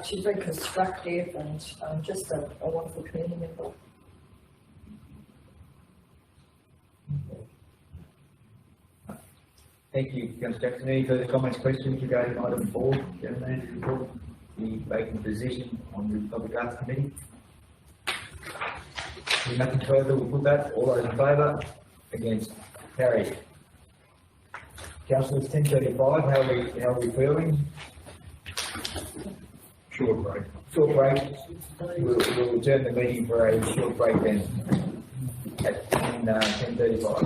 She's very constructive and just a wonderful community member. Thank you, Councillor Jackson. Any further comments, questions regarding item 4, General Manager's report, the vacant position on the Public Arts Committee? If nothing further, we'll put that. All those in favour? Against? Carried. Councillors, 10:35, how are we feeling? Short break. Short break. We'll adjourn the meeting for a short break then at 10:35.